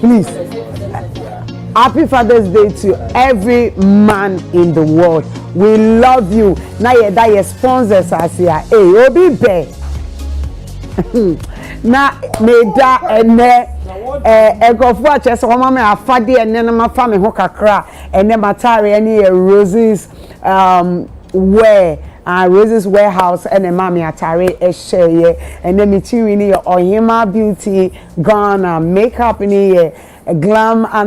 Happy Father's Day to every man in the world. We love you. Now your sponsors are here. Hey, Obi Be. Na me da ene egofo achese wo mama afade ene na mafa me ho kakra ene matare ene Roses where Roses Warehouse and Mami Atare Esheye and then Mitiri ni Ohima Beauty Ghana makeup ni glam_by_crazy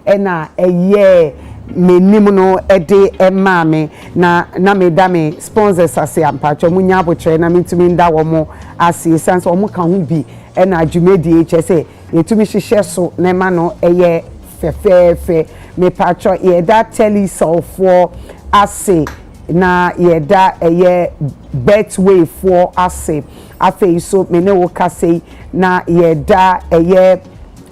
and a year me nimuno ede mame na me dame sponsors ase ampacho munya abotre na mitumi nda wo mo ase sense wo mo ka ho bi e na adwumedi HSA yetumi hihye so na ma no eye fefefe me patcho ye da telesolfo ase na ye da eye betway for ase afi so me ne wo kase na ye da eye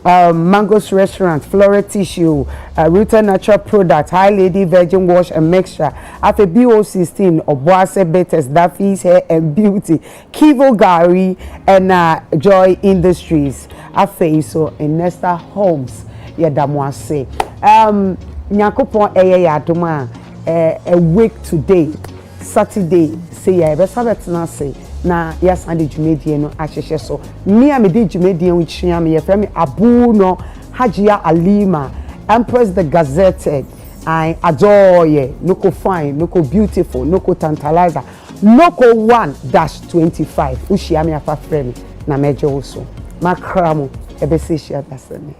Mango's Restaurant, Flora Tissue, Rooted Natural Product, High Lady Virgin Wash and Mixture, after BO16, Obuase Betes, Daffy's Hair and Beauty, Kivo Gari, and Joy Industries. After so in Nesta Homes, Yadamwase. Nyakopon Yaduma, a week today, Saturday, say ya, Besabetna say. Na yes and the Jumedian no ahyehyɛ so me a me di Jumedian with chiam ye frame Abu no Hajia Alima Empress the Gazette I adore ye. Noko fine, noko beautiful, noko tantalizer. Noko 1-25. Ushi ami afa frame na meje oso. Makramo ebese shi adasemi.